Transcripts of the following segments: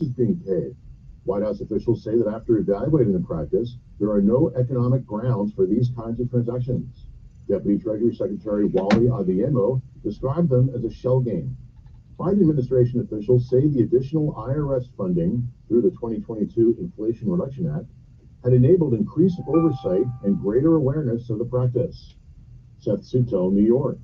is being paid. White House officials say that after evaluating the practice, there are no economic grounds for these kinds of transactions. Deputy Treasury Secretary Wally Adeyemo described them as a shell game. Biden administration officials say the additional IRS funding through the 2022 Inflation Reduction Act had enabled increased oversight and greater awareness of the practice. Seth Suto, New York.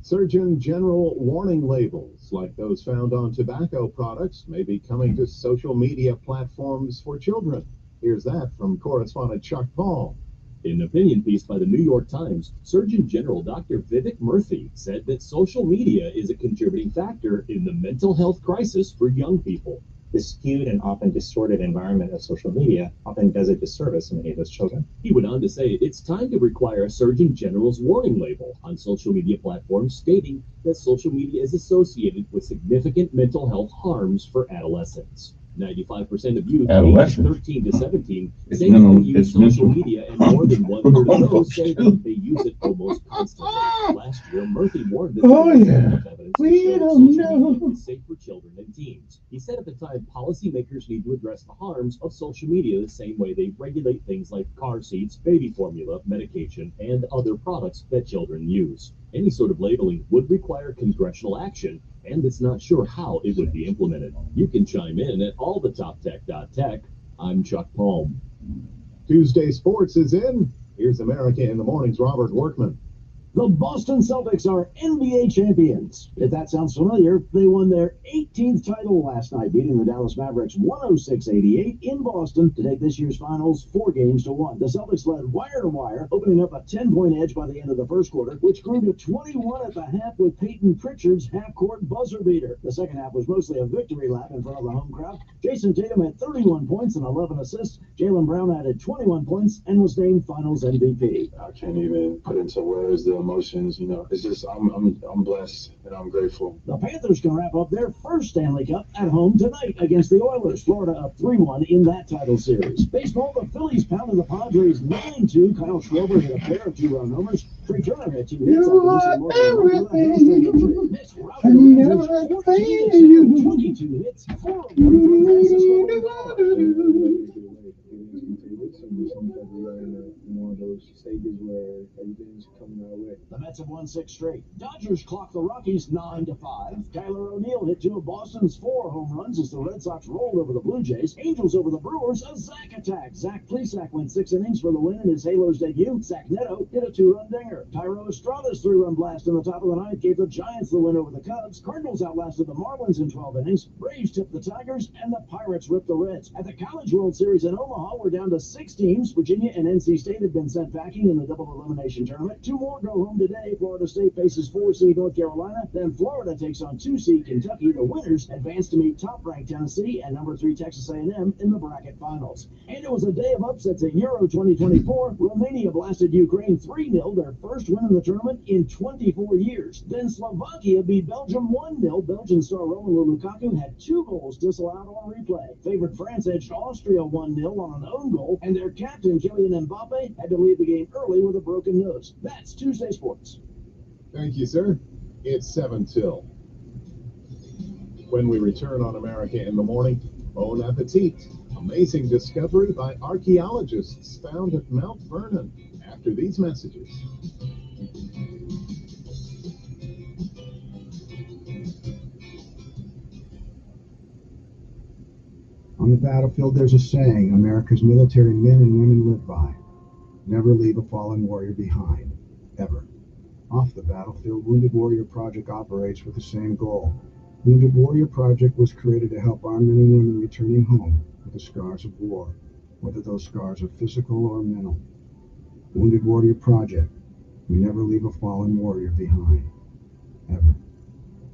Surgeon General warning labels like those found on tobacco products may be coming to social media platforms for children. Here's that from correspondent Chuck Paul. In an opinion piece by the New York Times, Surgeon General Dr. Vivek Murthy said that social media is a contributing factor in the mental health crisis for young people. The skewed and often distorted environment of social media often does a disservice to many of those children. He went on to say it's time to require a Surgeon General's warning label on social media platforms stating that social media is associated with significant mental health harms for adolescents. 95% of youth aged 13 to 17 say they use social media, and more than one-third of those say that they use it almost constantly. Last year, Murthy warned that evidence we don't know is safe for children and teens. He said at the time, policymakers need to address the harms of social media the same way they regulate things like car seats, baby formula, medication, and other products that children use. Any sort of labeling would require congressional action, and it's not sure how it would be implemented. You can chime in at allthetoptech.tech. I'm Chuck Palm. Tuesday Sports is in. Here's America in the Morning's Robert Workman. The Boston Celtics are NBA champions. If that sounds familiar, they won their 18th title last night, beating the Dallas Mavericks 106-88 in Boston to take this year's finals 4-1. The Celtics led wire to wire, opening up a 10-point edge by the end of the first quarter, which grew to 21 at the half with Peyton Pritchard's half-court buzzer beater. The second half was mostly a victory lap in front of the home crowd. Jason Tatum had 31 points and 11 assists. Jaylen Brown added 21 points and was named Finals MVP. I can't even put into words the emotions. It's just I'm blessed and I'm grateful. The Panthers can wrap up their first Stanley Cup at home tonight against the Oilers. Florida up 3-1 in that title series. Baseball, the Phillies pounded the Padres 9-2. Kyle Schwarber hit a pair of two-run homers. Trey Turner had 2 hits. You are everything. Miss Roger Rogers 22 hits, 4 of them from Francisco. One of those stages where everything's coming our way. The Mets have won 6 straight. Dodgers clocked the Rockies 9-5. Tyler O'Neill hit 2 of Boston's 4 home runs as the Red Sox rolled over the Blue Jays. Angels over the Brewers, a Zach attack. Zach Plesac went 6 innings for the win in his Halos debut. Zach Neto hit a 2-run dinger. Tyro Estrada's 3-run blast in the top of the ninth gave the Giants the win over the Cubs. Cardinals outlasted the Marlins in 12 innings. Braves tipped the Tigers, and the Pirates ripped the Reds. At the College World Series in Omaha, we're down to 6 teams. Virginia and NC State have been sent packing in the double elimination tournament. 2 more go home today. Florida State faces 4-seed North Carolina. Then Florida takes on 2-seed Kentucky. The winners advance to meet top-ranked Tennessee and number 3 Texas A&M in the bracket finals. And it was a day of upsets at Euro 2024. Romania blasted Ukraine 3-0, their first win in the tournament in 24 years. Then Slovakia beat Belgium 1-0. Belgian star Romelu Lukaku had 2 goals disallowed on replay. Favorite France edged Austria 1-0 on an own goal, and their captain Kylian Mbappe had to leave the game early with a broken nose. That's Tuesday Sports. Thank you, sir. It's 7 till. When we return on America in the Morning, Bon Appetit. Amazing discovery by archaeologists found at Mount Vernon. After these messages. On the battlefield, there's a saying America's military men and women live by. Never leave a fallen warrior behind. Ever. Off the battlefield, Wounded Warrior Project operates with the same goal. Wounded Warrior Project was created to help our men and women returning home with the scars of war, whether those scars are physical or mental. Wounded Warrior Project. We never leave a fallen warrior behind. Ever.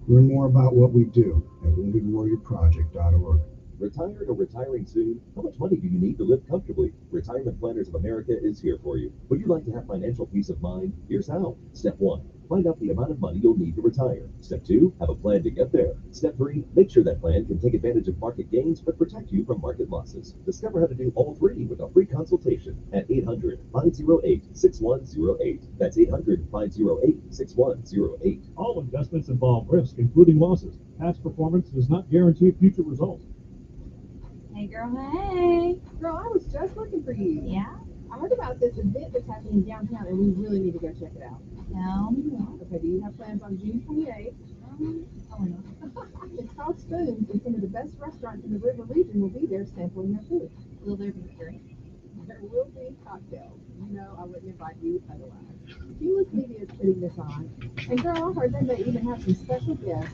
Learn more about what we do at woundedwarriorproject.org. Retired or retiring soon? How much money do you need to live comfortably? Retirement Planners of America is here for you. Would you like to have financial peace of mind? Here's how. Step 1. Find out the amount of money you'll need to retire. Step 2. Have a plan to get there. Step 3. Make sure that plan can take advantage of market gains but protect you from market losses. Discover how to do all 3 with a free consultation at 800-508-6108. That's 800-508-6108. All investments involve risk, including losses. Past performance does not guarantee future results. Hey, girl, hey. Girl, I was just looking for you. Yeah? I heard about this event that's happening downtown, and we really need to go check it out. Tell me more. Okay, do you have plans on June 28th? Probably not. It's called Spoons, and some of the best restaurants in the river region will be there sampling their food. Will there be drinks? There will be cocktails. You know I wouldn't invite you otherwise. Cumulus Media is putting this on. And girl, I heard they may even have some special guests.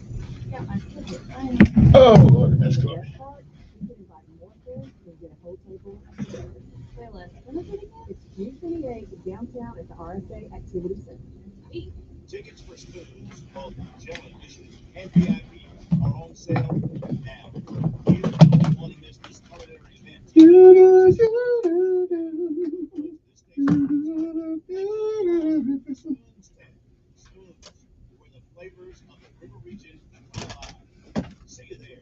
Got my ticket. Oh, Lord, that's The close. best part, you can invite more friends and get a whole table. Playlist. When is it again? It's June 28th downtown at the RSA Activity Center. Sweet. Tickets for Spoons, both general admission and VIP, are on sale now. You don't want to miss this culinary event. Spoons, where the flavors of the river region come alive. See you there.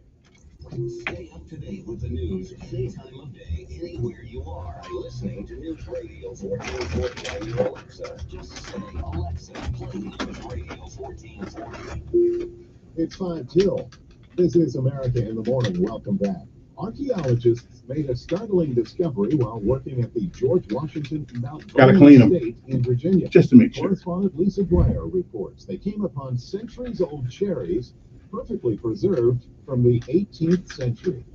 Stay up to date with the news any time of day, anywhere you are. By listening to News Radio 1440 on your Alexa. Just say, Alexa, play News Radio 1440. It's 5 till. This is America in the Morning. Welcome back. Archaeologists made a startling discovery while working at the George Washington Mount Gotta Vernon clean 'em. Estate in Virginia. Just to make sure. Correspondent Lisa Dwyer reports they came upon centuries-old cherries perfectly preserved from the 18th century.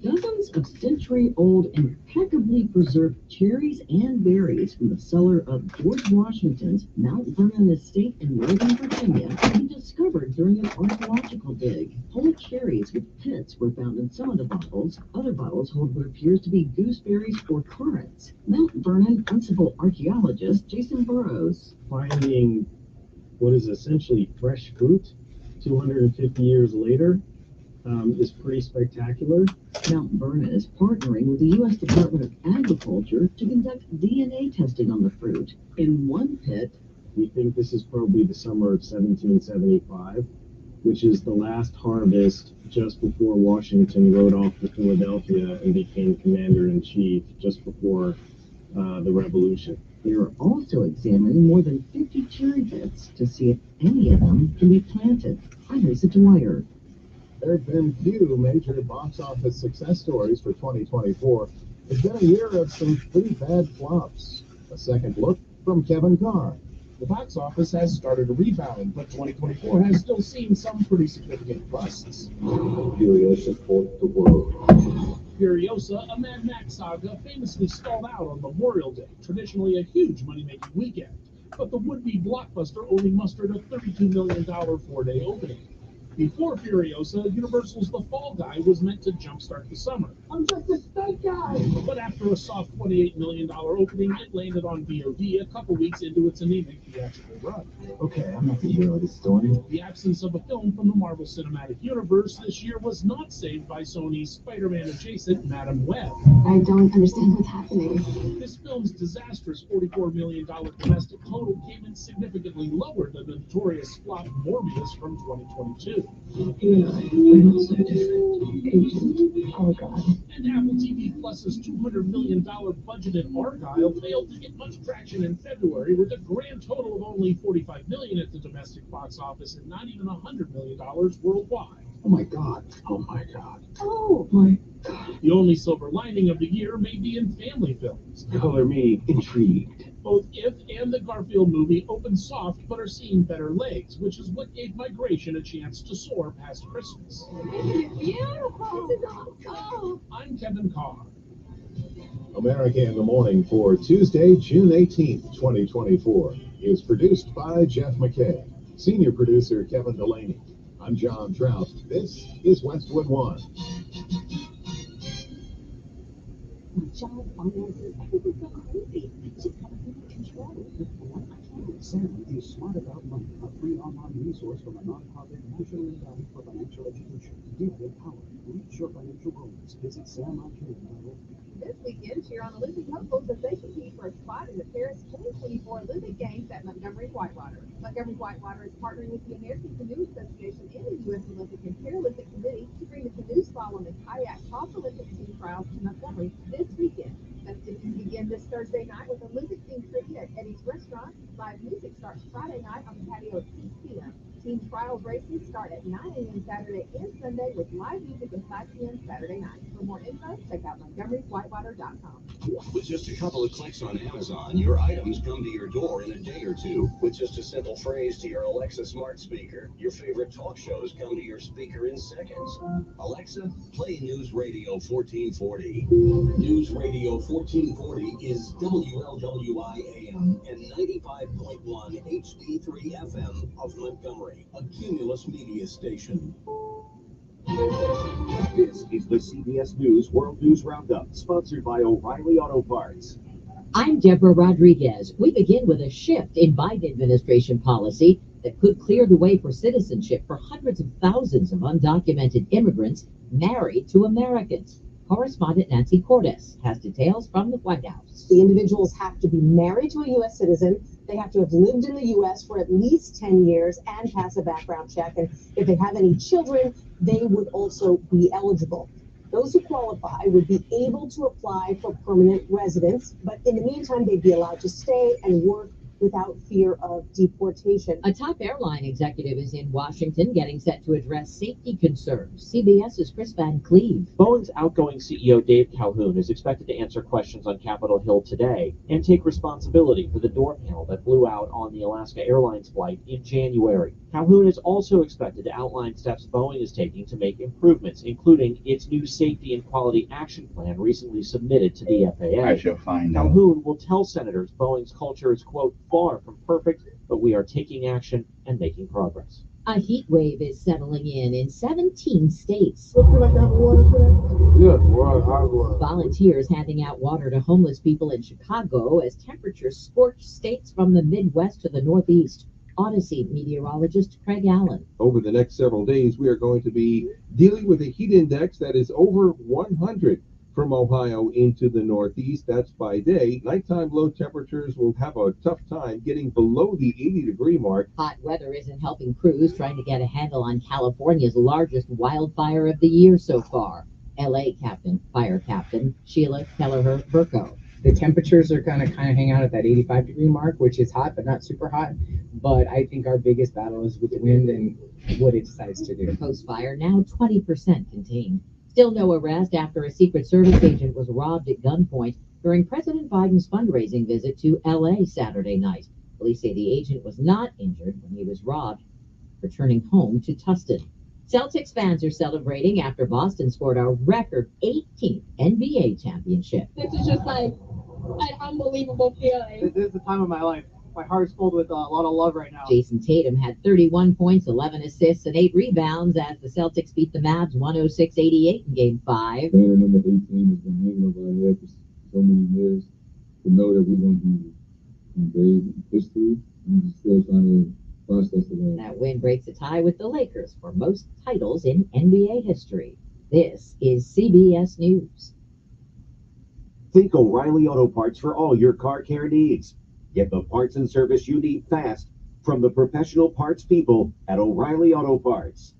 Dozens of century-old, impeccably preserved cherries and berries from the cellar of George Washington's Mount Vernon Estate in Northern Virginia have been discovered during an archaeological dig. Whole cherries with pits were found in some of the bottles. Other bottles hold what appears to be gooseberries or currants. Mount Vernon principal archaeologist Jason Burrows. Finding what is essentially fresh fruit 250 years later is pretty spectacular. Mount Vernon is partnering with the U.S. Department of Agriculture to conduct DNA testing on the fruit. In one pit, We think this is probably the summer of 1775, which is the last harvest just before Washington rode off to Philadelphia and became commander-in-chief just before the Revolution. they are also examining more than 50 cherry pits to see if any of them can be planted. I'm Lisa Dwyer. There have been few major box office success stories for 2024. It's been a year of some pretty bad flops. A second look from Kevin Carr. The box office has started to rebound, but 2024 has still seen some pretty significant busts. Furiosa fought the world. Furiosa, a Mad Max saga, famously stalled out on Memorial Day, traditionally a huge money-making weekend. But the would-be blockbuster only mustered a $32 million four-day opening. Before Furiosa, Universal's The Fall Guy was meant to jumpstart the summer. I'm just a stunt guy. But after a soft $28 million opening, it landed on VOD a couple weeks into its anemic theatrical run. Okay, I'm not the hero of this story. The absence of a film from the Marvel Cinematic Universe this year was not saved by Sony's Spider-Man adjacent Madam Web. I don't understand what's happening. This film's disastrous $44 million domestic total came in significantly lower than the notorious flop Morbius from 2022. You and I, we're not so different. Agent. Oh, God. And Apple TV Plus's $200 million budgeted Argyle failed to get much traction in February, with a grand total of only $45 million at the domestic box office and not even $100 million worldwide. Oh my God. Oh my God. Oh, my. The only silver lining of the year may be in family films. Color me intrigued. Both If and the Garfield movie opened soft but are seeing better legs, which is what gave Migration a chance to soar past Christmas. Beautiful. Oh. I'm Kevin Carr. America in the Morning for Tuesday, June 18th, 2024 is produced by Jeff McKay. Senior producer Kevin Delaney. I'm John Trout. This is Westwood One. My job, finances, everything's so crazy. She's got to be in control. Sam is Smart About Money, a free online resource from a nonprofit National Endowment for Financial Education. Give it power. Reach your financial goals. Visit SamICan.org. This weekend, cheer on Olympic hopefuls as they compete for a spot in the Paris 2024 Olympic Games at Montgomery Whitewater. Montgomery Whitewater is partnering with the American Canoe Association and the U.S. Olympic and Paralympic Committee to bring the canoe slalom and kayak cross-Olympic team trials to Montgomery this weekend. Festivities begin this Thursday night with Olympic-themed trivia at Eddie's Restaurant. Live music starts Friday night on the patio at 6 p.m. Team trials races start at 9 a.m. Saturday and Sunday with live music at 5 p.m. Saturday night. For more info, check out MontgomeryWhitewater.com. With just a couple of clicks on Amazon, your items come to your door in a day or two. With just a simple phrase to your Alexa smart speaker, your favorite talk shows come to your speaker in seconds. Alexa, play News Radio 1440. News Radio 1440 is WLWI AM and 95.1 HD3 FM of Montgomery, a Cumulus media station. This is the CBS News World News Roundup, sponsored by O'Reilly Auto Parts. I'm Deborah Rodriguez. We begin with a shift in Biden administration policy that could clear the way for citizenship for hundreds of thousands of undocumented immigrants married to Americans. Correspondent Nancy Cordes has details from the White House. The individuals have to be married to a U.S. citizen. They have to have lived in the U.S. for at least 10 years and pass a background check. And if they have any children, they would also be eligible. Those who qualify would be able to apply for permanent residence, but in the meantime, they'd be allowed to stay and work without fear of deportation. A top airline executive is in Washington getting set to address safety concerns. CBS's Chris Van Cleve. Boeing's outgoing CEO Dave Calhoun is expected to answer questions on Capitol Hill today and take responsibility for the door panel that blew out on the Alaska Airlines flight in January. Calhoun is also expected to outline steps Boeing is taking to make improvements, including its new Safety and Quality Action Plan recently submitted to the FAA. I shall find out. Calhoun will tell senators Boeing's culture is, quote, far from perfect, but we are taking action and making progress. A heat wave is settling in 17 states. Volunteers handing out water to homeless people in Chicago as temperatures scorch states from the Midwest to the Northeast. Odyssey meteorologist Craig Allen. Over the next several days, we are going to be dealing with a heat index that is over 100 from Ohio into the Northeast. That's by day. Nighttime low temperatures will have a tough time getting below the 80-degree mark. Hot weather isn't helping crews trying to get a handle on California's largest wildfire of the year so far. LA Fire Captain Sheila Kelleher-Burko. The temperatures are going to kind of hang out at that 85-degree mark, which is hot, but not super hot. But I think our biggest battle is with the wind and what it decides to do. Post-fire now 20% contained. Still no arrest after a Secret Service agent was robbed at gunpoint during President Biden's fundraising visit to LA Saturday night. Police say the agent was not injured when he was robbed, returning home to Tustin. Celtics fans are celebrating after Boston scored a record 18th NBA championship. This is just like an unbelievable feeling. This is the time of my life. My heart's filled with a lot of love right now. Jason Tatum had 31 points, 11 assists, and 8 rebounds as the Celtics beat the Mavs 106-88 in Game 5. Player number 18 has been hanging over our head for so many years. To know that we're going to be in grave history, I'm just still trying to process it all. That win breaks a tie with the Lakers for most titles in NBA history. This is CBS News. Think O'Reilly Auto Parts for all your car care needs. Get the parts and service you need fast from the professional parts people at O'Reilly Auto Parts.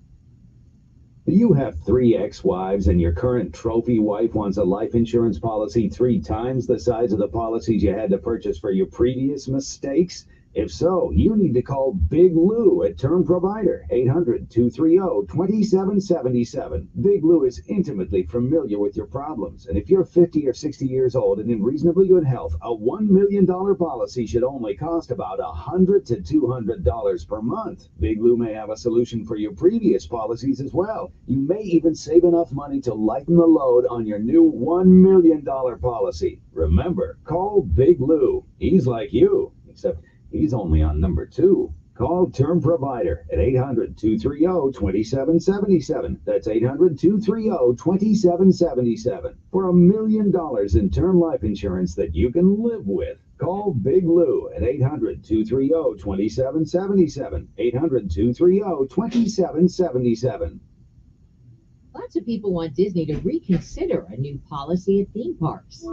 Do you have 3 ex-wives and your current trophy wife wants a life insurance policy 3 times the size of the policies you had to purchase for your previous mistakes? If so, you need to call Big Lou at Term Provider, 800-230-2777. Big Lou is intimately familiar with your problems, and if you're 50 or 60 years old and in reasonably good health, a $1 million policy should only cost about $100 to $200 per month. Big Lou may have a solution for your previous policies as well. You may even save enough money to lighten the load on your new $1 million policy. Remember, call Big Lou. He's like you, except he's only on number 2. Call Term Provider at 800-230-2777. That's 800-230-2777 for $1 million in term life insurance that you can live with. Call Big Lou at 800-230-2777. 800-230-2777. Lots of people want Disney to reconsider a new policy at theme parks.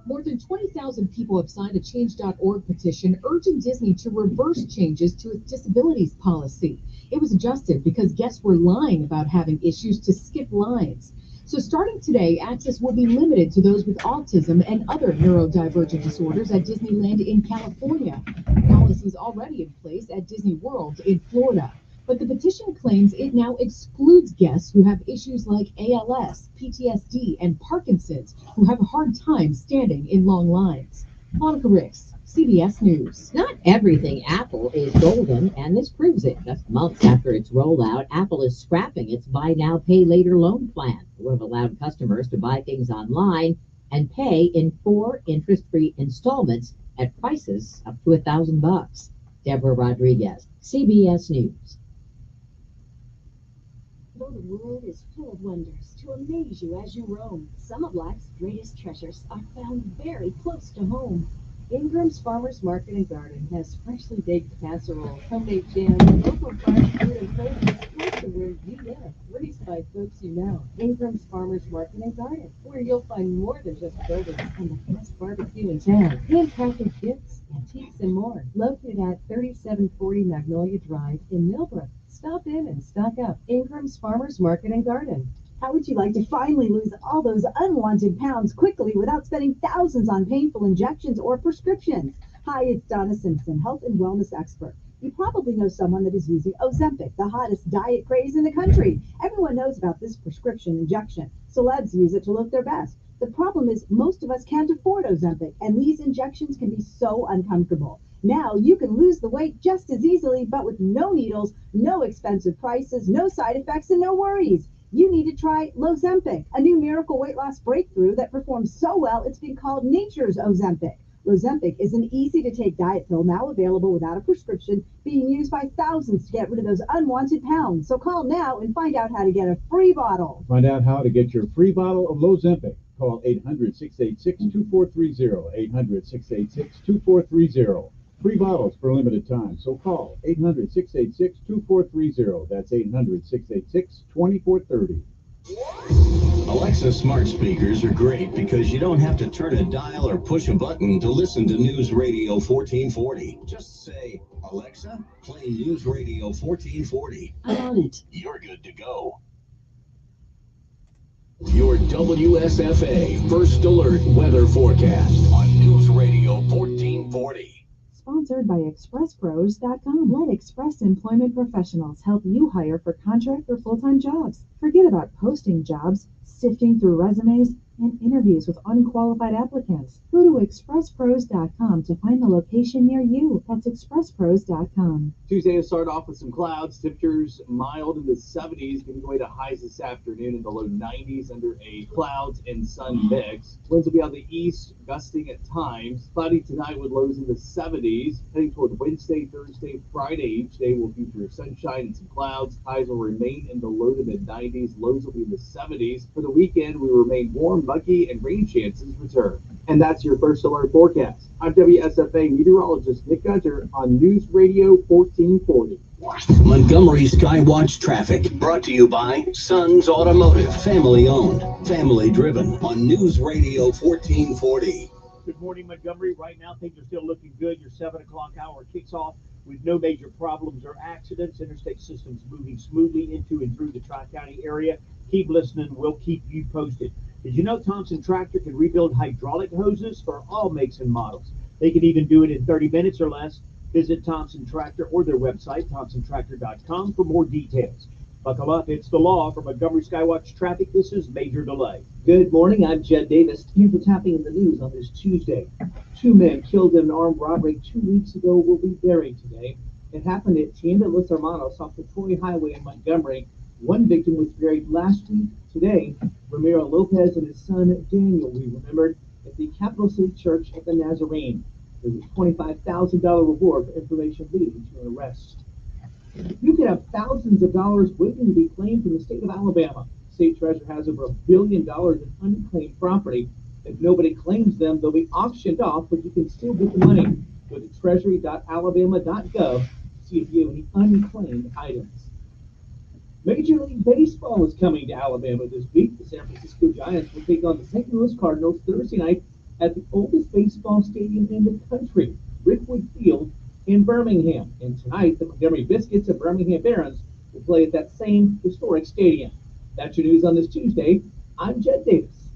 More than 20,000 people have signed a Change.org petition urging Disney to reverse changes to its disabilities policy. It was adjusted because guests were lying about having issues to skip lines. So starting today, access will be limited to those with autism and other neurodivergent disorders at Disneyland in California. Policies already in place at Disney World in Florida. But the petition claims it now excludes guests who have issues like ALS, PTSD, and Parkinson's, who have a hard time standing in long lines. Monica Ricks, CBS News. Not everything Apple is golden, and this proves it. Just months after its rollout, Apple is scrapping its buy now, pay later loan plan. It would have allowed customers to buy things online and pay in 4 interest-free installments at prices up to $1,000. Deborah Rodriguez, CBS News. Though the world is full of wonders to amaze you as you roam, some of life's greatest treasures are found very close to home. Ingram's Farmers Market and Garden has freshly baked casseroles, homemade jam, and local farm food and produce close to where you live, raised by folks you know. Ingram's Farmers Market and Garden, where you'll find more than just buildings and the best barbecue in town, handcrafted gifts, antiques, and more. Located at 3740 Magnolia Drive in Millbrook. Stop in and stock up. Ingram's Farmers Market and Garden. How would you like to finally lose all those unwanted pounds quickly without spending thousands on painful injections or prescriptions? Hi, it's Donna Simpson, health and wellness expert. You probably know someone that is using Ozempic, the hottest diet craze in the country. Everyone knows about this prescription injection. Celebs use it to look their best. The problem is most of us can't afford Ozempic, and these injections can be so uncomfortable. Now you can lose the weight just as easily, but with no needles, no expensive prices, no side effects, and no worries. You need to try Lozempic, a new miracle weight loss breakthrough that performs so well it's been called nature's Ozempic. Lozempic is an easy-to-take diet pill now available without a prescription, being used by thousands to get rid of those unwanted pounds. So call now and find out how to get a free bottle. Find out how to get your free bottle of Lozempic. Call 800-686-2430, 800-686-2430. Free bottles for a limited time, so call 800-686-2430. That's 800-686-2430. Alexa smart speakers are great because you don't have to turn a dial or push a button to listen to News Radio 1440. Just say, Alexa, play News Radio 1440. I'm on it. You're good to go. Your WSFA First Alert Weather Forecast on News Radio 1440. Sponsored by ExpressPros.com. Let Express Employment Professionals help you hire for contract or full-time jobs. Forget about posting jobs, sifting through resumes, and interviews with unqualified applicants. Go to ExpressPros.com to find the location near you. That's ExpressPros.com. Tuesday will start off with some clouds. Temperatures mild in the 70s, giving way to highs this afternoon in the low 90s under a clouds and sun mix. Winds will be out the east, gusting at times. Cloudy tonight with lows in the 70s. Heading toward Wednesday, Thursday, Friday, each day will feature sunshine and some clouds. Highs will remain in the low to mid 90s. Lows will be in the 70s. For the weekend, we remain warm, muggy, and rain chances return. And that's your First Alert forecast. I'm WSFA meteorologist Nick Gunter on News Radio 1440. Montgomery Skywatch traffic brought to you by Sons Automotive, family owned, family driven on News Radio 1440. Good morning, Montgomery. Right now, things are still looking good. Your 7 o'clock hour kicks off with no major problems or accidents. Interstate systems moving smoothly into and through the Tri-County area. Keep listening. We'll keep you posted. Did you know Thompson Tractor can rebuild hydraulic hoses for all makes and models? They can even do it in 30 minutes or less. Visit Thompson Tractor or their website, thompsontractor.com, for more details. Buckle up. It's the law. For Montgomery Skywatch traffic, this is Major Delay. Good morning. I'm Jed Davis. Here's what's happening in the news on this Tuesday. 2 men killed in an armed robbery 2 weeks ago will be buried today. It happened at Tienda Los Hermanos off the Troy Highway in Montgomery. One victim was buried last week. Today, Ramiro Lopez and his son Daniel will be remembered at the Capital City Church of the Nazarene. There's a $25,000 reward for information leading to an arrest. You could have thousands of dollars waiting to be claimed from the state of Alabama. State Treasurer has over $1 billion in unclaimed property. If nobody claims them, they'll be auctioned off, but you can still get the money. Go to treasury.alabama.gov to see if you have any unclaimed items. Major League Baseball is coming to Alabama this week. The San Francisco Giants will take on the St. Louis Cardinals Thursday night at the oldest baseball stadium in the country, Rickwood Field in Birmingham. And tonight, the Montgomery Biscuits and Birmingham Barons will play at that same historic stadium. That's your news on this Tuesday. I'm Jed Davis.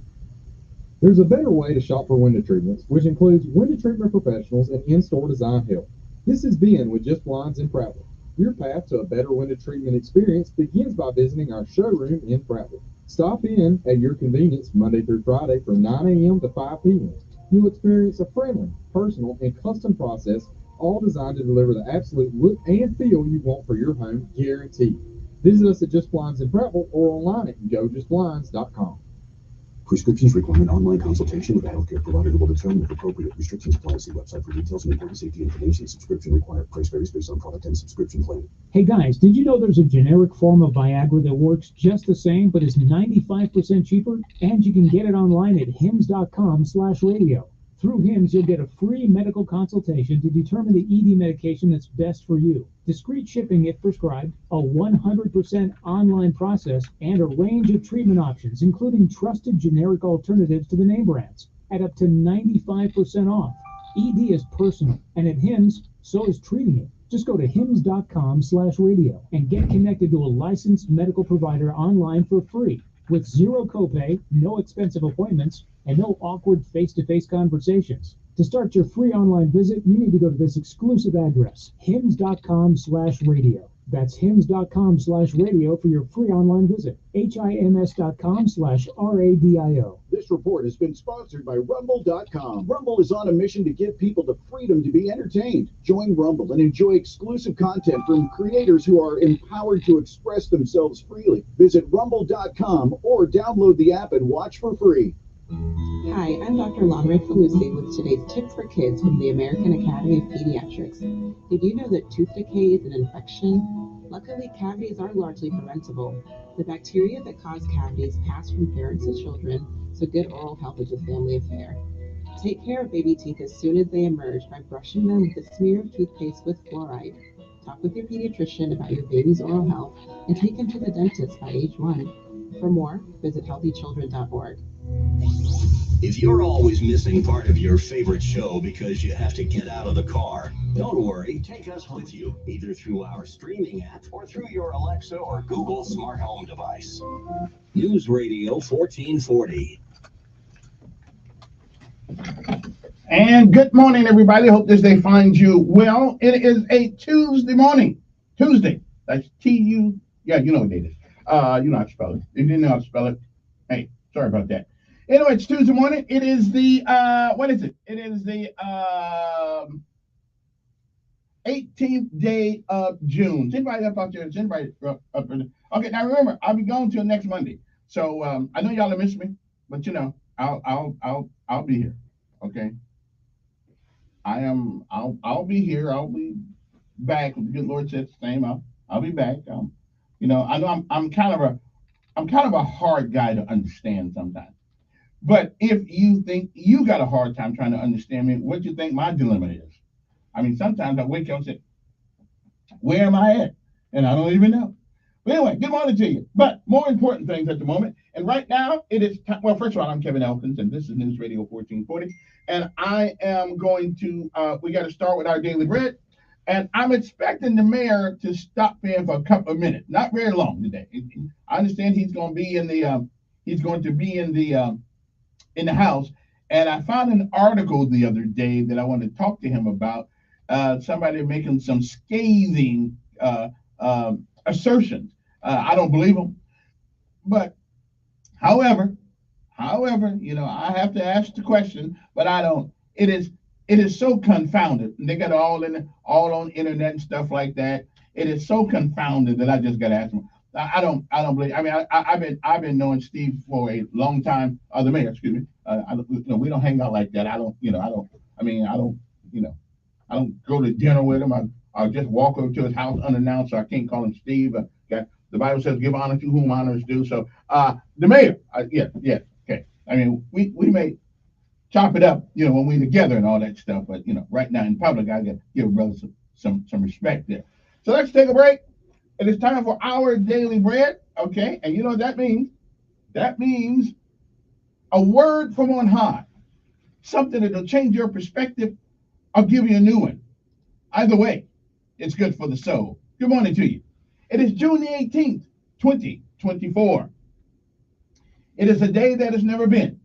There's a better way to shop for window treatments, which includes window treatment professionals and in-store design help. This is Ben with Just Blinds in Prattville. Your path to a better window treatment experience begins by visiting our showroom in Prattville. Stop in at your convenience Monday through Friday from 9 a.m. to 5 p.m. You'll experience a friendly, personal, and custom process, all designed to deliver the absolute look and feel you want for your home, guaranteed. Visit us at Just Blinds in Prattville or online at gojustblinds.com. Prescriptions require an online consultation with a healthcare provider who will determine if appropriate. Restrictions apply. See website for details and important safety information. Subscription required. Price varies based on product and subscription plan. Hey guys, did you know there's a generic form of Viagra that works just the same but is 95% cheaper? And you can get it online at hims.com/radio. Through HIMS, you'll get a free medical consultation to determine the ED medication that's best for you. Discreet shipping if prescribed, a 100% online process, and a range of treatment options, including trusted generic alternatives to the name brands, at up to 95% off. ED is personal, and at HIMS, so is treating it. Just go to hims.com/radio and get connected to a licensed medical provider online for free, with zero copay, no expensive appointments, and no awkward face-to-face conversations. To start your free online visit, you need to go to this exclusive address, hims.com/radio. That's hims.com/radio for your free online visit. hims.com/radio. This report has been sponsored by Rumble.com. Rumble is on a mission to give people the freedom to be entertained. Join Rumble and enjoy exclusive content from creators who are empowered to express themselves freely. Visit Rumble.com or download the app and watch for free. Hi, I'm Dr. Lonray Falusi with today's tip for kids from the American Academy of Pediatrics. Did you know that tooth decay is an infection? Luckily, cavities are largely preventable. The bacteria that cause cavities pass from parents to children, so good oral health is a family affair. Take care of baby teeth as soon as they emerge by brushing them with a smear of toothpaste with fluoride. Talk with your pediatrician about your baby's oral health and take him to the dentist by age 1. For more, visit healthychildren.org. If you're always missing part of your favorite show because you have to get out of the car, don't worry, take us with you, either through our streaming app or through your Alexa or Google smart home device. News Radio 1440. And good morning, everybody. Hope this day finds you well. It is a Tuesday morning. Tuesday. That's T-U. Yeah, you know what it is. You know how to spell it. If you didn't know how to spell it, hey, sorry about that. Anyway, it's Tuesday morning. It is the, what is it? It is the 18th day of June. Is anybody up out there? Is anybody up there? Okay, now remember, I'll be gone till next Monday. So I know y'all have missed me, but you know, I'll be here. Okay. I'll be here. I'll be back. If the good Lord says the same, I'll be back. You know, I know I'm kind of a hard guy to understand sometimes. But if you think you got a hard time trying to understand me, what do you think my dilemma is? I mean, sometimes I wake up and say, where am I at? And I don't even know. But anyway, good morning to you. But more important things at the moment. And right now, it is time. Well, first of all, I'm Kevin Elkins, and this is News Radio 1440. And I am going to, we got to start with our daily bread. And I'm expecting the mayor to stop in for a couple of minutes. Not very long today. I understand he's going to be in the, in the House. And I found an article the other day that I want to talk to him about. Somebody making some scathing assertions. I don't believe them. But however, you know, I have to ask the question, but I don't. It is so confounded. And they got it all on internet and stuff like that. It is so confounded that I just got to ask them. I don't believe. I mean, I've been knowing Steve for a long time. The mayor, excuse me. You know, we don't hang out like that. I don't go to dinner with him. I'll just walk over to his house unannounced, so I can't call him Steve. The Bible says, "Give honor to whom honor is due." So, the mayor, yeah, okay. I mean, we may chop it up, you know, when we're together and all that stuff. But you know, right now in public, I got to give a brother some respect there. So let's take a break. It is time for our daily bread, okay? And you know what that means? That means a word from on high, something that will change your perspective or give you a new one. Either way, it's good for the soul. Good morning to you. It is June the 18th, 2024. It is a day that has never been,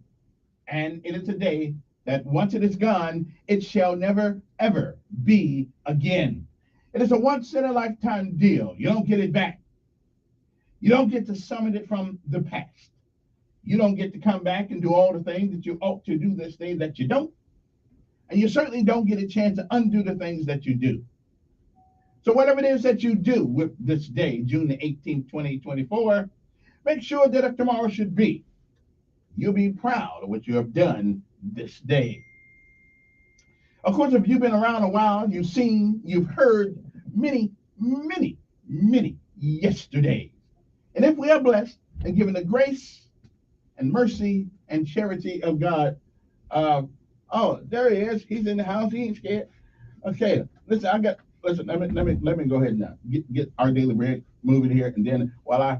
and it is a day that once it is gone, it shall never, ever be again. It is a once in a lifetime deal. You don't get it back. You don't get to summon it from the past. You don't get to come back and do all the things that you ought to do this day that you don't. And you certainly don't get a chance to undo the things that you do. So whatever it is that you do with this day, June the 18th, 2024, make sure that if tomorrow should be, you'll be proud of what you have done this day. Of course, if you've been around a while, you've heard many, many, many yesterdays. And if we are blessed and given the grace and mercy and charity of God, oh, there he is. He's in the house. He ain't scared. Okay, listen, let me go ahead and get our daily bread moving here, and then while I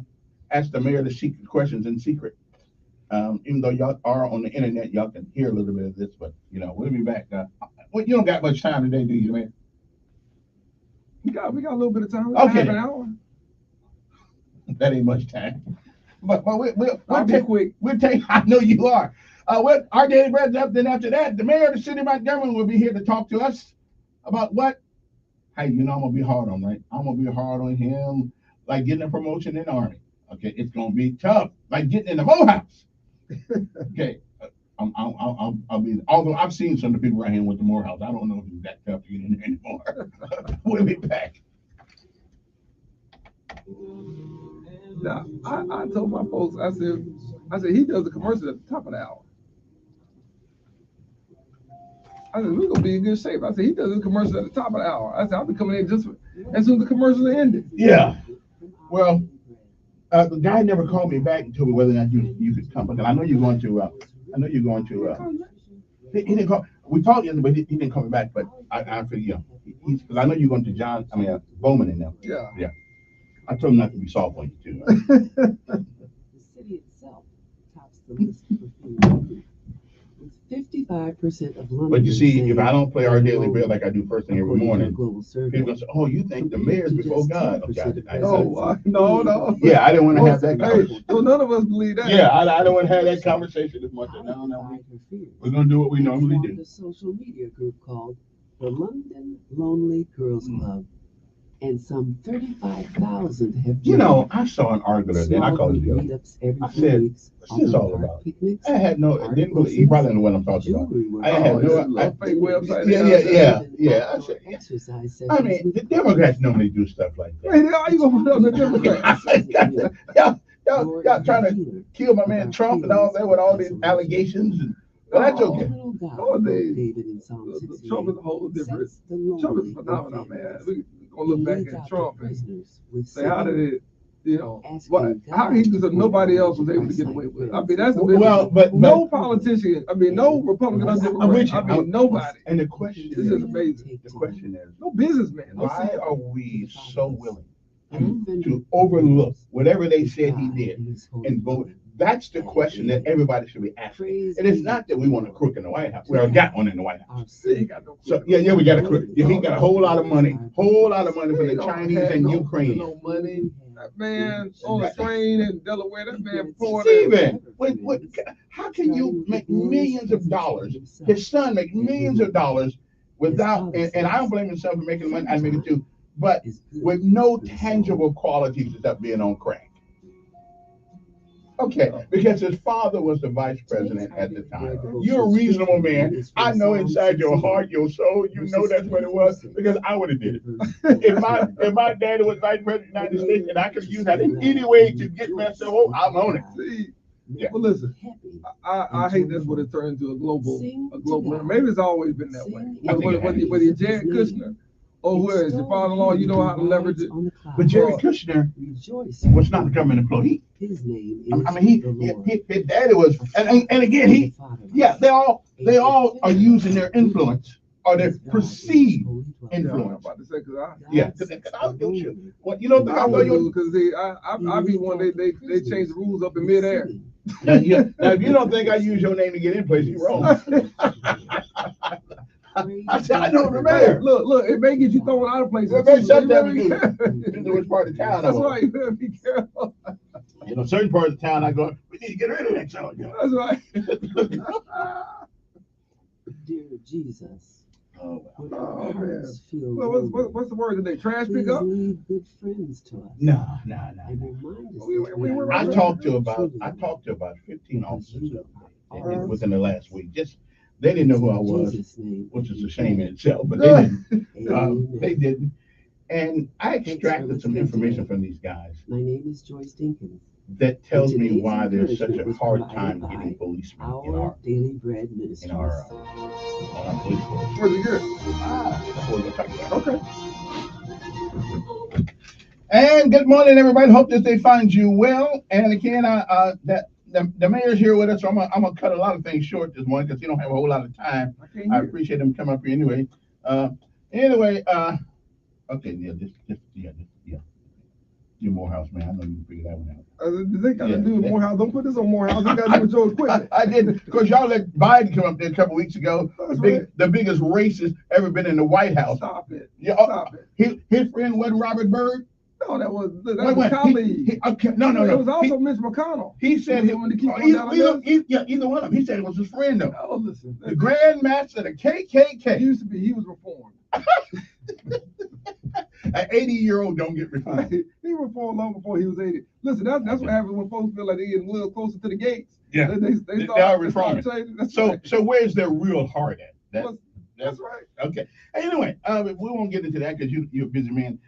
ask the mayor the secret questions in secret, even though y'all are on the internet, y'all can hear a little bit of this, but we'll be back. Well, you don't got much time today, do you, man? We got a little bit of time. Okay, half an hour. That ain't much time, but we'll take quick. We'll take. I know you are. Our daily bread's up. Then after that, the mayor of the city of Montgomery will be here to talk to us about what. Hey, I'm gonna be hard on, right? I'm gonna be hard on him, like getting a promotion in the Army. Okay, it's gonna be tough, like getting in the Morehouse. Okay, I'll be. Although I've seen some of the people right here with the Morehouse, I don't know if it's that tough to get in there anymore. We'll be back. Now, I told my folks, I said he does a commercial at the top of the hour. I said, we're gonna be in good shape. I said, he does a commercial at the top of the hour. I said, I'll be coming in just as soon as the commercial ended. Yeah. Well, the guy never called me back and told me whether or not you could come, because I know you're going to. He didn't call. We talked yesterday, but he didn't call me back. But I feel he's because I know you're going to Bowman and them. Yeah. Yeah. I told him not to be soft on you too. The city itself tops the list for food with 55% of London. But you see, if I don't play our daily bread like I do first thing every morning, people gonna say, "Oh, you think the mayor's before God?" Okay, no. Yeah, I didn't want to have that. Well, none of us believe that. Yeah, I don't want to have that conversation as much. No. We're gonna do what we normally do. A social media group called the London Lonely Girls Club. And some 35,000 have joined. I saw an article then. I called it the other. I said, "What's this all about?" I had no. Didn't believe. You probably know what I'm talking about. I had no. Fake website. Yeah. I mean, the Democrats normally do stuff like that. Hey, how you gonna put up the Democrats? y'all trying to kill my man Trump and all that with all these allegations. But that's okay. Trump is a whole different. Trump is a phenomenon, man. Gonna look back at Trump and say, how did it, how he was nobody else was able to get away with it. I mean, that's the biggest. But no politician, no Republican or Democrat, nobody. And the question is amazing. The question is, no businessman. Why are we so willing to overlook whatever they said he did and vote? That's the question that everybody should be asking. And it's not that we want a crook in the White House. We already got one in the White House. So yeah, we got a crook. Yeah, he got a whole lot of money for the Chinese and Ukrainians. No money. That man on a train in Delaware. That man poured. Steven, how can you make millions of dollars? His son make millions of dollars without, and I don't blame himself for making money. I make it too, but with no tangible qualities except being on crack. Okay, because his father was the vice president at the time. You're a reasonable man. I know inside your heart, your soul, you know that's what it was, because I would have did it. If my daddy was vice president of the United States and I could use that in any way to get myself home, I'm on it. See, yeah. Well, listen, I hate that's what it turned into a global. Maybe it's always been that way. Whether you're Jared Kushner or where is your father-in-law, you know how to leverage it. But Jared Kushner was not a government employee. His name I mean, his daddy was, and again, they all are using their influence or their perceived influence. Yeah, because I'll do shit. What you don't think I'll do? Because I be one they change the rules up in midair. Now, if you don't think I use your name to get in place, you're wrong. I said, I know the mayor. Look, it may get you thrown out of places. It may shut down the which part of town. That's right. You better be careful. Certain parts of town, I go, we need to get rid of that song. That's right. Dear Jesus. When Oh, our man. hearts feel Well, lonely, what's the word today? Trash please pickup? lead good friends to us. No. And remind us We that were I right. talked to about 15 officers within the last week. Just they didn't know who I was, which is a shame in itself, but they didn't. They didn't. And I extracted some information from these guys. My name is Joyce Dinkins. That tells me why there's such a hard time getting policemen in our Daily Bread Ministries. on our police force. Where's it good? That's what we're talking about. Okay. And good morning, everybody. Hope that they find you well. And again, the mayor's here with us, so I'm gonna cut a lot of things short this morning because he don't have a whole lot of time. I appreciate him coming up here anyway. Okay, yeah. Your Morehouse, man. I know you can figure that one out. They got to do with Morehouse. Don't put this on Morehouse. They got to do with Joe equipment. I didn't, because y'all let Biden come up there a couple weeks ago. The biggest racist ever been in the White House. Stop it. Yeah, Stop it. His friend wasn't Robert Byrd. No, that was a colleague. No. It was also Mitch McConnell. He said either one of them. He said it was his friend though. Oh, listen. The Grand Master of the KKK. He was reformed. An 80-year-old don't get reformed. He reformed long before he was 80. Listen, that's what happens when folks feel like they get a little closer to the gates. Yeah, they are reforming. So where's their real heart at? That's right. Okay. Anyway, we won't get into that because you're a busy man.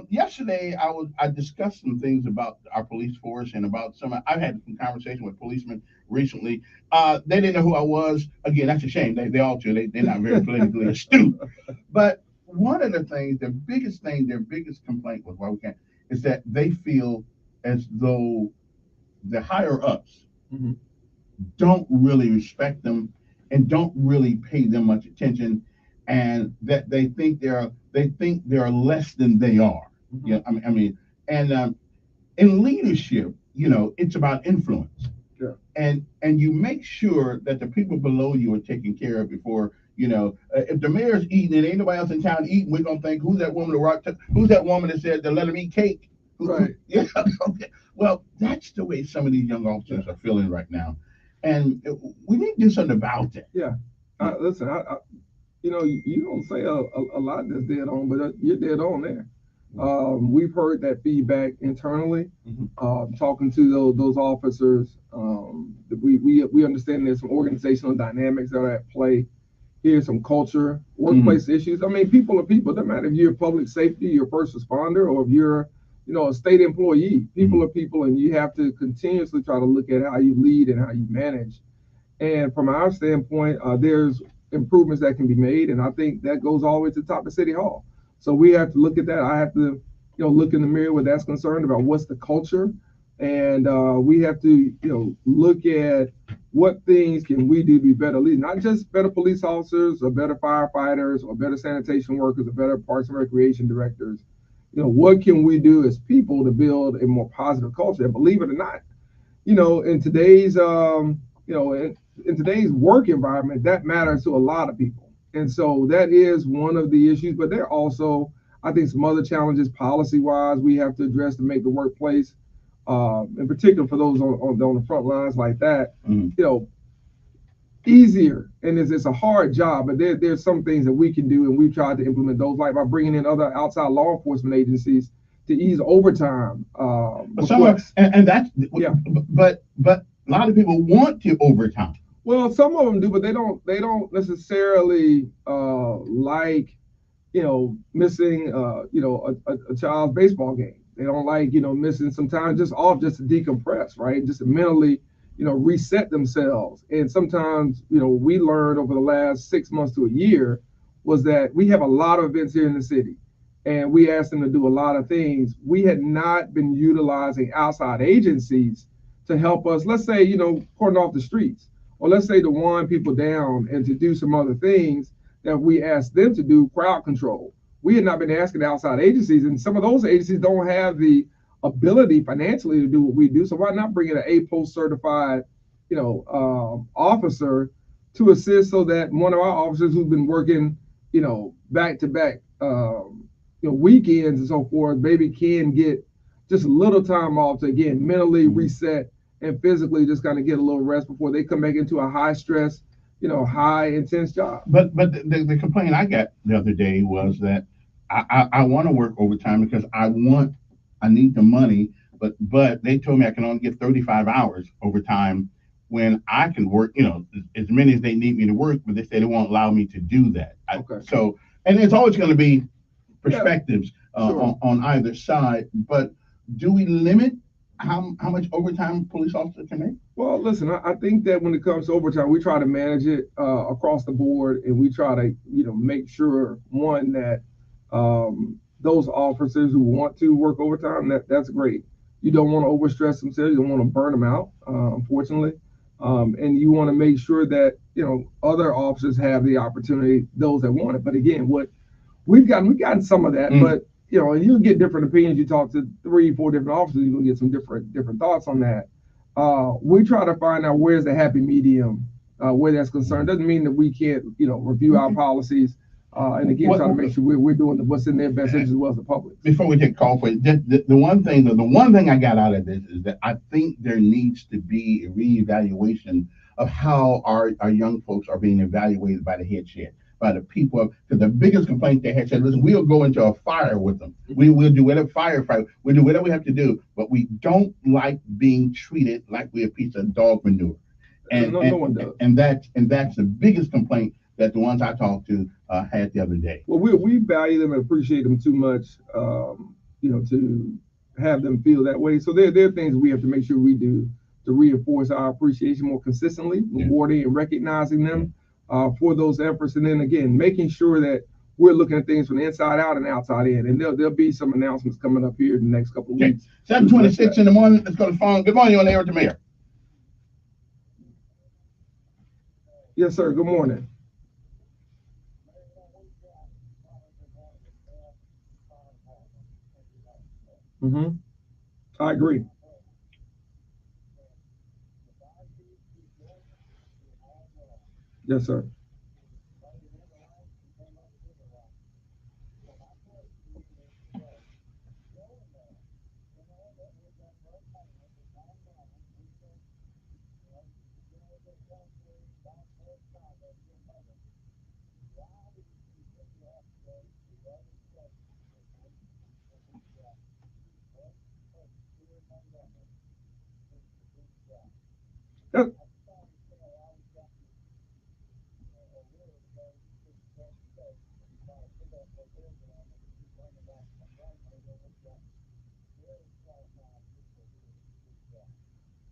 Yesterday, I discussed some things about our police force and about I've had some conversation with policemen recently. They didn't know who I was. Again, that's a shame. They all do. They're not very politically astute. But one of the things, their biggest complaint was is that they feel as though the higher ups don't really respect them and don't really pay them much attention, and that they think they're less than they are. Yeah, I mean, and in leadership, it's about influence. Sure. And you make sure that the people below you are taken care of before. If the mayor's eating and ain't nobody else in town eating, we're gonna think, who's that woman that said to let him eat cake? Right. Yeah. Okay. Well, that's the way some of these young officers are feeling right now, and we need to do something about that. Yeah. Listen, you don't say a lot that's dead on, but you're dead on there. We've heard that feedback internally. Talking to those officers, we understand there's some organizational dynamics that are at play. Here's some culture, workplace issues. I mean, people are people. It doesn't matter if you're public safety, you're a first responder, or if you're, a state employee. People are people, and you have to continuously try to look at how you lead and how you manage. And from our standpoint, there's improvements that can be made, and I think that goes all the way to the top of City Hall. So we have to look at that. I have to, look in the mirror where that's concerned about what's the culture, and we have to, look at what things can we do to be better leaders, not just better police officers or better firefighters or better sanitation workers or better parks and recreation directors. What can we do as people to build a more positive culture? And believe it or not, in today's, in today's work environment, that matters to a lot of people. And so that is one of the issues, but there are also, I think, some other challenges policy-wise we have to address to make the workplace, in particular for those on the front lines like that, easier. And it's a hard job, but there's some things that we can do, and we've tried to implement those, like by bringing in other outside law enforcement agencies to ease overtime. And that's but a lot of people want to overtime. Well, some of them do, but they don't necessarily like missing a child's baseball game. They don't like missing some time just off just to decompress, right? Just to mentally reset themselves. And sometimes we learned over the last 6 months to a year was that we have a lot of events here in the city, and we asked them to do a lot of things. We had not been utilizing outside agencies to help us. Let's say cordon off the streets. Or let's say to wind people down and to do some other things that we asked them to do, crowd control. We had not been asking outside agencies, and some of those agencies don't have the ability financially to do what we do. So why not bring in an A-post certified, officer to assist so that one of our officers who's been working, back to back, weekends and so forth, maybe can get just a little time off to, again, mentally reset and physically just kind of get a little rest before they come back into a high stress, high intense job. But the complaint I got the other day was that I want to work overtime because I need the money, but they told me I can only get 35 hours overtime when I can work, as many as they need me to work, but they say they won't allow me to do that. So, and there's always going to be perspectives on either side, but do we limit how much overtime police officers can make? Well, listen, I think that when it comes to overtime, we try to manage it across the board, and we try to, make sure, one, that those officers who want to work overtime, that's great. You don't want to overstress themselves. You don't want to burn them out, unfortunately. And you want to make sure that, other officers have the opportunity, those that want it. But again, we've gotten some of that, but and you get different opinions. You talk to 3-4 different officers, you're gonna get some different thoughts on that. We try to find out where's the happy medium where that's concerned. Doesn't mean that we can't, review our policies and again try to make sure we're doing what's in their best interest as well as the public. Before we take call for it, the one thing I got out of this is that I think there needs to be a reevaluation of how our young folks are being evaluated by the head shed, by the people. Because the biggest complaint they had said, listen, we'll go into a fire with them. We'll do whatever firefight. We'll do whatever we have to do, but we don't like being treated like we're a piece of dog manure. And no one does. And that's the biggest complaint that the ones I talked to had the other day. Well, we value them and appreciate them too much, to have them feel that way. So there are things we have to make sure we do to reinforce our appreciation more consistently, rewarding and recognizing them for those efforts. And then again, making sure that we're looking at things from the inside out and outside in. And there'll be some announcements coming up here in the next couple of weeks. 7:26 in the morning. Let's go to the phone. Good morning, you're on the air with the mayor. Yes, sir. Good morning. I agree. Yes, sir.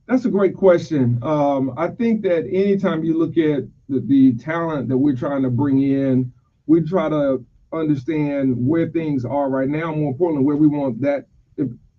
That's a great question. I think that anytime you look at the talent that we're trying to bring in, we try to understand where things are right now, more importantly, where we want that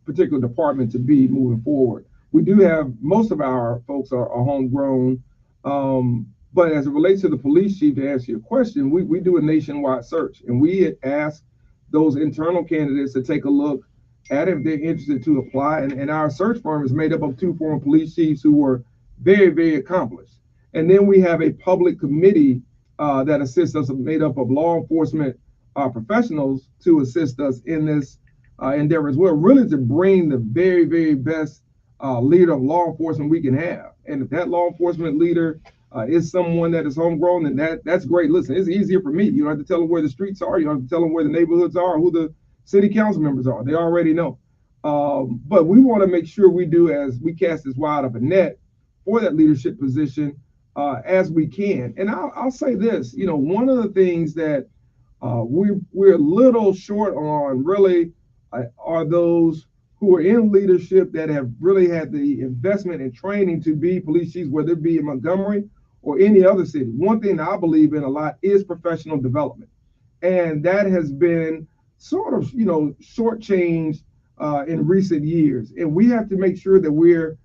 particular department to be moving forward. We do have, most of our folks are homegrown, but as it relates to the police chief, to answer your question, we do a nationwide search, and we ask those internal candidates to take a look at if they're interested to apply. And our search firm is made up of 2 former police chiefs who were very, very accomplished. And then we have a public committee that assists us, made up of law enforcement professionals to assist us in this endeavor as well, really to bring the very, very best leader of law enforcement we can have. And if that law enforcement leader is someone that is homegrown, then that's great. Listen, it's easier for me. You don't have to tell them where the streets are. You don't have to tell them where the neighborhoods are, or who the city council members are. They already know. But we want to make sure we do, as we cast as wide of a net for that leadership position as we can. And I'll say this, one of the things that we're a little short on really are those who are in leadership that have really had the investment and training to be police chiefs, whether it be in Montgomery or any other city. One thing that I believe in a lot is professional development. And that has been sort of, shortchanged in recent years. And we have to make sure that we're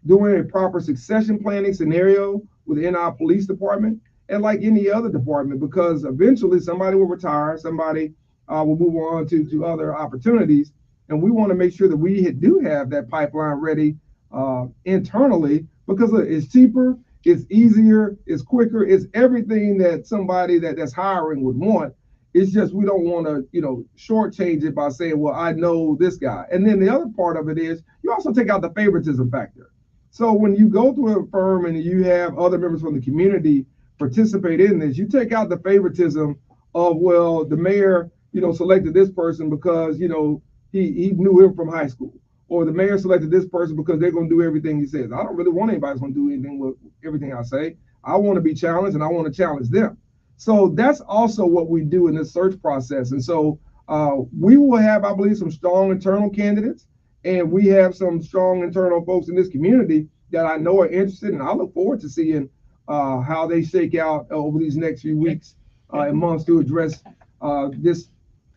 doing a proper succession planning scenario within our police department and like any other department, because eventually somebody will retire, somebody will move on to other opportunities. And we want to make sure that we do have that pipeline ready internally, because it's cheaper, it's easier, it's quicker, it's everything that somebody that's hiring would want. It's just we don't want to, shortchange it by saying, well, I know this guy. And then the other part of it is you also take out the favoritism factor. So when you go to a firm and you have other members from the community participate in this. You take out the favoritism of, well, the mayor, selected this person because, he knew him from high school, or the mayor selected this person because they're going to do everything he says. I don't really want anybody who's going to do anything with everything I say. I want to be challenged, and I want to challenge them. So that's also what we do in this search process. And so we will have, I believe, some strong internal candidates, and we have some strong internal folks in this community that I know are interested, and I look forward to seeing how they shake out over these next few weeks and months to address this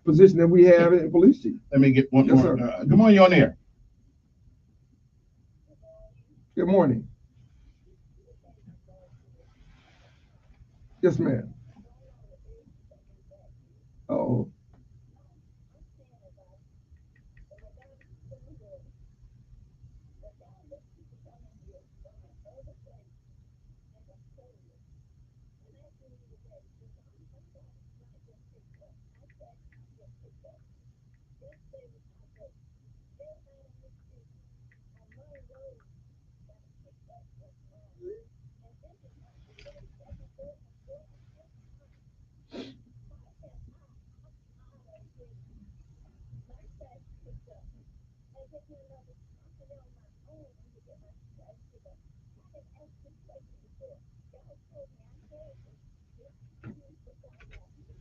position that we have in police chief. Let me get one Yes, more. sir. Good morning, you're on air. Good morning. Yes, ma'am. Oh.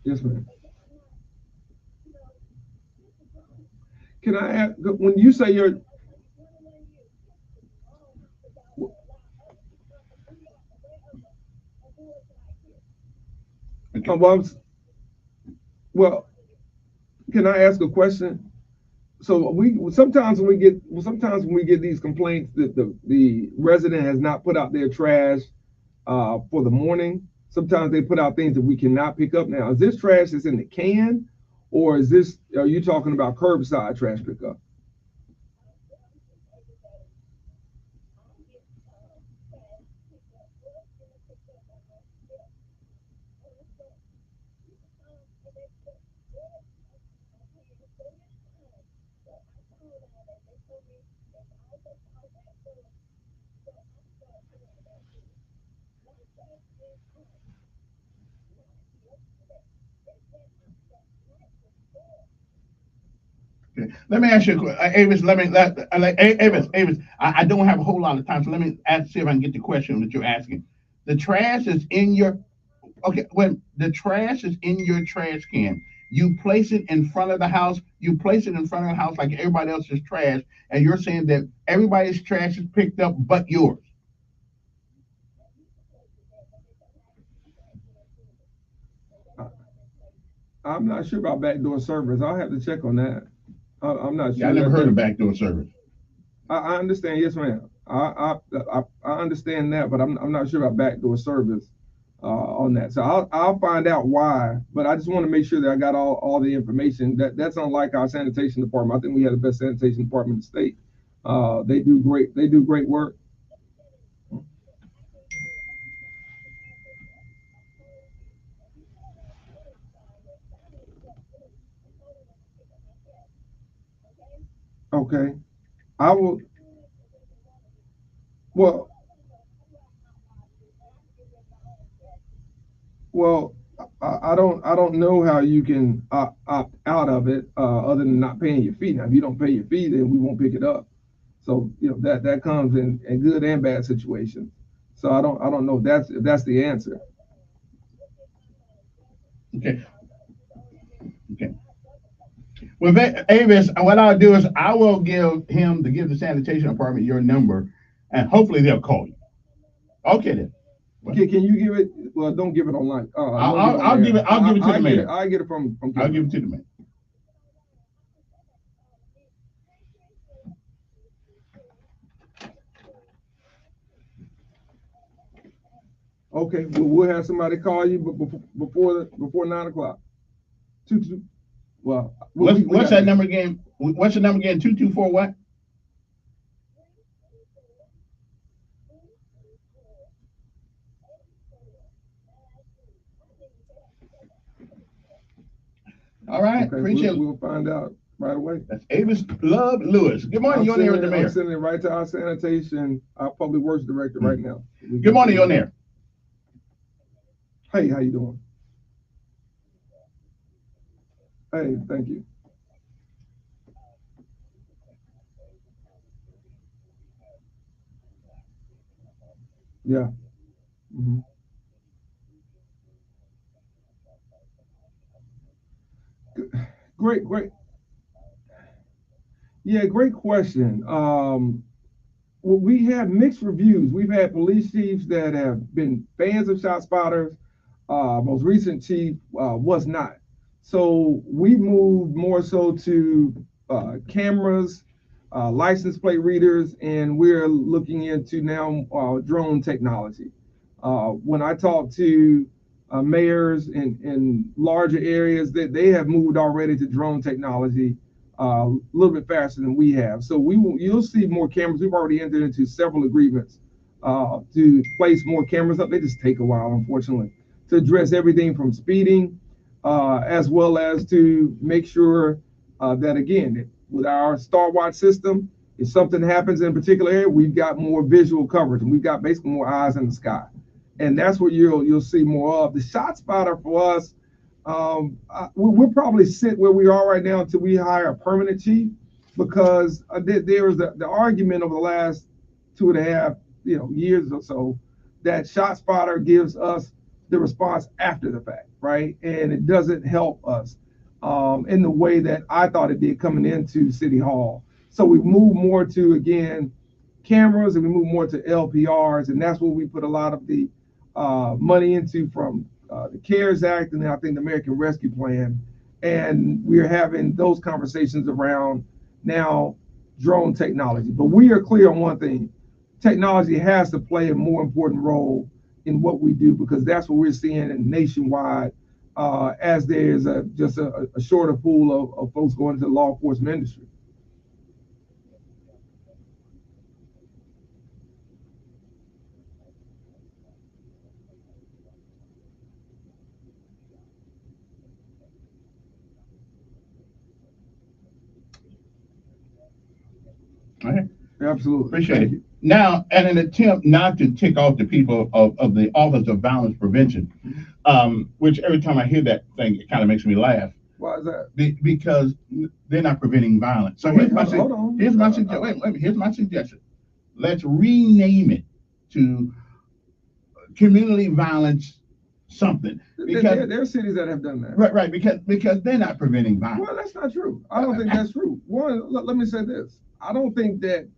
Yes, ma'am. Can I ask, when you say you're, well, can I ask a question? So sometimes when we get these complaints that the resident has not put out their trash for the morning, sometimes they put out things that we cannot pick up now. Is this trash that's in the can, or are you talking about curbside trash pickup? Okay. Let me ask you, Avis. Avis. I don't have a whole lot of time, so let me see if I can get the question that you're asking. The trash is in your when the trash is in your trash can, you place it in front of the house. You place it in front of the house like everybody else's trash, and you're saying that everybody's trash is picked up but yours. I'm not sure about backdoor servers. I'll have to check on that. I'm not sure. Yeah, I never heard of backdoor servers. I understand. Yes, ma'am. I understand that, but I'm not sure about backdoor service on that. So I'll find out why. But I just want to make sure that I got all the information. That's unlike our sanitation department. I think we have the best sanitation department in the state. They do great work. Okay. I will. Well, Well, I don't know how you can opt out of it other than not paying your fee. Now, if you don't pay your fee, then we won't pick it up. So that comes in good and bad situations. So I don't know if that's the answer. Okay. Okay. Well, Avis, what I'll do is I will give the sanitation department your number, and hopefully they'll call you. Okay then. Okay, can you give it? Well, don't give it online. I'll give it to the mayor. I get it from. I'll give it to the mayor. Okay, we'll have somebody call you before 9 o'clock. Well, what's that number again? What's the number again? 224 what? All right, okay, appreciate it. We'll find out right away. That's Avis Love Lewis. Good morning, you're on there with the mayor. I'm sending it right to our sanitation, our public works director right now. Good morning, you're on there. Hey, how you doing? Hey, thank you. Yeah. Mhm. Great. Yeah, great question. Well, we have mixed reviews. We've had police chiefs that have been fans of shot spotters. Most recent chief was not. So we moved more so to cameras, license plate readers, and we're looking into now drone technology. When I talk to mayors in larger areas, that they have moved already to drone technology a little bit faster than we have. So you'll see more cameras. We've already entered into several agreements to place more cameras up. They just take a while, unfortunately, to address everything from speeding, as well as to make sure that, again, with our Star Watch system, if something happens in a particular area, we've got more visual coverage, and we've got basically more eyes in the sky. And that's what you'll see more of. The shot spotter for us, we'll probably sit where we are right now until we hire a permanent chief, because there was the argument over the last 2.5 years or so that shot spotter gives us the response after the fact, right? And it doesn't help us in the way that I thought it did coming into City Hall. So we move more to, again, cameras, and we move more to LPRs, and that's what we put a lot of the money into from the CARES Act, and then I think the American Rescue Plan. And we're having those conversations around now drone technology. But we are clear on one thing: technology has to play a more important role in what we do, because that's what we're seeing nationwide, as there's just a shorter pool of folks going into the law enforcement industry. All right. Absolutely. Appreciate it. Now, in an attempt not to tick off the people of the Office of Violence Prevention, which every time I hear that thing, it kind of makes me laugh. Why is that? Because they're not preventing violence. So here's my suggestion. Let's rename it to community violence something. Because there are cities that have done that. Right, because they're not preventing violence. Well, that's not true. I don't think that's true. One, let me say this. I don't think that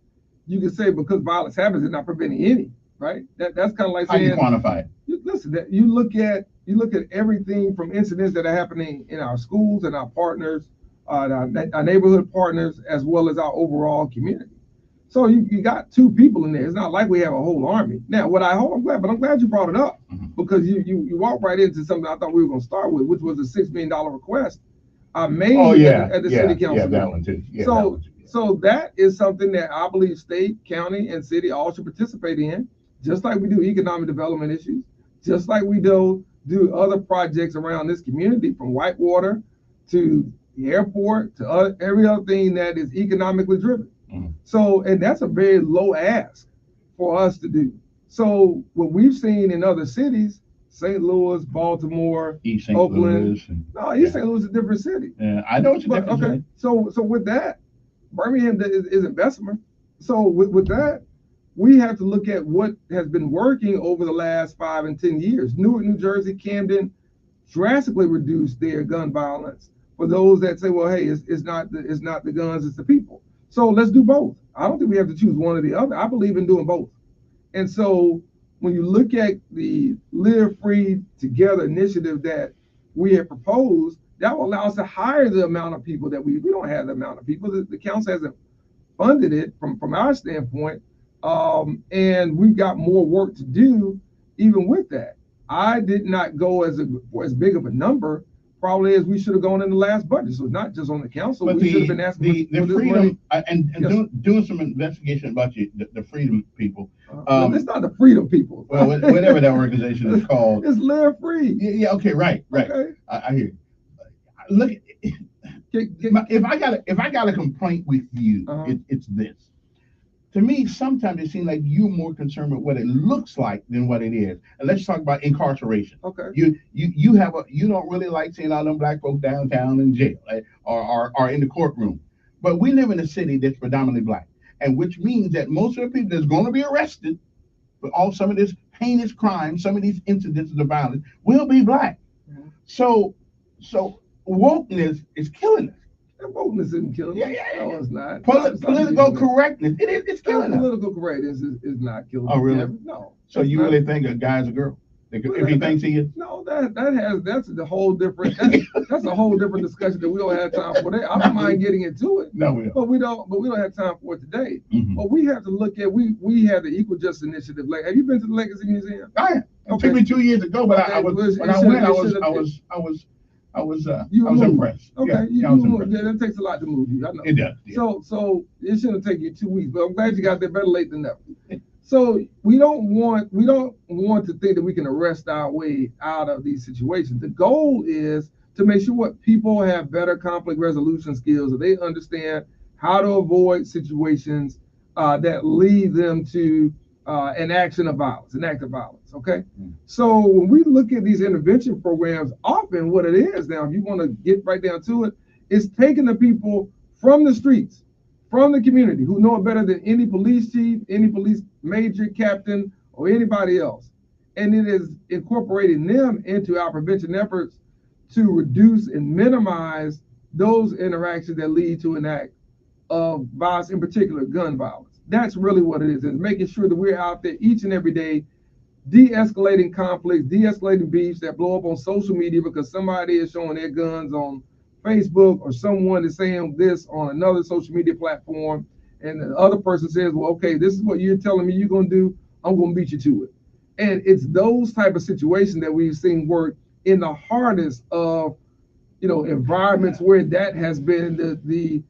you can say because violence happens, it's not preventing any, right? That's kind of like saying, how you quantify it. Listen, you look at everything from incidents that are happening in our schools and our partners, our neighborhood partners, as well as our overall community. So you got two people in there. It's not like we have a whole army. Now, I'm glad you brought it up, because you walked right into something I thought we were going to start with, which was a $6 million request I made at the city council. Yeah, that one too. Yeah, so that is something that I believe state, county, and city all should participate in, just like we do economic development issues, just like we do other projects around this community, from Whitewater to the airport to every other thing that is economically driven. So, and that's a very low ask for us to do. So what we've seen in other cities, St. Louis, Baltimore, East St. Oakland. Louis. East St. Louis is a different city. Yeah, I know what you're Okay. saying. So with that, Birmingham is investment. So with that, we have to look at what has been working over the last 5 and 10 years. Newark, New Jersey, Camden drastically reduced their gun violence. For those that say, well, hey, it's not the guns, it's the people. So let's do both. I don't think we have to choose one or the other. I believe in doing both. And so when you look at the Live Free Together initiative that we have proposed, that will allow us to hire the amount of people that we don't have the amount of people. The council hasn't funded it from our standpoint. And we've got more work to do even with that. I did not go as big of a number probably as we should have gone in the last budget. So not just on the council, but we should have been asking the freedom and doing some investigation about the freedom people. It's not the freedom people. Well, whatever that organization is called. It's Live Free. Yeah. Okay. Right. Okay. I hear you. Look, if I got a complaint with you, it's this. to me, sometimes it seems like you're more concerned with what it looks like than what it is. And let's talk about incarceration. Okay. You don't really like seeing all them black folks downtown in jail, or in the courtroom. But we live in a city that's predominantly black, and which means that most of the people that's going to be arrested for all some of this heinous crime, some of these incidences of violence will be black. Mhm. So wokeness is killing us. And wokeness isn't killing us. Yeah. No, it's not. Political correctness, it's killing us. Political correctness is not killing us. Oh, really? Yeah, no. So you really think a guy's a girl? If he thinks he is? No, that's the whole different that's a whole different discussion that we don't have time for. That I don't mind getting into it. No, we don't. But we don't have time for it today. Mhm. But we have to look at we have the Equal Justice Initiative. Like, have you been to the Legacy Museum? I am. It took me 2 years ago, but I was impressed. Okay, Yeah, I was impressed. That takes a lot to move you. I know. It does. Yeah. So it shouldn't take you 2 weeks, but I'm glad you got there. Better late than never. So we don't want to think that we can arrest our way out of these situations. The goal is to make sure what people have better conflict resolution skills, that they understand how to avoid situations that lead them to an act of violence. Okay. So when we look at these intervention programs, often what it is now, if you want to get right down to it, is taking the people from the streets, from the community, who know it better than any police chief, any police major, captain, or anybody else. And it is incorporating them into our prevention efforts to reduce and minimize those interactions that lead to an act of violence, in particular gun violence. That's really what it is. It's making sure that we're out there each and every day, de-escalating conflicts, de-escalating beefs that blow up on social media because somebody is showing their guns on Facebook, or someone is saying this on another social media platform, and the other person says, well, okay, this is what you're telling me you're going to do, I'm going to beat you to it. And it's those type of situations that we've seen work in the hardest of, environments where that has been the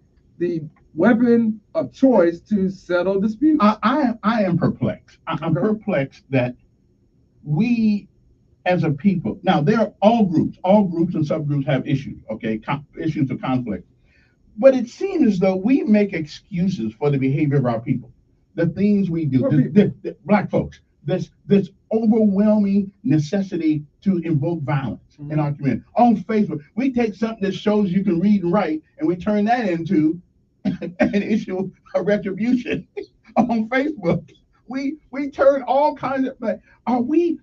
weapon of choice to settle disputes. I am perplexed. I'm perplexed that we, as a people, now there are all groups and subgroups have issues, okay, issues of conflict. But it seems as though we make excuses for the behavior of our people, the things we do, the black folks, this overwhelming necessity to invoke violence in our community. On Facebook, we take something that shows you can read and write, and we turn that into an issue of retribution on Facebook. We turn all kinds of, like, are we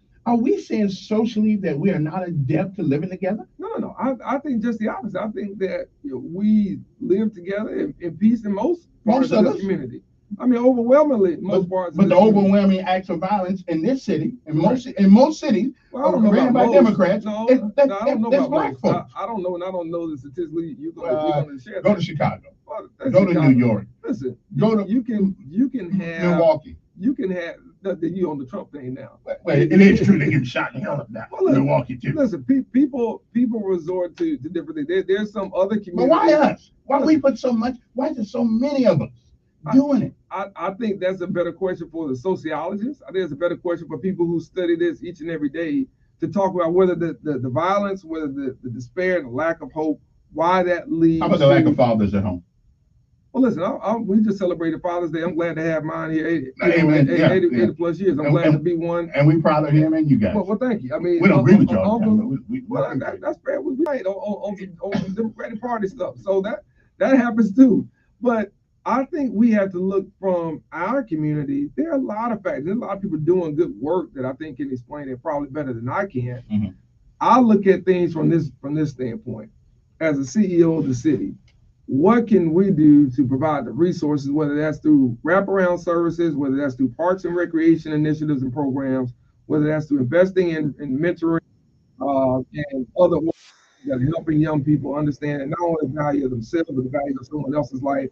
saying socially that we are not adept to living together? No. I think just the opposite. I think that we live together in peace in most parts of the community. I mean, overwhelmingly, most parts. But the overwhelming acts of violence in this city, in most cities, well, I don't know ran about by Democrats. No, I don't know about black most. folks. I don't know, and I don't know the statistically. You're going to share. Go to Chicago. Go to New York. Listen, go to you can have Milwaukee. You can have you on the Trump thing now. Well, it is true they get shot in hell now. Milwaukee too. Listen, people resort to different things. There's some other communities. But why us? Why we put so much? Why is there so many of us doing it? I think that's a better question for the sociologists. I think it's a better question for people who study this each and every day, to talk about whether the violence, whether the despair and the lack of hope, why that leads. How about the lack of fathers at home? Well, listen, we just celebrated Father's Day. I'm glad to have mine here 80 plus years. I'm glad to be one. And we proud of him and you guys. Well, thank you. I mean, we don't agree with y'all. That's fair. We right on the Democratic Party stuff. So that happens too. But I think we have to look from our community. There are a lot of factors. There's a lot of people doing good work that I think can explain it probably better than I can. Mm-hmm. I look at things from this standpoint. As a CEO of the city, what can we do to provide the resources, whether that's through wraparound services, whether that's through parks and recreation initiatives and programs, whether that's through investing in mentoring and other ways that are helping young people understand not only the value of themselves, but the value of someone else's life,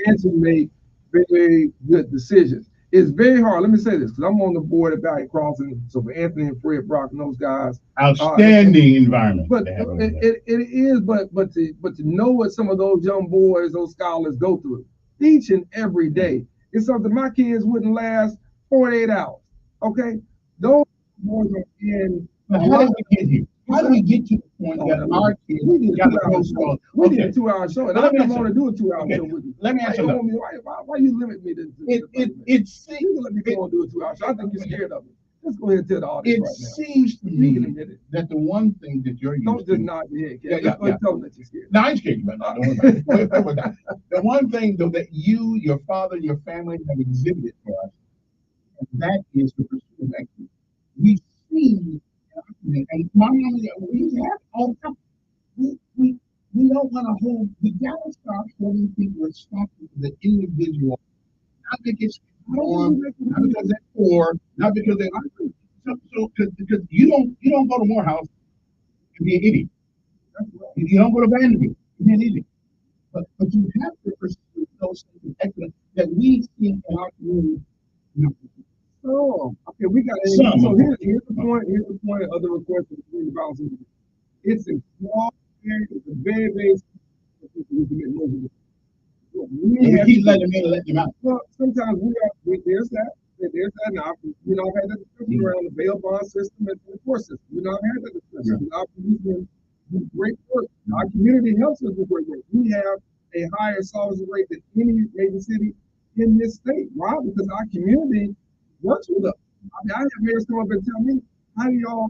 and to make very good decisions. It's very hard. Let me say this, because I'm on the board at Valley Crossing. So for Anthony and Fred Brock and those guys, outstanding environment. But it is. But to know what some of those young boys, those scholars go through each and every day, it's something my kids wouldn't last 48 hours. Okay, those boys are in. How did we get here? How do we get to the point that our kids got to go slow? We need a 2-hour show, and I don't want to do a 2-hour Okay. show with you. Let me ask you something. Why you limit me to It seems you can let me go and do a 2-hour show. I think you're scared of me. Let's go ahead and tell the audience It right now. seems to me that the one thing that you're used Don't to. just nod your head, Ken. Tell them that you're scared. No, I ain't scared, but don't worry about it. The one thing though that you, your father, your family have exhibited for us, and that is the pursuit of excellence. We see, and my mom, we have all the time. We don't want to hold. We gotta start holding people responsible for the individual, not because not because they're poor, not because they like it. So, because you don't go to Morehouse and be an idiot. You don't go to Vanderbilt and be an idiot. But you have to pursue those things of excellence that we see in our community. Oh, okay, we got it. So here's the point. Here's the point of the request of the balance. It's a small area. It's a very, very small area. We keep letting them in and letting them out. Well, sometimes there's that. There's that now. I've had that discussion around the bail bond system and the court system. I've had that discussion. Our policemen do great work. Our community helps us do great work. We have a higher solvency rate than any major city in this state. Why? Because our community works with us. I have mayors come up and tell me, how y'all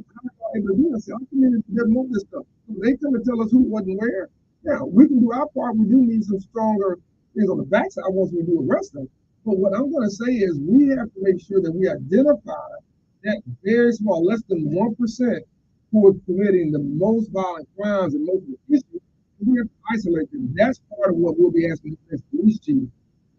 able to do this? Our community doesn't move this stuff. So they come and tell us who wasn't where. Yeah, we can do our part. We do need some stronger things on the backside once we do the rest of it. But what I'm going to say is we have to make sure that we identify that very small, less than 1%, who are committing the most violent crimes and most of the issues. We have to isolate them. That's part of what we'll be asking the police chief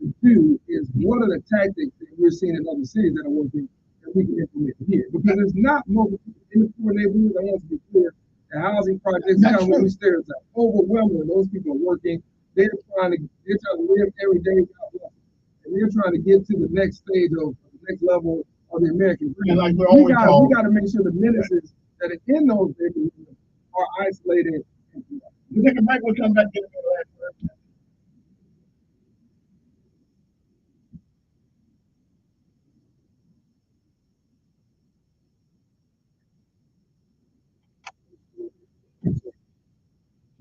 to do. Is what are the tactics that we're seeing in other cities that are working that we can implement here? Because it's not more in the poor neighborhoods. I want to be clear. The housing projects, kind of what we stereotype, overwhelming. Those people are working. They're trying to live every day without nothing. And they're trying to get to the next stage of the next level of the American dream. Like we got to make sure the menaces that are in those neighborhoods are isolated. We take a break. We'll come back to the last word.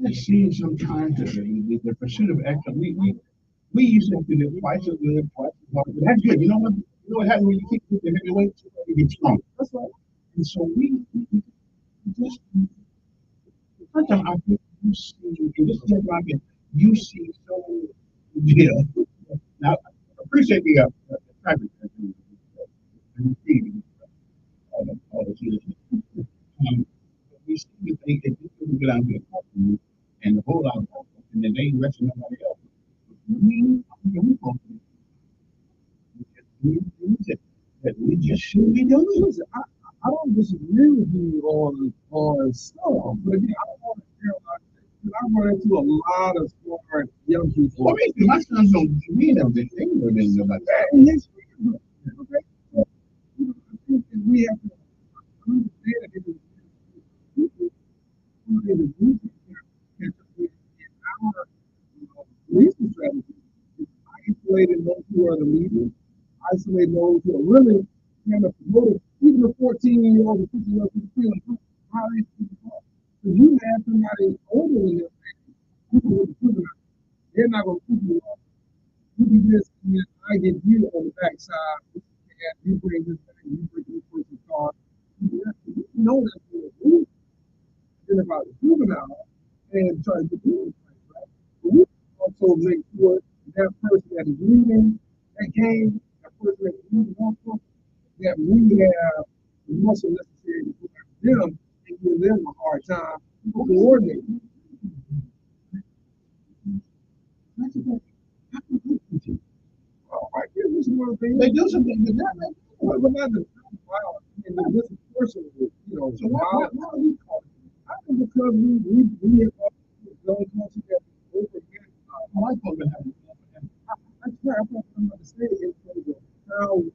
It seems sometimes that the pursuit of excellence, we used to do it twice as good, twice as hard. But that's good. You know what happens when you keep the heavyweight? You get stronger. That's right. And so we just first time I think you see in this market, you see so Now I appreciate the traffic all the we see that they get out there and the whole lot of and then they ain't rushing nobody else. We just shouldn't be doing it. I don't disagree with you on some, but again, I don't want to feel like I run into a lot of smart young people. Well, my sons don't read them. They never been nobody. Okay. I think that we have to understand that people who in the group in our leadership strategy is isolating those who are the leaders, isolating those who are really kind of promoted, even the 14-year-old, the 15-year-old, how they speak up. So you have somebody older than them, people with the juvenile, they're not going to keep you up. You can just, I get you on the backside, you bring this back, you bring this person's car. You know that's what it is. Then about the juvenile and try to get the right. But we also make sure that person that is leading that game, that person that is leading also, that we have the muscle necessary to go after them and give them a hard time to coordinate. They do something, but not the violence and the disproportionate, So why are we calling it? I think because we have those cultures that overhead. I try to understand in terms of how we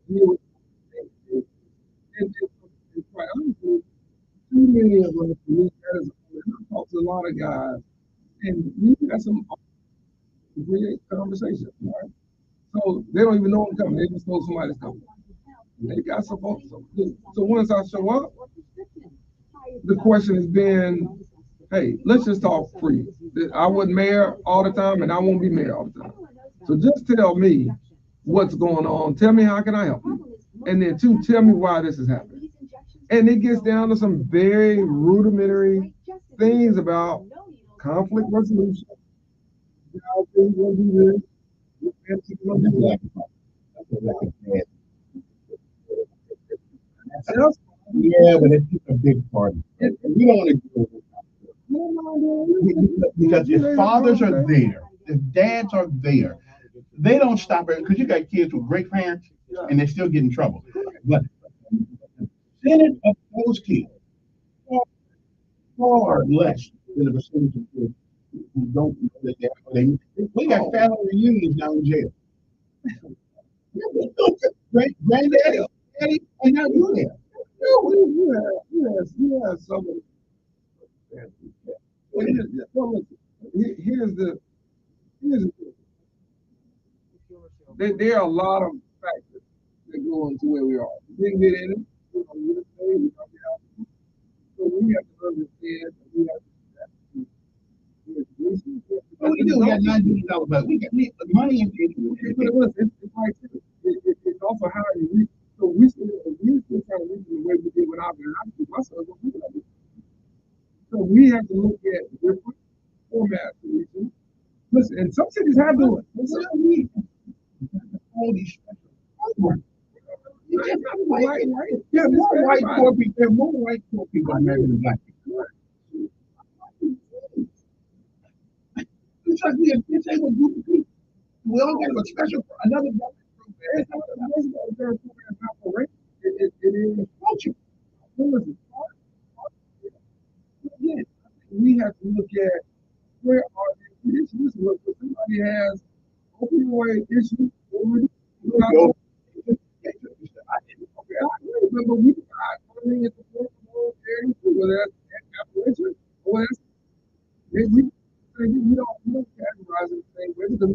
deal with things. And quite honestly, too many of us, I talk to a lot of guys, and we got some great conversations, right? So they don't even know I'm coming. They just know somebody's coming. They got some folks. So once I show up, the question has been, hey, let's just talk free. I wasn't mayor all the time, and I won't be mayor all the time. So just tell me what's going on. Tell me how can I help you, and then two, tell me why this is happening. And it gets down to some very rudimentary things about conflict resolution. How things gonna do this. Yeah, but it's just a big party. We don't want to do it because if fathers are there, if dads are there, they don't stop it because you got kids with great parents and they still get in trouble. But the percentage of those kids far less than the percentage of kids who don't know that we got family reunions now in jail. Granddaddy, daddy, and now you there. Yes, some of here's the there are a lot of factors that go into where we are. We didn't get in it. So we have to understand that we have to. What we do? We got $9 billion, but we got money in it. It's like it's also how you reach. So we still trying to reach the way we did when I was my son. So we have to look at different formats to reach them. Listen, and some cities have done it. All these yeah, more white poor people. There are more white poor people married than black people. It's like we a group of people. We all got a special another program. It is culture. We have to look at where are the issues. If somebody has opioid issues, but we got funding at the form areas, whether that's Appalachian or that's we don't categorize it the same way because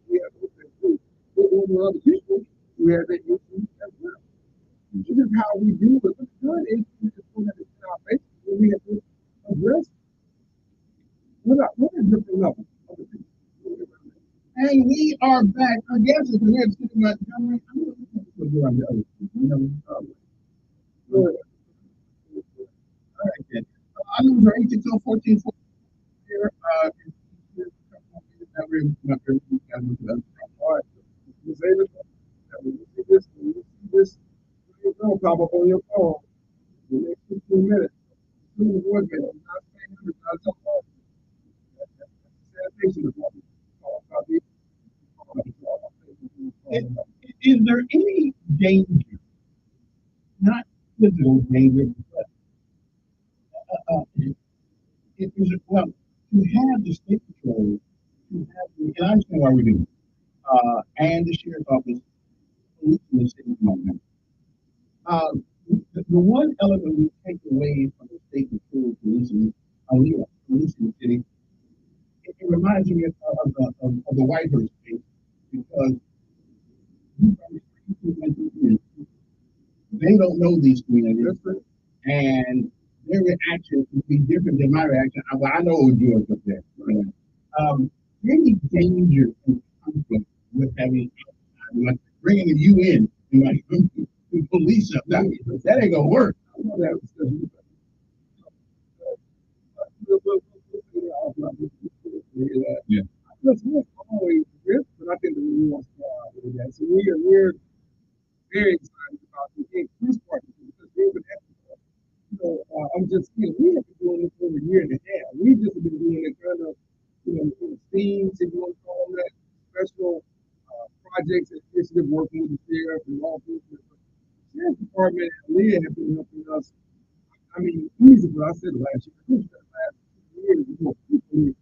we have to look but when other people, we have that issue as well. This is how we deal with the good issues in our face. We have to address what are different levels of the people. And we are back. I guess if we have sitting about I lose our 8-14 here. This will pop up on your phone in the next 15 minutes. Is there any danger, not physical danger, but well, to have the state patrol, to have and I understand why we do, and the sheriff's office, police in the city moment. The one element we take away from the state patrol policing, police in the city, it reminds me of the Whitehurst case because they don't know these communities, and their reaction would be different than my reaction. I know it was yours up there. Any danger and conflict with having like bringing you in and like to police up that ain't gonna work. Yeah. Listen, always risk, but I think the new one's with that. So we're very excited about the increased partnership because we've been I'm just we have been doing this for a year and a half. We've just been doing it kind of, themes, if you want to call them that, special projects, initiative, working with the sheriff and all this. The sheriff's department and Leah have been helping us. I mean, easy, but I said last year, last year,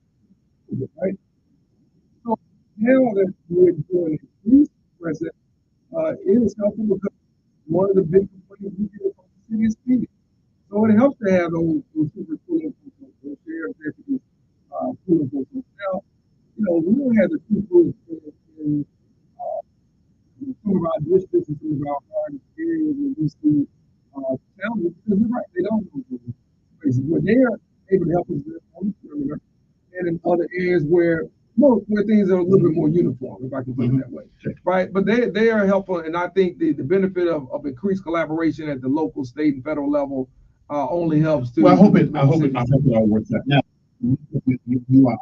right? So now that we're doing increased present, it is helpful because one of the big complaints we get from the city is speeding. So it helps to have those super cool those sheriff deputies, cool enforcement. Now, we don't have the people in some of our districts and some of our hardest areas where we see town Because you're right, they don't go to places, but they are able to help us on the perimeter and in other areas where things are a little bit more uniform, if I can put it that way. Right? But they are helpful, and I think the benefit of increased collaboration at the local, state, and federal level only helps to. Well, I hope it all works out. Now, you are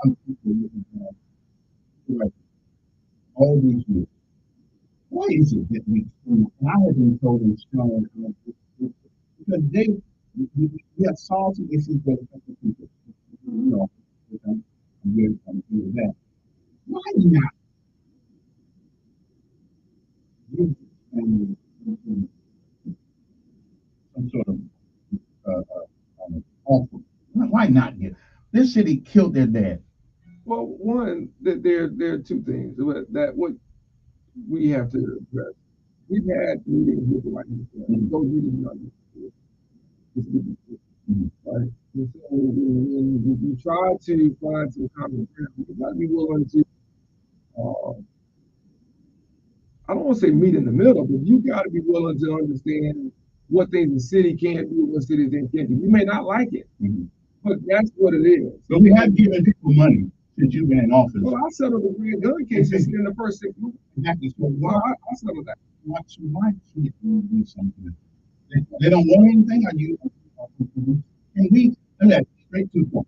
all these years. Why is it that I have been told and shown because we have solved some issues that affect the people. You know, I'm with that. Why not give families some sort of offer? Why not give? This city killed their dad. Well, one, that there are two things that what we have to address. We've had meetings with the White House. Those meetings are right. And so we try to find some common ground. We've got to be willing to. I don't want to say meet in the middle, but you got to be willing to understand what things the city can't do, what cities they can't do. You may not like it, but that's what it is. But we have given people money since you've been in office. Well, I settled the red gun cases in the first 6 months. Exactly. So why I settled that. Why can't we do something? They don't want anything. Are you? Can we? Straight to the point.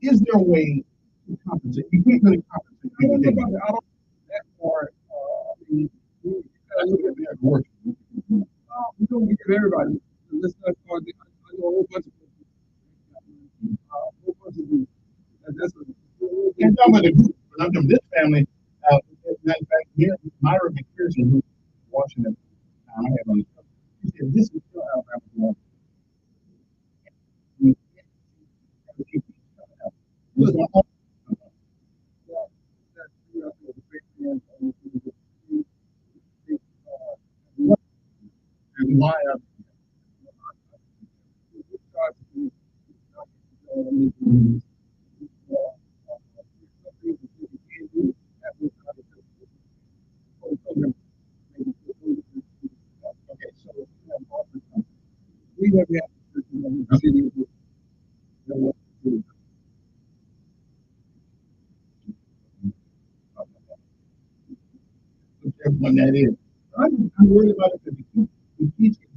Is there a way to compensate? You can't really compensate. I don't know about that. I don't that part. We work. We don't give everybody. Let's not start. I know a whole bunch of people. That's what. I'm talking about the group. I'm from this family. Matter of fact, here, Myra McPherson, who's Washington, I have on the show. She said, "This is still Alabama." Why are we have the city when that is. I'm worried about it because do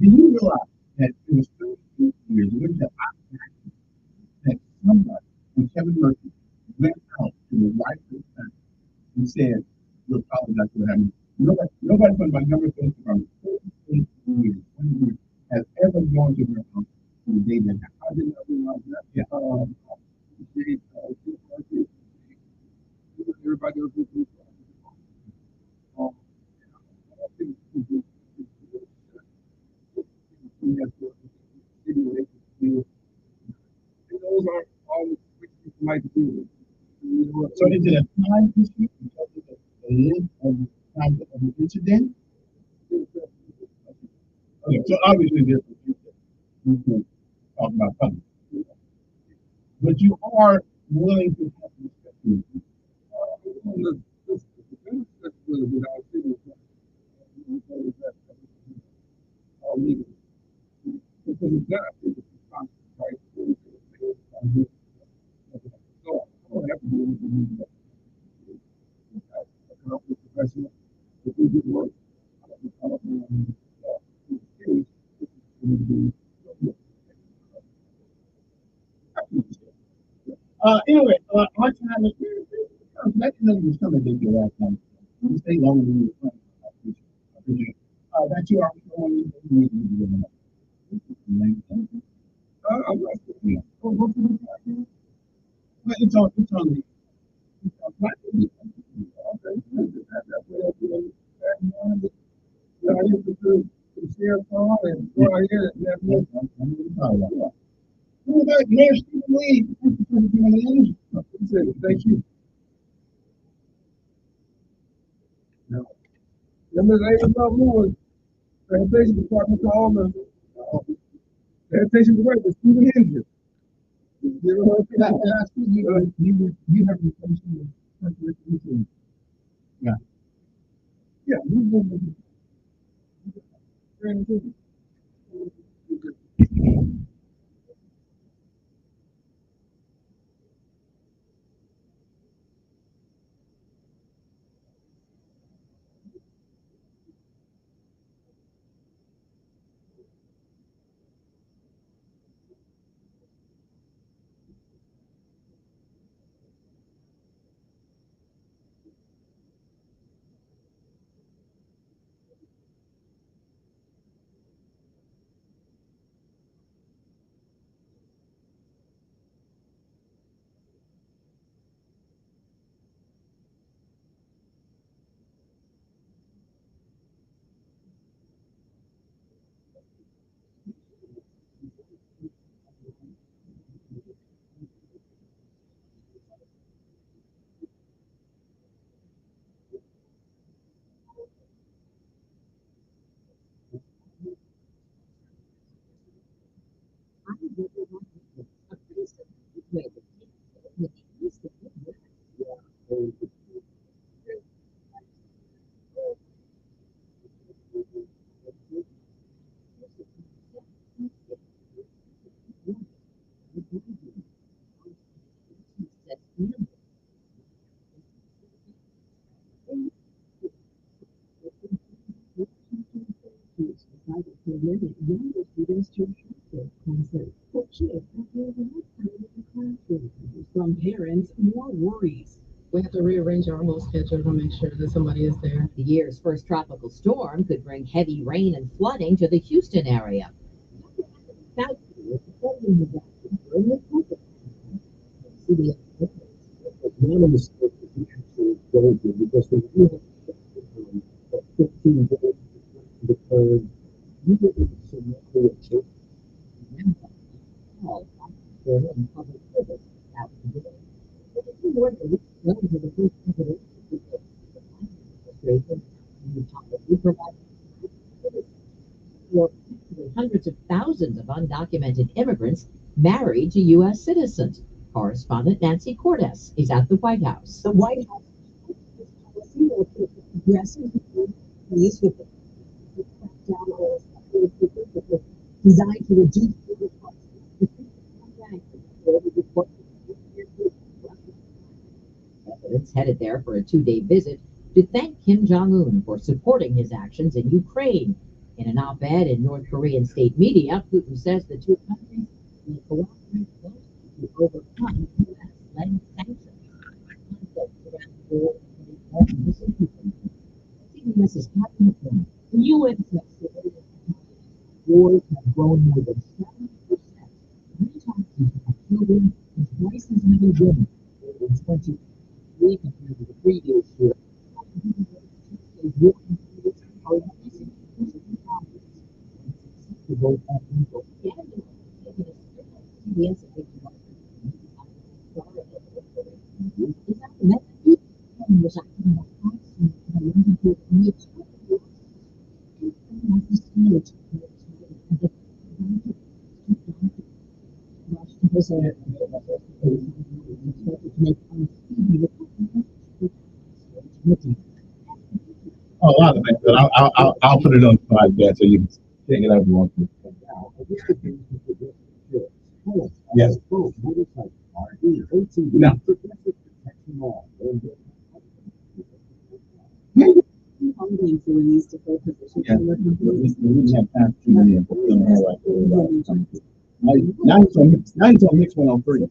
you realize that it was 32 years that somebody, and Kevin Murphy, went out to the White House and said, "We apologize for having nobody from Montgomery County from 48 years, 20 years has ever gone to their house to the day that happened." I did not realize that. Yeah. Everybody else those are all the things people like to do. So is it a time issue because of the length of the time of the incident? Okay, so obviously there's you can talk about public. But you are willing to have discussion. Anyway, our time is let me know you're coming to your last time. You stay longer than you plan. I appreciate it. That's your opportunity. I'm not sure. Well, it's on the platform. Okay. Share call and go out here and Mayor Stephen Lee, thank you. No. Ms. Ava Lewis, Sanitation Department called the Sanitation Director, Stephen Hendry. You have the yeah. Yeah. Decided to limit younger students to attractive classes. For kids that will not time in the classroom. From parents, more worries. We have to rearrange our whole schedule to make sure that somebody is there. The year's first tropical storm could bring heavy rain and flooding to the Houston area. One of the states that we actually go to because we really have 15 days because you get into a church for him public service out today. More than one of the first presidents Hundreds of thousands of undocumented immigrants married to U.S. citizens. Correspondent Nancy Cordes is at the White House. The White House policy will put aggressive police with the crackdown on that was designed to reduce Presidents headed there for a two-day visit to thank Kim Jong-un for supporting his actions in Ukraine. In an op-ed in North Korean state media, Putin says the two countries will cooperate closely to overcome U.S.-led sanctions. Conflicts around the world CBS's Captain Kim. The UN says wars have grown more than 7%, 3 times as many children and twice as many women in 2023 compared to the previous year. Are increasing to vote at legal. CBS Oh, a lot of things, but I'll put it on the podcast so you can check it out if you want to. Yes. No. Employees to fill positions Yeah. in their companies. We didn't have time too many employees. Now he's on Mix 103.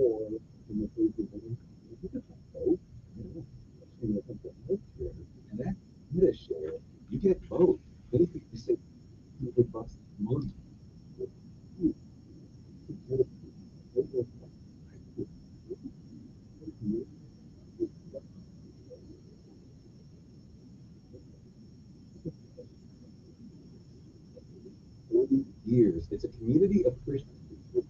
more in the face of living. You get both. Especially when it comes to healthcare. And that Medishare, you get both. Basically, you save $200 a month. Years. It's a community of Christians. Just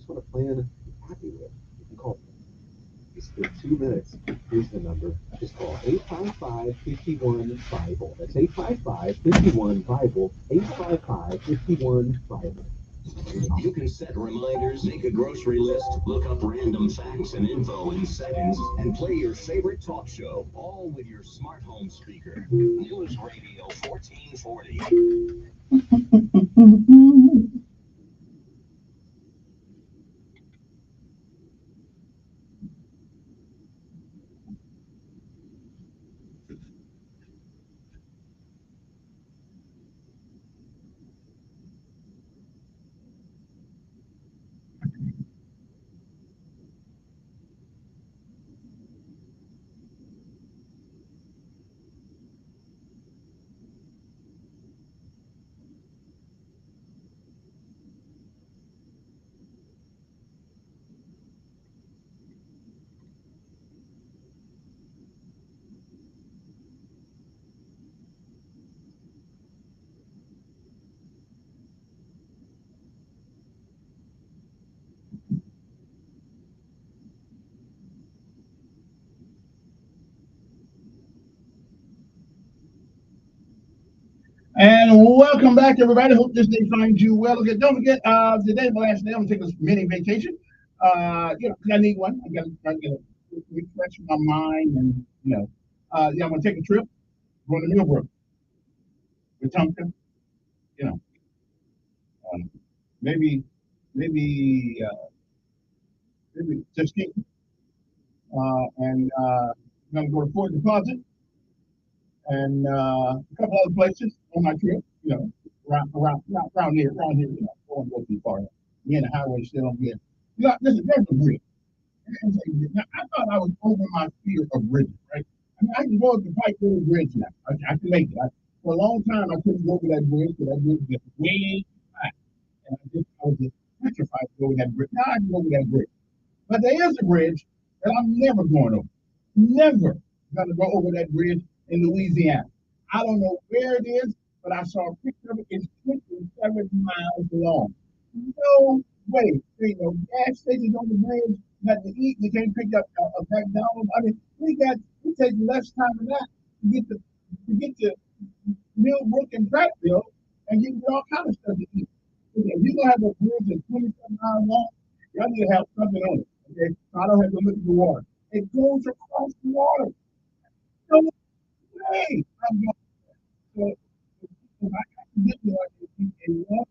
want a plan you're happy with. You can call just for 2 minutes. Here's the number. Just call 855-51-BIBLE. That's 855-51-BIBLE. 855-51-BIBLE. You can set reminders, make a grocery list, look up random facts and info in seconds, and play your favorite talk show, all with your smart home speaker. News Radio 1440. And welcome back, everybody. Hope this day finds you well. Okay, don't forget, today, the last day, I'm gonna take a mini vacation. I need one. I gotta refresh my mind, and I'm gonna take a trip, going to Millbrook, Wetumpka, maybe, maybe, just keep, and I'm gonna go to Fort Deposit, and a couple other places on my trip, around here, don't go too far. Me and the highway still on here. Listen, there's a bridge. Now, I thought I was over my fear of bridges, right? I mean, I can go up the Pike River Bridge now. I can make it. For a long time, I couldn't go over that bridge because that bridge was way high. And I was just petrified to go over that bridge. Now I can go over that bridge. But there is a bridge that I'm never going over. Never going to go over that bridge in Louisiana. I don't know where it is, but I saw a picture of it. It's 27 miles long. No way. There ain't no gas stations on the bridge, nothing to eat. You can't pick up a McDonald's. I mean, we take less time than that to get to Millbrook and Prattville, and you can get all kind of stuff to eat. If you're gonna have a bridge that's 27 miles long, you need to have something on it. Okay, so I don't have to look at the water. It goes across the water. No way. I'm going. So if I can get there in one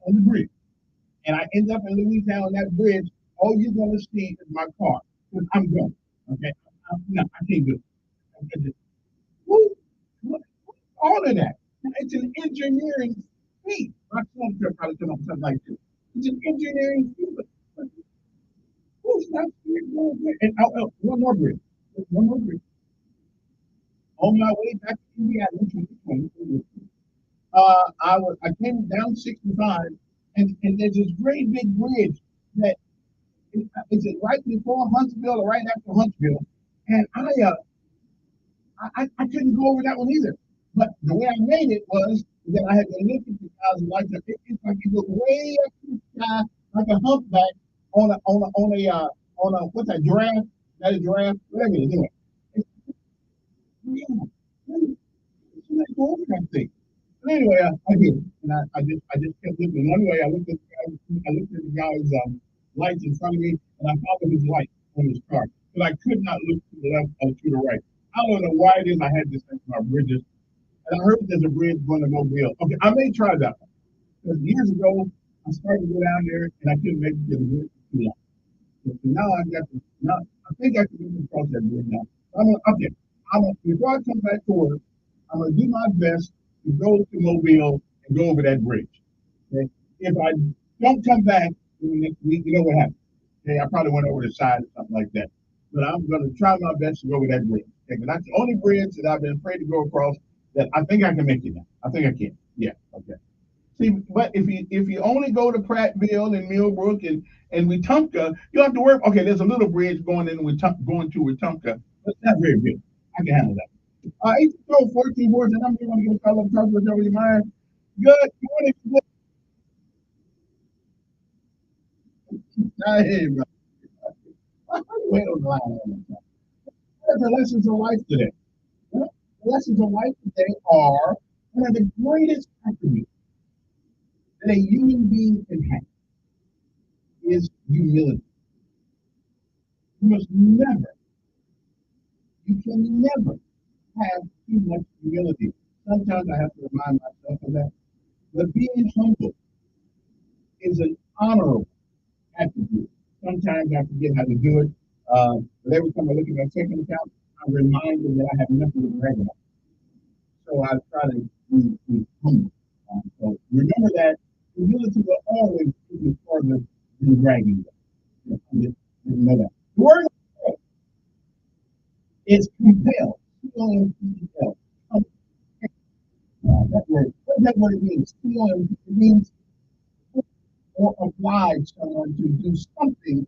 on the bridge, and I end up in Louisiana on that bridge, all you're gonna see is my car. Because I'm going. Okay, no, I can't do it. All of that. It's an engineering feat. My son could probably come up with something like this. It's an engineering feat. But who's not here? And one more bridge. One more bridge. On my way back to Indiana, I came down 65, and there's this great big bridge that is it right before Huntsville or right after Huntsville, and I couldn't go over that one either. But the way I made it was that I had to look at the clouds and like it's like you look way up in the sky like a humpback on a what's that, giraffe? That a giraffe? Whatever it is, anyway. Let's go over that thing. But anyway, I did, and I just kept looking. One way I looked at the guy's lights in front of me, and I followed his light on his car, but I could not look to the left or to the right. I don't know why it is I had this thing about bridges, and I heard there's a bridge going to Mobile. Okay, I may try that one. Because years ago, I started to go down there, and I couldn't make it to the bridge too long. Now I think I can get across that bridge now. Okay. Before I come back to work, I'm gonna do my best to go to Mobile and go over that bridge. Okay. If I don't come back next week, you know what happens. Okay, I probably went over the side or something like that. But I'm gonna try my best to go over that bridge. Okay, 'cause that's the only bridge that I've been afraid to go across that I think I can make it now. I think I can. Yeah, okay. See, but if you only go to Prattville and Millbrook and Wetumpka, you have to work. Okay, there's a little bridge going going to Wetumpka, but it's not very big. I can handle that. 8 14 words, and I'm going to get a call up talk with over your mind. Good morning. Hey, bro. Wait on the line. What are the lessons of life today? Well, the lessons of life today are one of the greatest attributes that a human being can have is humility. You must never, you can never have too much humility. Sometimes I have to remind myself of that. But being humble is an honorable attribute. Sometimes I forget how to do it. But every time I look at my checking account, I'm reminded that I have nothing to brag about. So I try to be humble. So remember that humility will always keep you further than bragging. You know that. The word is compelled. C-O-M-P-E-L. That word. What does that word mean? C-O-M-P. It means or oblige someone to do something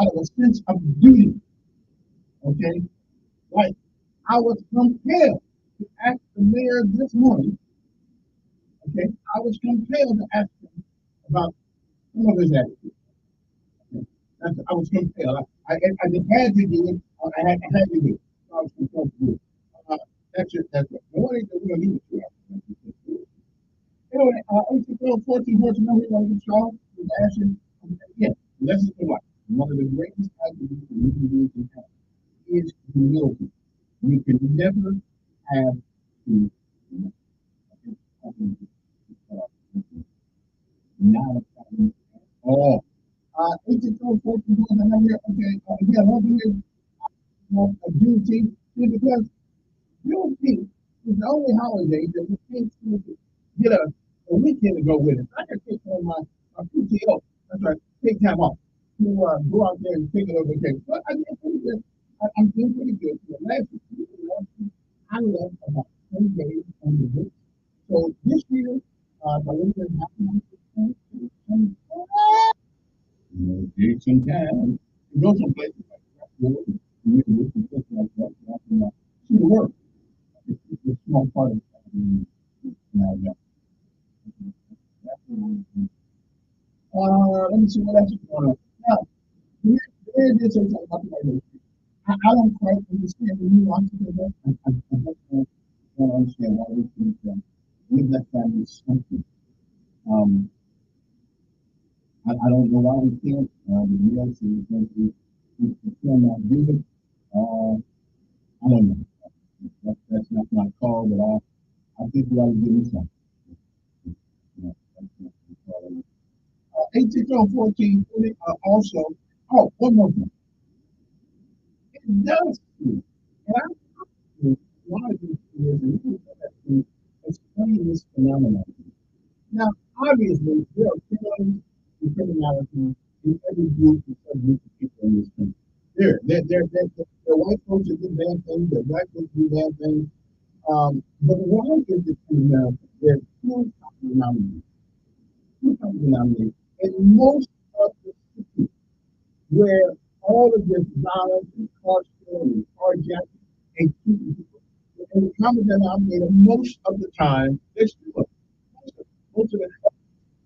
out of a sense of duty. Okay? Like I was compelled to ask the mayor this morning. Okay? I was compelled to ask him about some of his attitude. Okay? I was compelled. I just had to do it. I had to do it. I was compelled to do it. That's it. That's it. The one thing that we're going to leave it to. Anyway, 14, we're going to get started with asking, yeah, lessons of life. One of the greatest attributes that human beings can have is humility. You can never have to not a problem at all. 14, and I'm here. Okay, yeah, one thing is a Juneteenth, because Juneteenth is the only holiday that we can't seem to get a weekend to go with it. I can take on my PTO, that's right, take time off to go out there and take it over vacation. But I get pretty good. I'm doing pretty good. The last week, I left about 20 days on the book. So this year, the winter happened. Take some time. Go someplace like that. See the world. It's a small part of that. Let me see what else is going on. Now, there is something about the I don't quite understand the nuances of that. I don't understand why we can give that family something. I don't know why we can't. The U.S. is going to cannot do it. I don't know. That's not my call, but I think we ought to give them something. That's not my call. 14, also, one more thing. It does seem, and I a lot of these years and explain this phenomenon. Now, obviously, there are killings and criminality in every group and subgroup of people in this country. There are white folks that do bad things, there are black folks that do bad things. But why is it in America? There are two common denominators. In most of the cities where all of this violence and carceral and carjacking and keeping people, and the common denominator most of the time, they're still most of the time.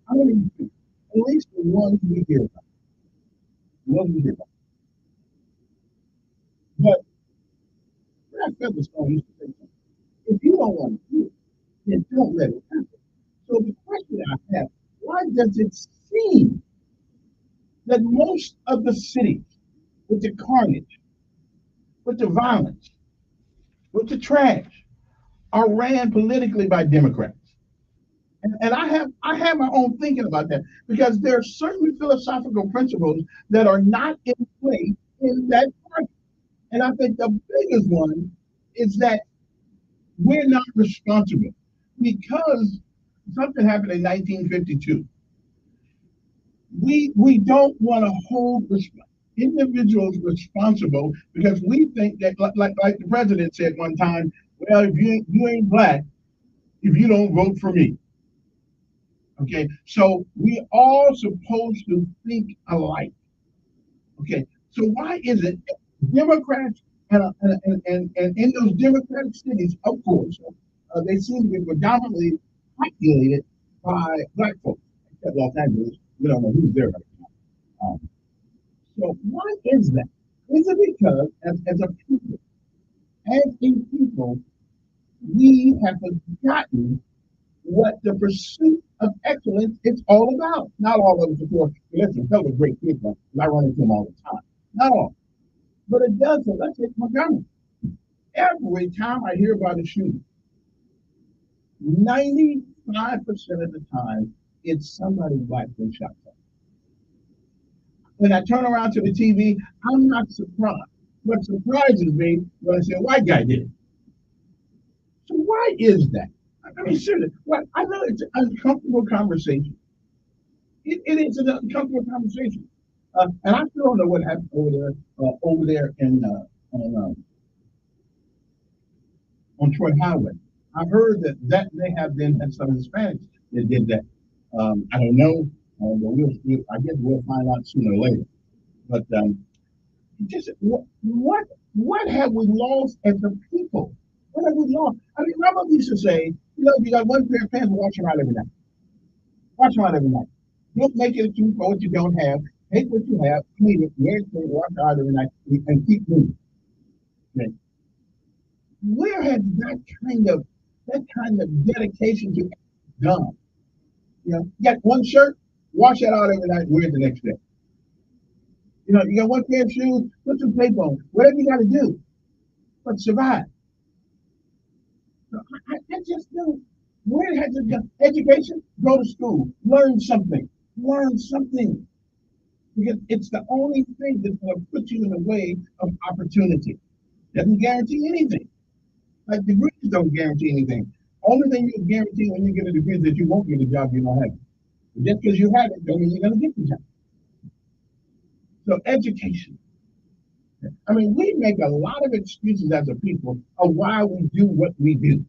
I'm going to be at least the ones we hear about. The ones we hear about. But Brad Featherstone used to say something. If you don't want to do it, then don't let it happen. So the question I have, why does it seem that most of the cities with the carnage, with the violence, with the trash, are ran politically by Democrats? And I have my own thinking about that because there are certain philosophical principles that are not in play in that party. And I think the biggest one is that we're not responsible because something happened in 1952. We don't want to hold individuals responsible because we think that like the president said one time, well, if you ain't black, if you don't vote for me. Okay, so we all supposed to think alike. Okay, so why is it Democrats and in those Democratic cities, of course, they seem to be predominantly populated by black folks, except Los Angeles. We don't know who's there right now. So why is that? Is it because as a people, we have forgotten what the pursuit of excellence is all about? Not all of us, of course. Listen, those are great people. I run into them all the time. Not all. But it does. So let's take Montgomery. Every time I hear about a shooting, 95% of the time, it's somebody black been shot. When I turn around to the TV, I'm not surprised. What surprises me when I say a white guy did it. So why is that? I mean, seriously, well, I know it's an uncomfortable conversation. It is an uncomfortable conversation. And I still don't know what happened over there on Troy Highway. I heard that may have been some Hispanics that did that. I don't know, but I guess we'll find out sooner or later. But just what have we lost as a people? What have we lost? I mean, my mother used to say, if you got one pair of pants, wash them out every night. Wash them out every night. Don't make it a two for what you don't have. Take what you have, clean it, wear it, wash it out every night, and keep moving. Okay. Where has that kind of dedication to done? You got one shirt, wash that out every night, wear it the next day. You got one pair of shoes, put some tape on, whatever you got to do, but survive. So I just know where has it done? Education, go to school, learn something, because it's the only thing that's going to put you in the way of opportunity. Doesn't guarantee anything. Like degrees don't guarantee anything. Only thing you guarantee when you get a degree is that you won't get a job you don't have. Just because you have it, don't mean you're going to get the job. So education. I mean, we make a lot of excuses as a people of why we do what we do.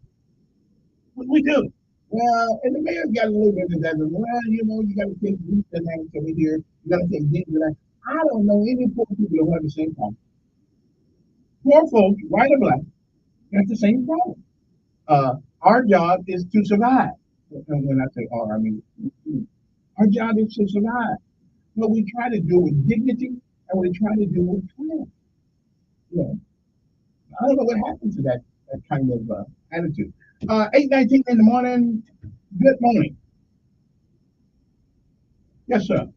We do. Well, and the mayor got a little bit of that. Well, you got to take these dynamics over here. You got to take these and that. I don't know any poor people who have the same problem. Poor folks, white or black, got the same problem. Our job is to survive. And when I say our, I mean our job is to survive. But we try to do it with dignity and we try to do it with class. I don't know what happened to that kind of attitude. 8:19 in the morning. Good morning. Yes, sir.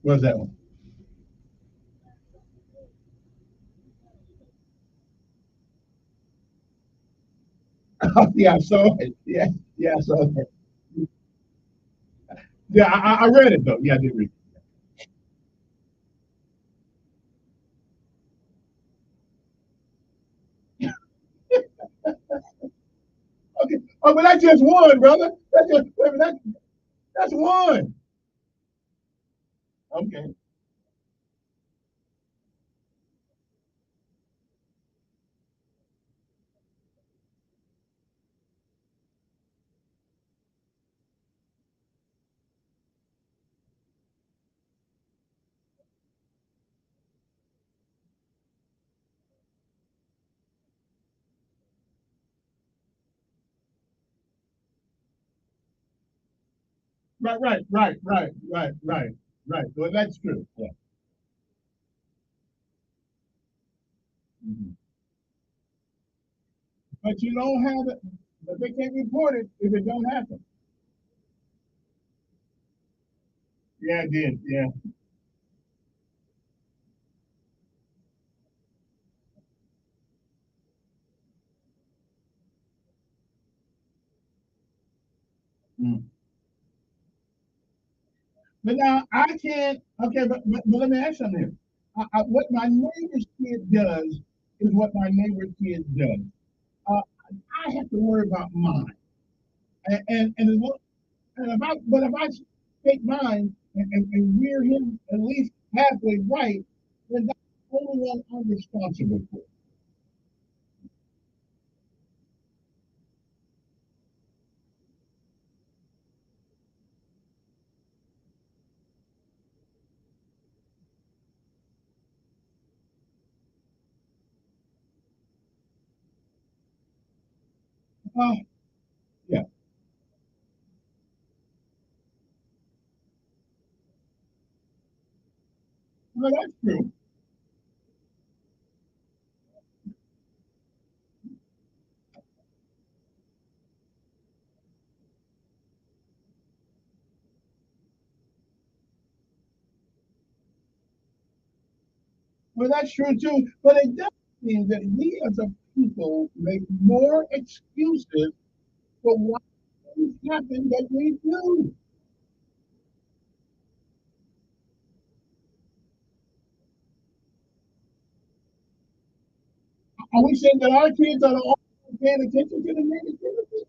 Where's that one? Oh, yeah, I saw it. Yeah, I saw it. Yeah, I read it though. Yeah, I did read it. Okay. Oh, but that's just one, brother. That's one. Okay. Right. Well, that's true. Yeah. Mhm. But you don't have it. But they can't report it if it don't happen. Yeah, it did. Yeah. But now I can't. Okay, but let me ask something here. What my neighbor's kid does is what my neighbor's kid does. Uh, I have to worry about mine, and as well, but if I take mine and rear him at least halfway right, then that's the only one I'm responsible for. Uh, yeah, well, that's true. Well, that's true too. But it does mean that we as a people make more excuses for why things happen that we do. Are we saying that our kids are the only ones paying attention to the negativity?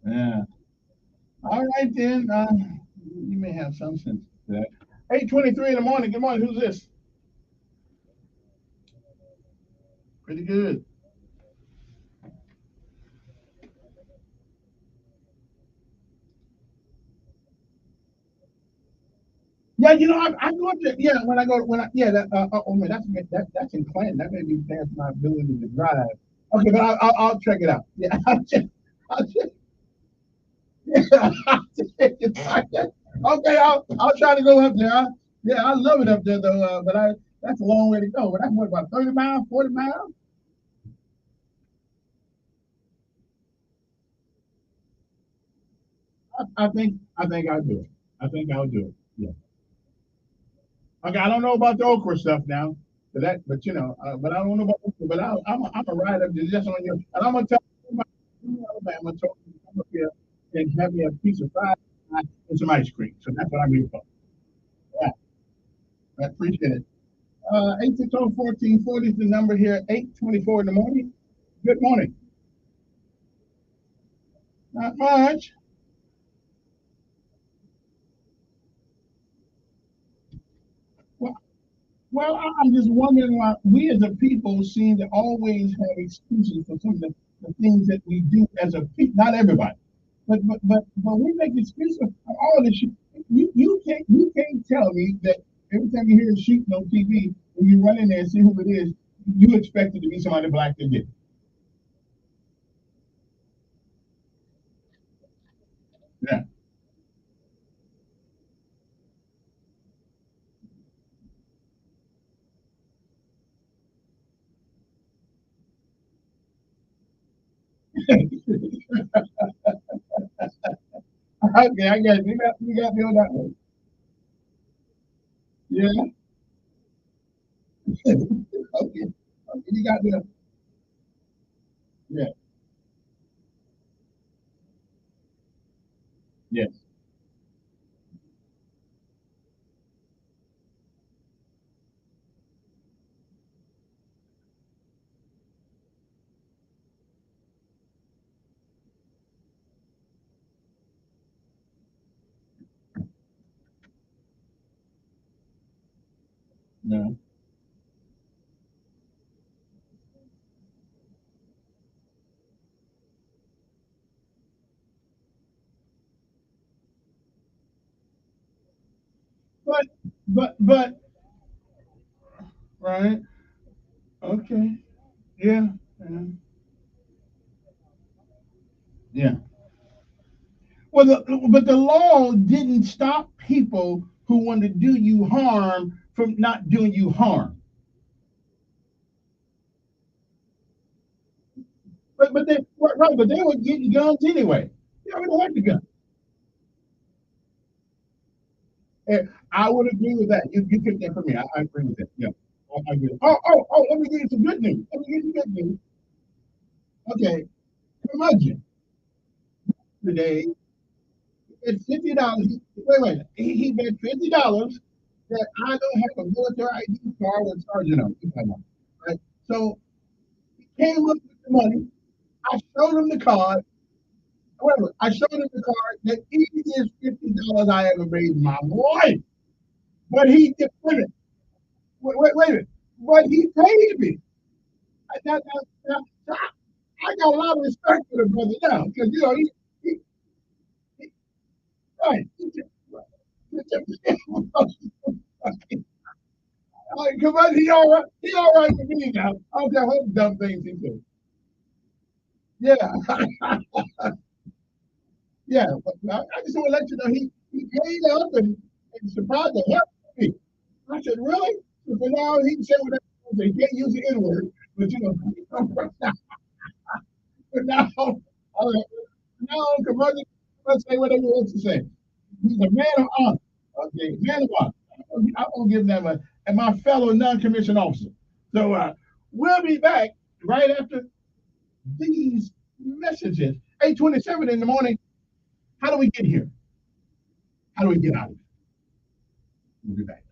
Yeah. All right then. You may have some sense to that. 8:23 in the morning. Good morning. Who's this? Pretty good. Yeah, I go up there. Yeah, yeah, oh man, that's in Clinton. That may be past my ability to drive. Okay, but I'll check it out. Yeah, I'll check, yeah, I'll check it out. Okay, I'll try to go up there. Yeah, I love it up there though. But that's a long way to go. But that's what about 30 miles, 40 miles? I think I'll do it. I think I'll do it. Yeah. Okay, I don't know about the okra stuff now, but I don't know about okra. But I'm a ride up there just on you, and I'm gonna tell you, Alabama, told me to come up here and have me a piece of fried and some ice cream. So that's what I'm here for. Yeah, I appreciate it. 860-1440 is the number here. 8:24 in the morning. Good morning. Not much. Well, I'm just wondering why we as a people seem to always have excuses for some of the things that we do as a people. Not everybody, but we make excuses for all this shit. You can't tell me that every time you hear a shooting on TV and you run in there and see who it is, you expect it to be somebody black that did it. Yeah. Okay, I guess you got me on that one. Yeah. Okay. Okay, you got me. Yeah. Yes. No. But but right. Okay. Yeah. Yeah. Yeah. Well, but the law didn't stop people who wanted to do you harm from not doing you harm. But they right, but they were getting guns anyway. They already like the gun. And I would agree with that. You took that from me. I agree with that. Yeah. I agree. Oh, let me give you some good news. Let me give you good news. Okay. Imagine today at $50. Wait. He bet $50 that I don't have a military ID card with sergeant on it. Right? So he came up with the money. I showed him the card. However, I showed him the card, the easiest $50 I ever made in my life. But he did wait a minute. But he paid me. I, I got a lot of respect for the brother now because he right. Come on, he all right. He all right with me now. I don't care what dumb things he said. Yeah, yeah. But I just want to let you know he paid up and surprised the hell out of me. I said, really? So now he can say whatever he wants. He can't use the N word, but but now, all right, now commercial, let's say whatever he wants to say. He's a man of honor. Okay, man of honor. I'm gonna give them and my fellow non-commissioned officer. So we'll be back right after these messages. 8:27 in the morning. How do we get here? How do we get out of it? We'll be back.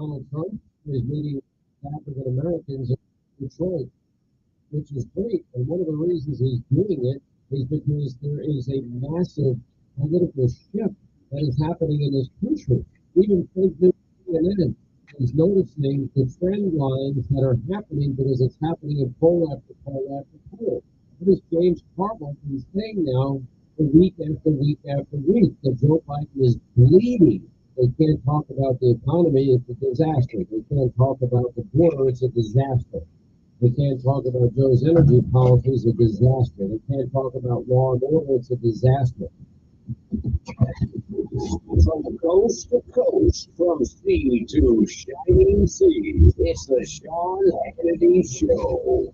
Donald Trump is meeting African Americans in Detroit, which is great. And one of the reasons he's doing it is because there is a massive political shift that is happening in this country. Even President CNN is noticing the trend lines that are happening because it's happening in poll after poll after poll. What is James Carville been saying now for week after week after week that Joe Biden is bleeding? They can't talk about the economy, it's a disaster. They can't talk about the border, it's a disaster. They can't talk about Joe's energy policies, a disaster. They can't talk about law and order, it's a disaster. From coast to coast, from sea to shining sea, it's the Sean Hannity Show.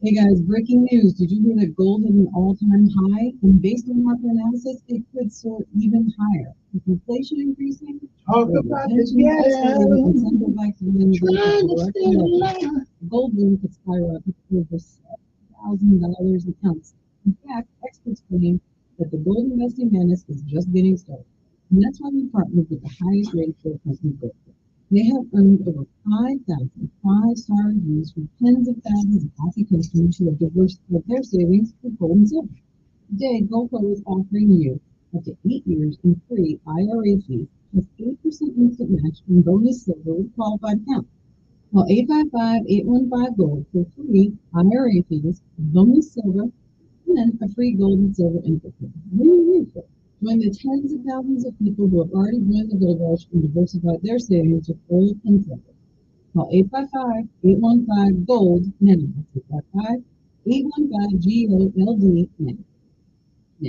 Hey guys, breaking news. Did you hear that gold hit an all-time high? And based on market analysis, it could soar even higher. With inflation increasing, Talk about this, yeah. central banks gold boom could skyrocket to over $7,000 an ounce. In fact, experts claim that the gold investing menace is just getting started. And that's why we partnered with the highest rated short company gold. They have earned over 5,000 five-star reviews from tens of thousands of happy customers who have diversified their savings with gold and silver. Today, Goldco is offering you up to 8 years in free IRA fees with 8% instant match and bonus silver with qualified account. Call 855-815-GOLD for free IRA fees, bonus silver, and a free gold and silver info kit. What are you waiting for? Join the tens of thousands of people who have already joined the gold rush and diversified their savings with gold and silver. Call 855-815-GOLD now. 855-815-GOLD now.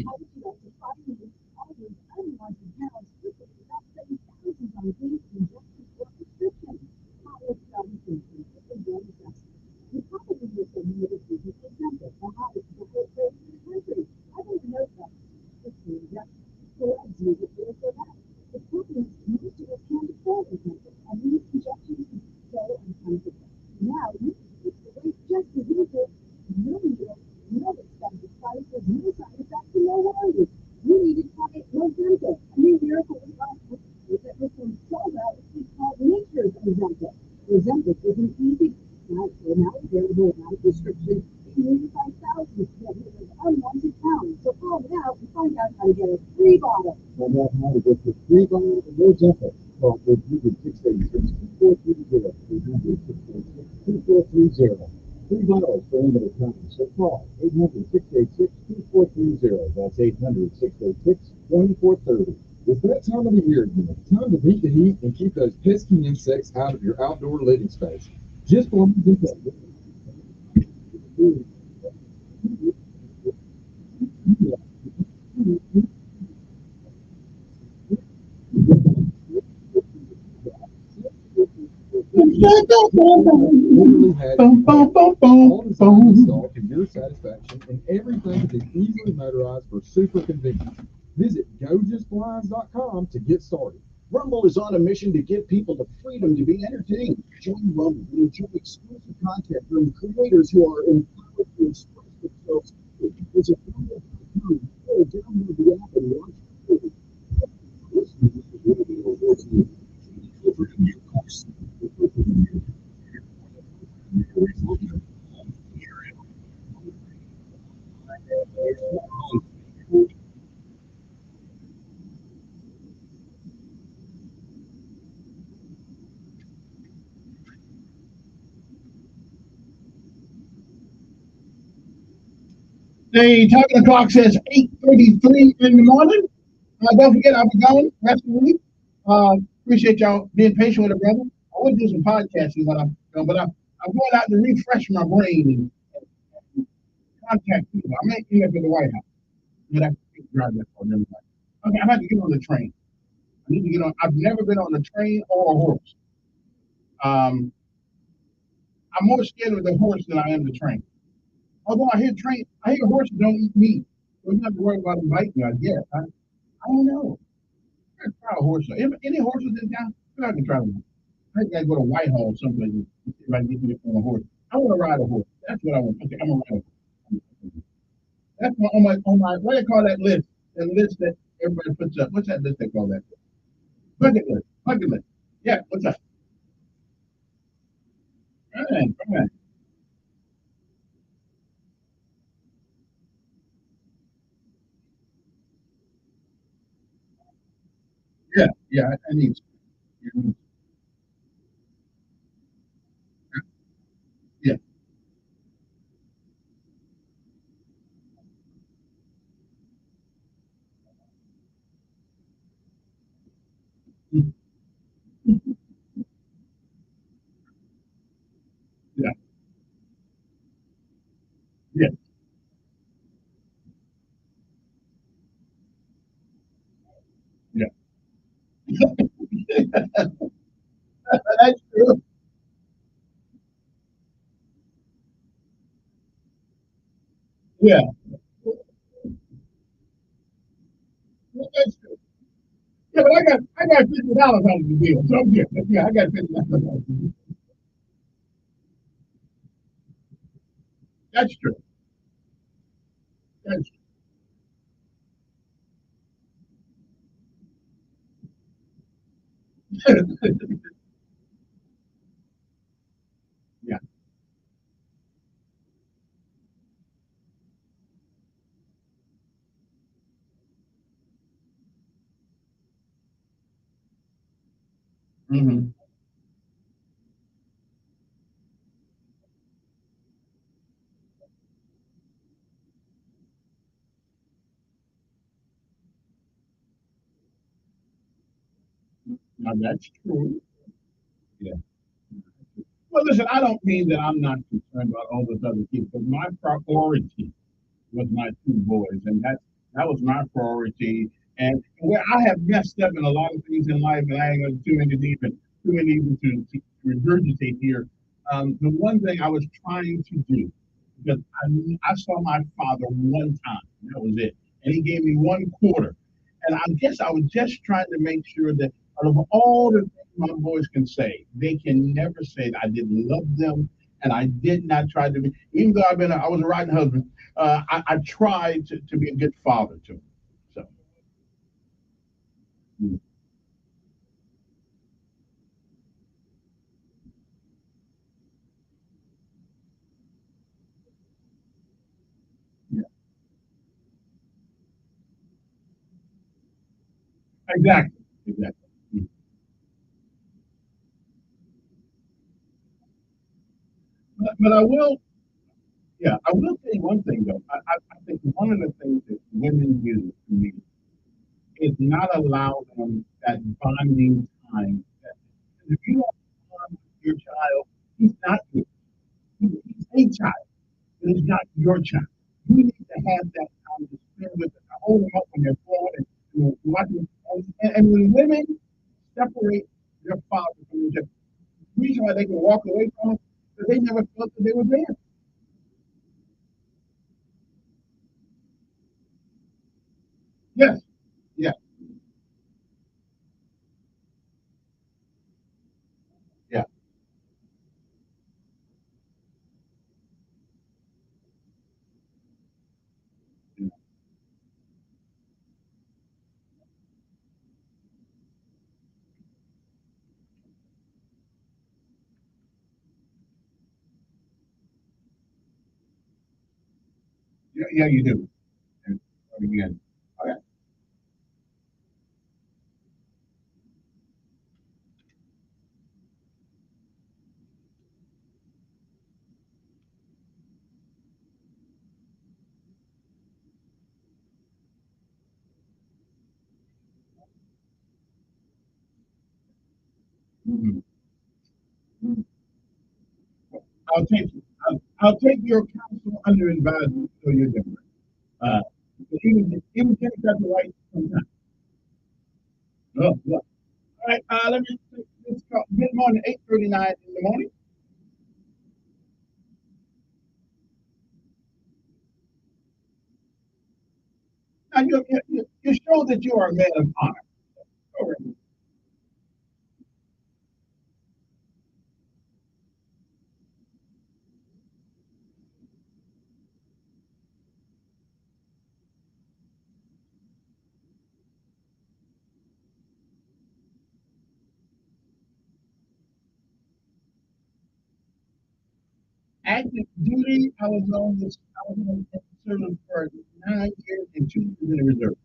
How would you like to finally lose all those unwanted pounds quickly without spending thousands on things and injections or prescriptions? Hi, it's Donna Simpson, the wellness expert. You probably know someone that is using Ozempic, the hottest diet craze in the country. I don't know that. It's the injection. Celebs use it for their health. The problem is most of us can't afford Ozempic, and these injections can be so uncomfortable. Now you can lose the weight just as easily. No needle, no expensive prices, no side effects, and no worries. You need to try Ozempic, a new miracle weight loss medicine that performs so well it's called nature's Ozempic. Ozempic is an easy now available without a prescription. It can unify thousands to get rid of unwanted pounds. So call now and find out how to get a free bottle. Find out how to get the free bottle of Ozempic. Call 800-686-2430. 800-686-2430. Free bottles for limited time. So call 800-686-2430. That's 800-686-2430. It's that time of the year again. Time to beat the heat and keep those pesky insects out of your outdoor living space. Just one literally had all designed installed to your satisfaction and everything is easily motorized for super convenience. Visit gojustblinds.com to get started. Rumble is on a mission to give people the freedom to be entertained. Join Rumble and enjoy exclusive content from creators who are empowered to express themselves. Visit rumble.com or download the app and watch free. The talking clock says 8:33 in the morning. Don't forget, I'll be gone the rest of the week. Appreciate y'all being patient with it, brother. I would do some podcasting, but I'm going out to refresh my brain and contact people. I may end up in the White House, but I can't drive that far. Never mind. Okay, I have to get on the train. I need to get on. I've never been on a train or a horse. I'm more scared of the horse than I am the train. Although I hear horses don't eat meat. So I'm not worried about them biting me, I guess. I don't know. I gotta try a horse. Any horses in town? I can try one. I gotta go to Whitehall someplace and see if I can get on a horse. I want to ride a horse. That's what I want. Okay, I'm gonna ride a horse. That's on my what do they call that list? The list that everybody puts up. What's that list they call that? Bucket list. Bucket list. Yeah, what's up? All right, all right. Yeah, yeah, I need to. Yeah. Yeah, yeah, yeah. That's true. Yeah, that's true. Yeah, but I got $50 out of the deal, so I'm good. Yeah, I got $50. That's true. That's true. Mm-hmm. Now that's true. Yeah. Well, listen, I don't mean that I'm not concerned about all those other kids, but my priority was my two boys, and that was my priority. And where I have messed up in a lot of things in life, and I ain't going too many even to regurgitate here. The one thing I was trying to do, because I saw my father one time, and that was it, and he gave me 1 quarter, and I guess I was just trying to make sure that out of all the things my boys can say, they can never say that I didn't love them and I did not try to be, even though I was a rotten husband, I tried to be a good father to them. So, mm, yeah, exactly, exactly. Mm. But I will, yeah, I will tell you one thing though. I think one of the things that women do to me is not allow them that bonding time. If you don't bond with your child, he's not your, he's a child, but he's not your child. You need to have that time to spend with them, to hold them up when they're falling and watching. And when women separate their father from their child, the reason why they can walk away from it, because they never felt that they were there. Yes, yeah, yeah. Yeah, yeah, you do. And again, okay. Mhm. I'll take I'll take your counsel under advisement so you're different. Uh, even Kenny got the right sometimes. Oh, yeah. All right, let me let's call. Good morning, 8:39 in the morning. Now you show that you are a man of honor. All right. Active duty, I was on the service for 9 years and 2 years in the reserve.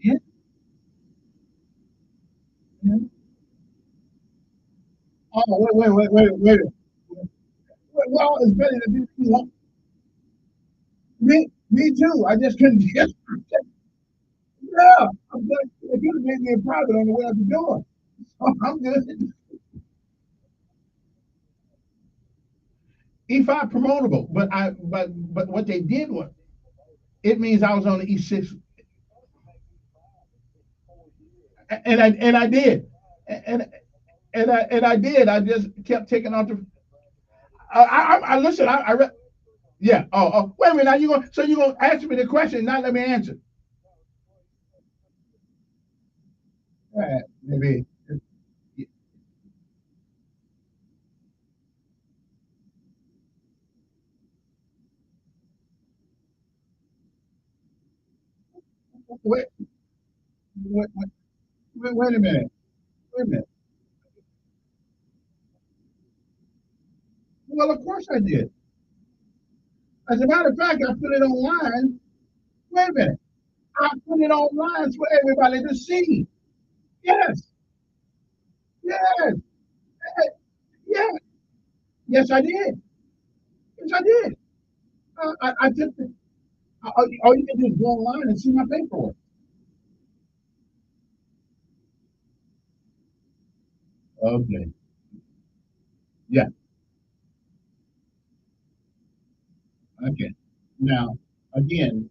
Yeah, yeah. Oh, wait. Well, it's better to be me too. I just couldn't get. Yeah, I'm good. They could have made me a private on the way out the door. So I'm good. E5 promotable, but what they did was it means I was on the E6, and I did, and I did. I just kept taking off the. I listen. Yeah. Oh. Wait a minute. Now you going so you gonna answer me the question, and not let me answer? Maybe. Wait. Wait. Wait a minute. Wait a minute. Well, of course I did. As a matter of fact, I put it online. Wait a minute. I put it online for everybody to see. Yes, yes, yes, yes, I did. Yes, I did. I took the. All you can do is go online and see my paperwork. Okay. Yeah. Okay. Now, again,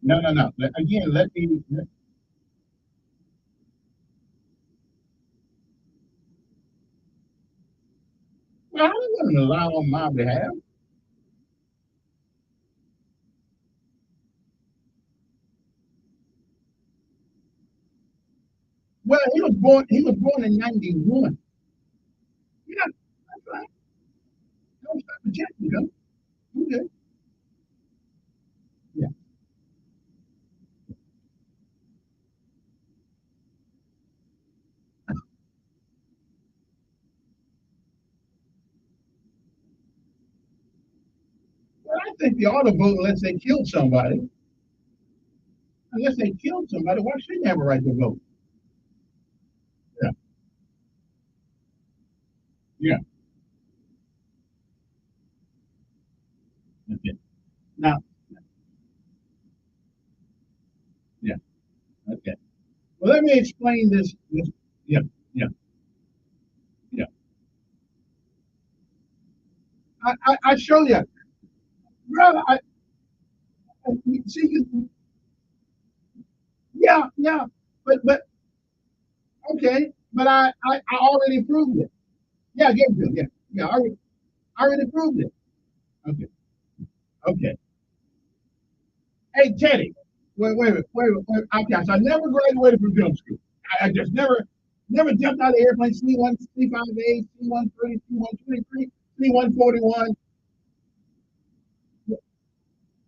no, no, no. Again, let me. Well, I wasn't lie on my behalf. Well, he was born. He was born in '91. Yeah, that's right. Don't stop projecting, huh? Okay. Yeah. Well, I think they ought to vote unless they killed somebody. Unless they killed somebody, why should they have a right to vote? Yeah. Yeah. Okay. Now, yeah. Okay. Well, let me explain this. Yeah. Yeah. Yeah. I show you, brother. I see you. Yeah. Yeah. But okay. But I already proved it. Yeah. I gave it to him. Yeah. Yeah. I already proved it. Okay. Okay. Hey, Teddy. Wait. Okay. So I never graduated from film school. I just never jumped out of the airplane. C1, C5A, C130, C123, C141.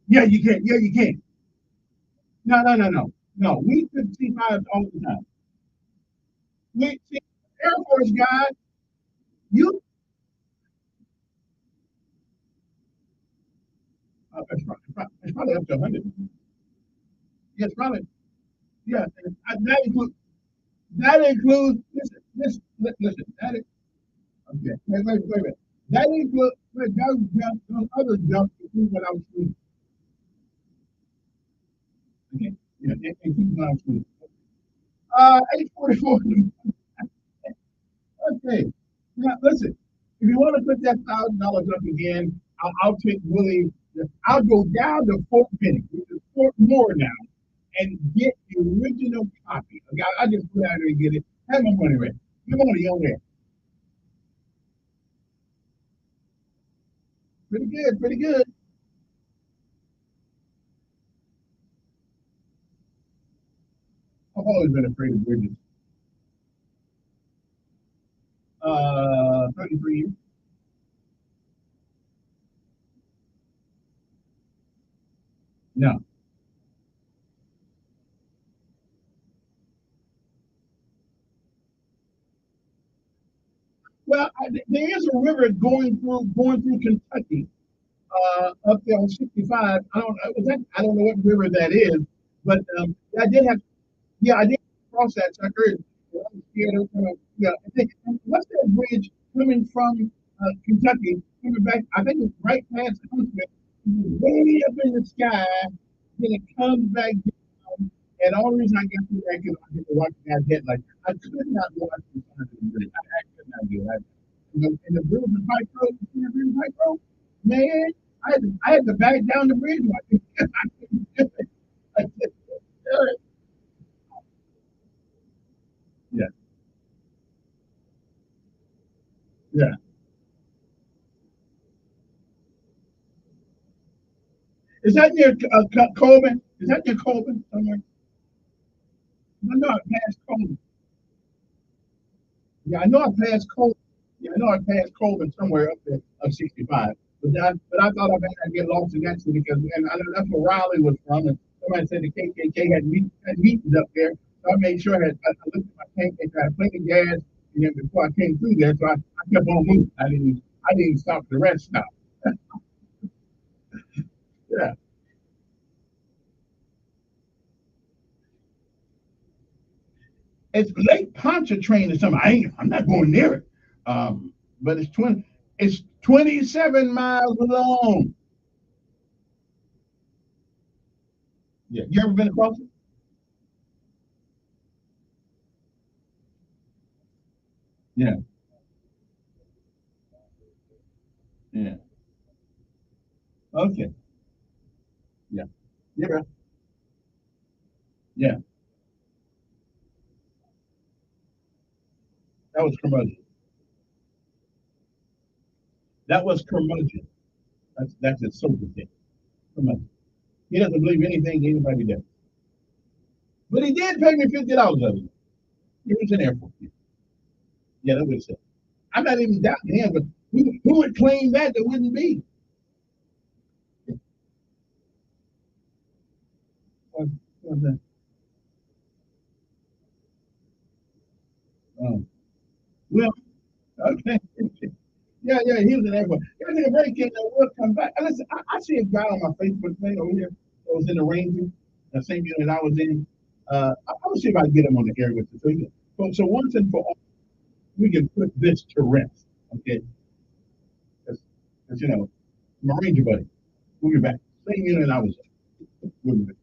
Yeah, you can. Yeah, you can. No. We took C5s all the time. We see, Air Force guys, you. It's probably up to 100. Yeah, it's probably. Yeah, that includes. Listen. Okay. Wait a minute. That includes. Wait, those other jumps include what I was doing. Okay. Yeah, it includes what I was doing. 844. Okay. Now, listen, if you want to put that $1,000 up again, I'll take Willie. I'll go down to Fort Penny, which is Fort Moore now, and get the original copy. Okay, I just put out there and get it. Have my money ready. Come on, young man. Pretty good, pretty good. I've always been afraid of bridges. 33 years. No. Well, there is a river going through Kentucky, up there on 65. I don't know what river that is, but I did have. Yeah, I did cross that sucker. I was scared of, yeah. And what's that bridge coming from Kentucky, coming back? I think it's right past Huntsville, way up in the sky. Then it comes back down. And the only reason I got through that because I get to watch that headlight. I could not watch the front of the bridge. I could not do that. And the bridge and Pike Road, you see the bridge and Pike Road? Man, I had to back down the bridge. I couldn't do it. I couldn't do it. Yeah, yeah. Is that near Coleman? Is that near Coleman somewhere? No, I passed Coleman. Yeah, I know I passed Coleman. Yeah, I know I passed Coleman somewhere up there of 65. But I thought I'd get lost in that city because and I know that's where Riley was from. And somebody said the KKK had meetings up there. So I made sure I looked at my tank and I had plenty of gas. And then before I came through there, so I kept on moving. I didn't stop the rest stop. Yeah. It's Lake Pontchartrain or something. I'm not going near it. But it's 27 miles long. Yeah. You ever been across it? Yeah. Yeah. Okay. Yeah. Yeah. Yeah. That was curmudgeon. That was curmudgeon. That's a sober thing. Curmudgeon. He doesn't believe anything anybody does. But he did pay me $50 of it. He was in the airport. Yeah, that was it. I'm not even doubting him, but who would claim that wouldn't be? Was, was that? Well, okay. Yeah, yeah, he was in the airport. He was in the break in and we'll come back. And listen, I see a guy on my Facebook thing over here that was in the Ranger, the same unit I was in. I'm gonna see if I can get him on the air with the thing. So once and for all, we can put this to rest. Okay. Because my Ranger buddy. We'll be back. Same unit I was in. We'll be back.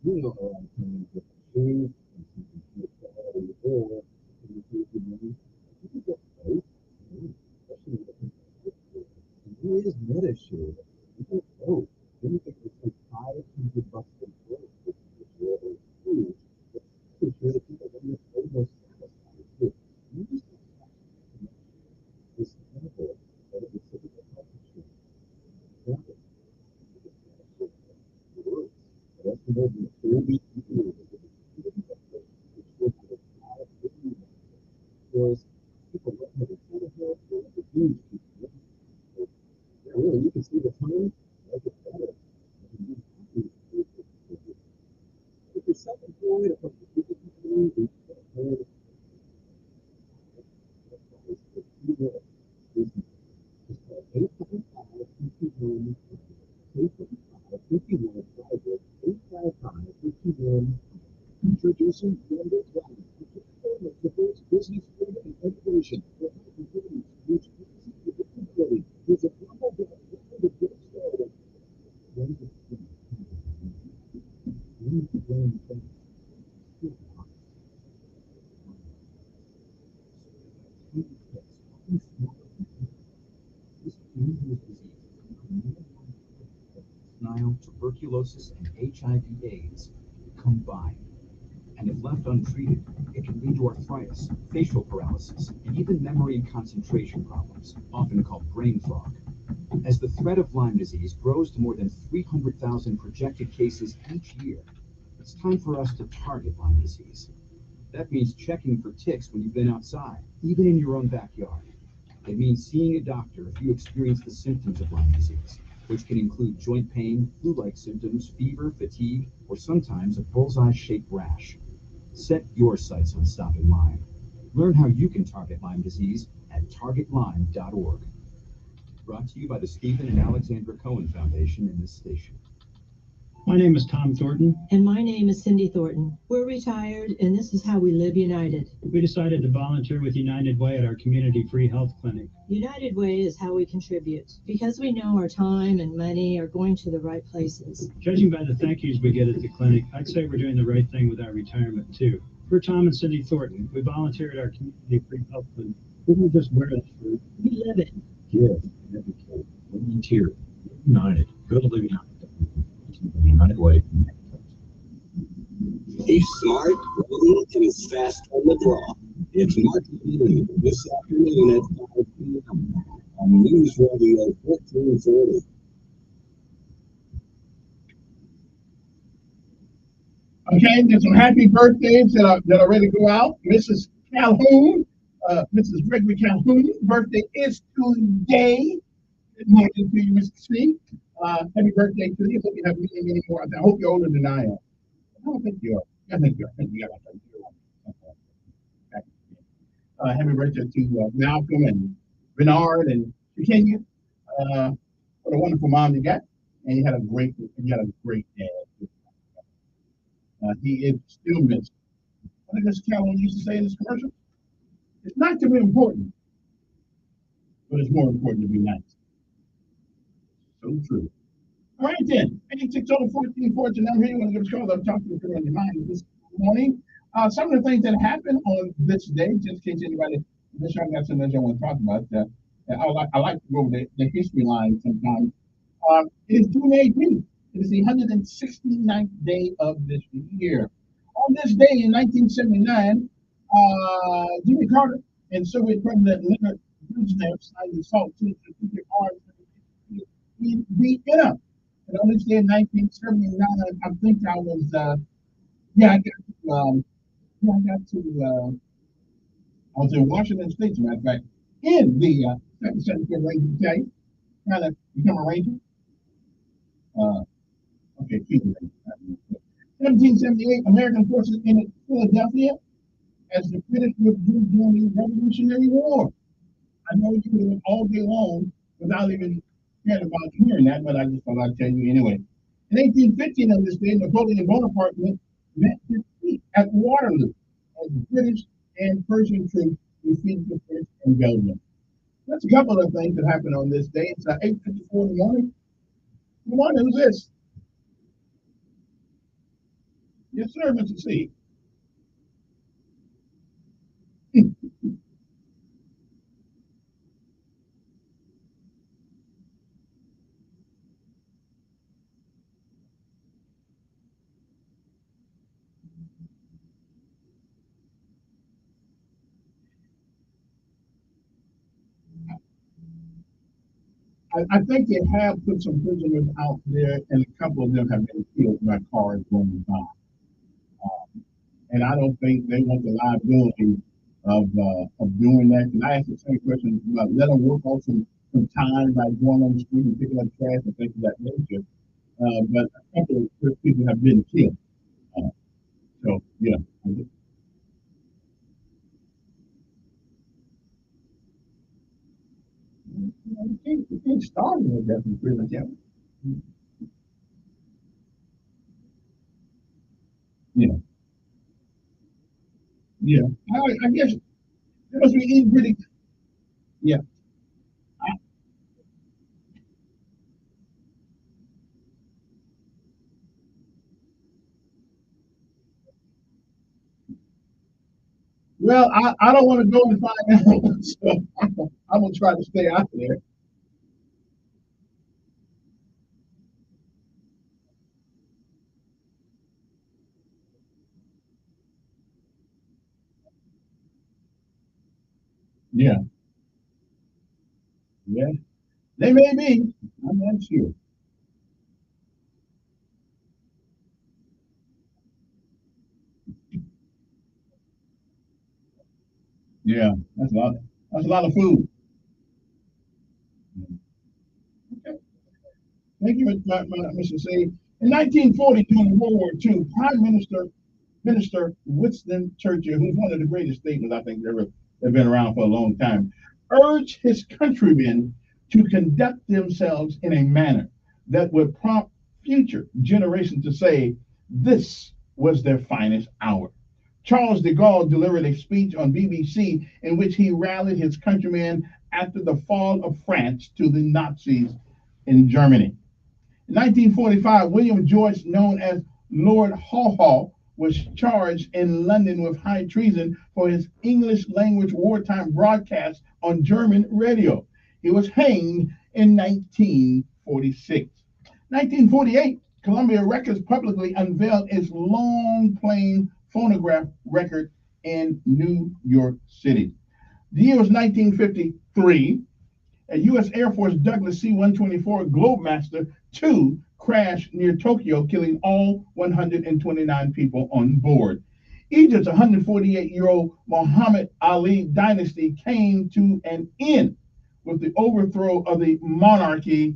You know, a lot of times with shoes and quality or you get both, especially with who is meta shoe? You get both. Then you get this like $500 for clothes, which is really huge. But I'm sure that people are going to pay most satisfied too. You just have this level that it was such a culture. That's the most 30 years. Was people looking at the huge people. Really, you can see the time, like it's better. If you're self-employed, if you're introducing Blender Cloud, the first business freedom and innovation for employees, which easy predictability with a global to get started. tuberculosis and HIV/AIDS combined. And if left untreated, it can lead to arthritis, facial paralysis, and even memory and concentration problems, often called brain fog. As the threat of Lyme disease grows to more than 300,000 projected cases each year, it's time for us to target Lyme disease. That means checking for ticks when you've been outside, even in your own backyard. It means seeing a doctor if you experience the symptoms of Lyme disease, which can include joint pain, flu-like symptoms, fever, fatigue, or sometimes a bullseye-shaped rash. Set your sights on stopping Lyme. Learn how you can target Lyme disease at targetlyme.org. Brought to you by the Stephen and Alexandra Cohen Foundation and this station. My name is Tom Thornton. And my name is Cindy Thornton. We're retired, and this is how we live United. We decided to volunteer with United Way at our community free health clinic. United Way is how we contribute, because we know our time and money are going to the right places. Judging by the thank yous we get at the clinic, I'd say we're doing the right thing with our retirement, too. We're Tom and Cindy Thornton. We volunteer at our community free health clinic. We don't just wear that shirt. We live it. Give advocate. Volunteer. United. Go to Living Out. United Way. He's smart, brilliant, and he's fast on the draw. It's Mark Lee this afternoon at 5 p.m. on News Radio 1440. Okay, there's some happy birthdays that are ready to go out. Mrs. Calhoun, Mrs. Gregory Calhoun's birthday is today. Good morning to you, Mr. C. Happy birthday to you. Hope you have many more. I hope you're older than I am. I don't think you are. I think you are. I think you got happy birthday to Malcolm and Bernard and Kenya. What a wonderful mom you got. And you had a great dad. He is still missed. What did Mr. Calhoun used to say in this commercial? It's not to be important, but it's more important to be nice. So true. All right then. 860-1414 number here. You want to give us a call? I'll talk to you on your mind this morning. Some of the things that happened on this day, just in case anybody, this young got something I want to talk about. I like to go over the history line sometimes. It is June 18th. It is the 169th day of this year. On this day in 1979, Jimmy Carter and Soviet President Leonid Brezhnev signed the SALT II strategic arms in Vienna. And on this day in 1979, I think I was, I was in Washington State, as a matter of fact, in the 2nd Ranger Battalion, trying to become a Ranger. Okay, keep it. 1778, American forces in Philadelphia as the British withdrew during the Revolutionary War. I know you could have went all day long without even caring about hearing that, but I just thought I'd tell you anyway. In 1815, on this day, Napoleon Bonaparte met defeat at Waterloo as British and Persian troops defeated the French in Belgium. That's a couple of things that happened on this day. It's 8:54 in the morning. Good morning, who's this? Yes, sir, Mr. C. I think they have put some prisoners out there, and a couple of them have been killed by cars going by. And I don't think they want the liability of doing that. And I asked the same question about let them work off some time by going on the street and picking up trash and things of that nature. But a couple of people have been killed. So, yeah. You can't start with that in prison, can you? Yeah. Yeah. I guess it must be easy pretty. Yeah. Well, I don't want to go and find out, so I'm going to try to stay out there. Yeah, yeah, they may be. I'm not sure. Yeah, that's a lot. That's a lot of food. Okay. Thank you, Mr. C. In 1940, during World War II, Prime Minister Winston Churchill, who's one of the greatest statesmen I think ever have been around for a long time, urged his countrymen to conduct themselves in a manner that would prompt future generations to say this was their finest hour. Charles de Gaulle delivered a speech on BBC in which he rallied his countrymen after the fall of France to the Nazis in Germany. In 1945, William Joyce, known as Lord Haw Haw, was charged in London with high treason for his English language wartime broadcast on German radio. He was hanged in 1946. 1948, Columbia Records publicly unveiled its long playing phonograph record in New York City. The year was 1953. A U.S. Air Force Douglas C-124 Globemaster II crashed near Tokyo, killing all 129 people on board. Egypt's 148-year-old Muhammad Ali dynasty came to an end with the overthrow of the monarchy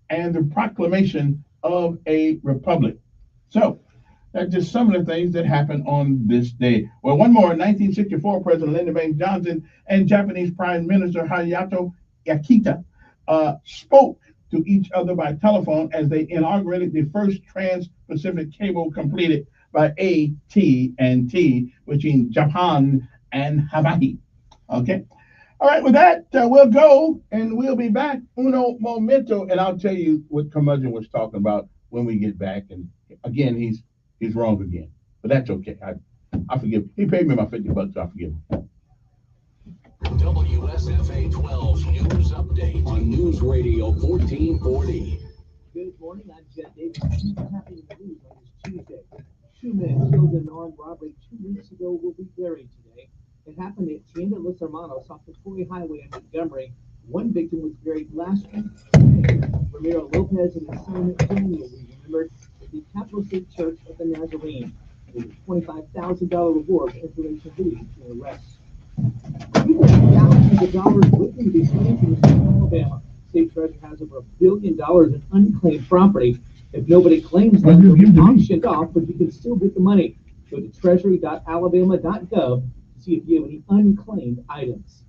and the proclamation of a republic. So, that's just some of the things that happened on this day. Well, one more. In 1964, President Lyndon Baines Johnson and Japanese Prime Minister Hayato Akita spoke to each other by telephone as they inaugurated the first trans-Pacific cable completed by AT&T between Japan and Hawaii. Okay. All right. With that, we'll go and we'll be back. Uno momento, and I'll tell you what Curmudgeon was talking about when we get back. And again, he's wrong again, but that's okay. I forgive him. He paid me my $50, so I forgive him. WSFA 12 News Update on News Radio 1440. Good morning, I'm Jet Davis. What's happening in the news on this Tuesday? 2 men killed in an armed robbery 2 weeks ago will be buried today. It happened at Tienda Los Hermanos off the Torrey Highway in Montgomery. One victim was buried last week. Ramiro Lopez and his son Daniel were remembered at the Capital State Church of the Nazarene. There was a $25,000 reward for information leading to an arrest. People have thousands of dollars waiting to be spent in the state of Alabama. State Treasurer has over $1 billion in unclaimed property. If nobody claims them, they'll be auctioned off, but you can still get the money. Go to treasury.alabama.gov to see if you have any unclaimed items.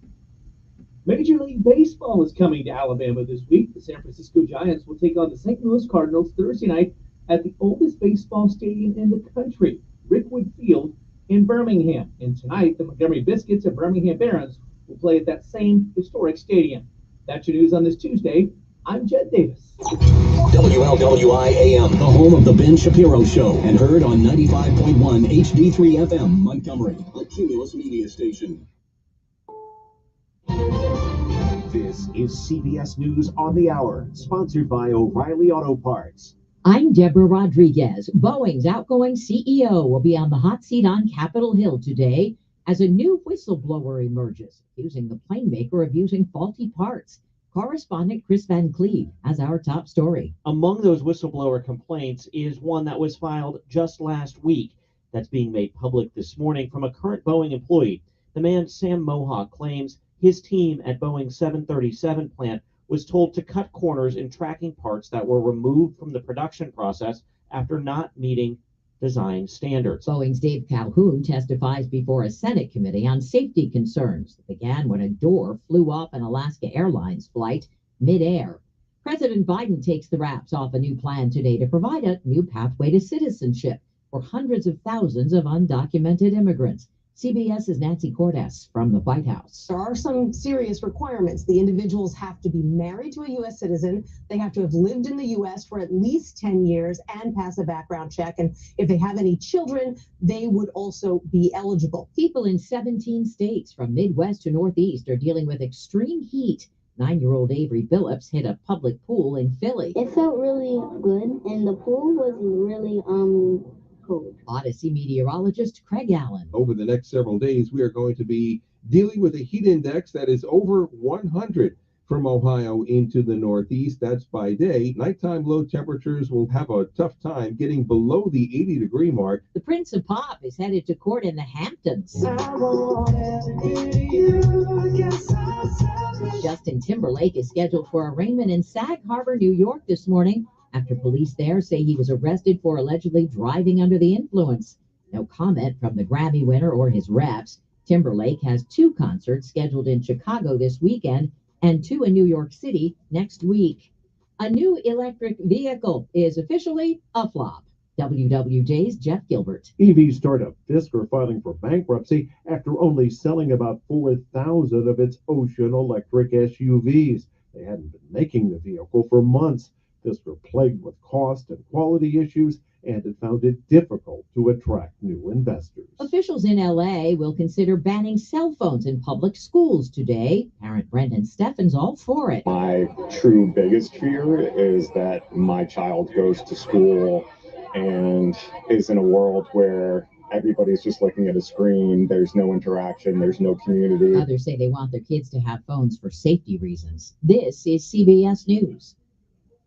Major League Baseball is coming to Alabama this week. The San Francisco Giants will take on the St. Louis Cardinals Thursday night at the oldest baseball stadium in the country, Rickwood Field in Birmingham. And tonight, the Montgomery Biscuits and Birmingham Barons will play at that same historic stadium. That's your news on this Tuesday. I'm Jed Davis. WLWI AM, the home of the Ben Shapiro Show, and heard on 95.1 HD3 FM, Montgomery, a Cumulus media station. This is CBS News on the Hour, sponsored by O'Reilly Auto Parts. I'm Deborah Rodriguez. Boeing's outgoing CEO will be on the hot seat on Capitol Hill today as a new whistleblower emerges, accusing the plane maker of using faulty parts. Correspondent Chris Van Cleve has our top story. Among those whistleblower complaints is one that was filed just last week that's being made public this morning from a current Boeing employee. The man, Sam Mohawk, claims his team at Boeing's 737 plant was told to cut corners in tracking parts that were removed from the production process after not meeting design standards. Boeing's Dave Calhoun testifies before a Senate committee on safety concerns that began when a door flew off an Alaska Airlines flight midair. President Biden takes the wraps off a new plan today to provide a new pathway to citizenship for hundreds of thousands of undocumented immigrants. CBS's Nancy Cordes from the White House. There are some serious requirements. The individuals have to be married to a U.S. citizen. They have to have lived in the U.S. for at least 10 years and pass a background check. And if they have any children, they would also be eligible. People in 17 states from Midwest to Northeast are dealing with extreme heat. 9-year-old Avery Billups hit a public pool in Philly. It felt really good, and the pool was really code. Odyssey meteorologist Craig Allen. Over the next several days, we are going to be dealing with a heat index that is over 100 from Ohio into the Northeast. That's by day. Nighttime low temperatures will have a tough time getting below the 80-degree mark. The Prince of Pop is headed to court in the Hamptons. Justin Timberlake is scheduled for arraignment in Sag Harbor, New York this morning after police there say he was arrested for allegedly driving under the influence. No comment from the Grammy winner or his reps. Timberlake has 2 concerts scheduled in Chicago this weekend and 2 in New York City next week. A new electric vehicle is officially a flop. WWJ's Jeff Gilbert. EV startup Fisker are filing for bankruptcy after only selling about 4,000 of its Ocean electric SUVs. They hadn't been making the vehicle for months. Fisker plagued with cost and quality issues, and it found it difficult to attract new investors. Officials in LA will consider banning cell phones in public schools today. Parent Brendan Steffen's all for it. My true biggest fear is that my child goes to school and is in a world where everybody's just looking at a screen. There's no interaction. There's no community. Others say they want their kids to have phones for safety reasons. This is CBS News.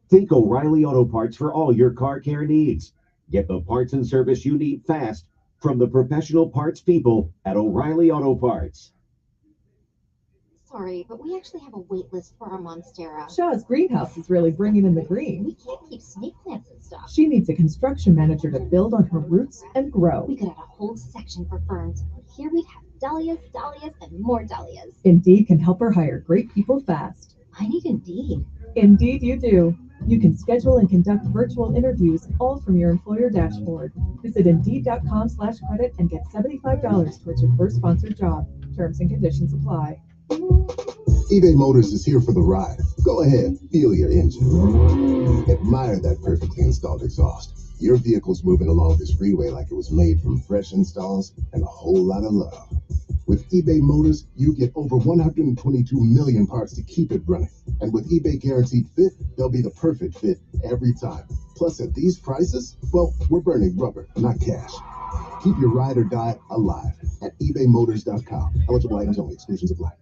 Think O'Reilly Auto Parts for all your car care needs. Get the parts and service you need fast from the professional parts people at O'Reilly Auto Parts. Sorry, but we actually have a wait list for our Monstera. Shaw's greenhouse is really bringing in the green. We can't keep snake plants and stuff. She needs a construction manager to build on her roots and grow. We could add a whole section for ferns. Here we'd have dahlias, dahlias, and more dahlias. Indeed can help her hire great people fast. I need Indeed. Indeed you do. You can schedule and conduct virtual interviews all from your employer dashboard. Visit Indeed.com/credit and get $75 towards your first sponsored job. Terms and conditions apply. eBay Motors is here for the ride. Go ahead, feel your engine. Admire that perfectly installed exhaust. Your vehicle's moving along this freeway like it was made from fresh installs and a whole lot of love. With eBay Motors, you get over 122 million parts to keep it running. And with eBay Guaranteed Fit, they'll be the perfect fit every time. Plus, at these prices, well, we're burning rubber, not cash. Keep your ride or die alive at ebaymotors.com. Eligible items only. Exclusions apply.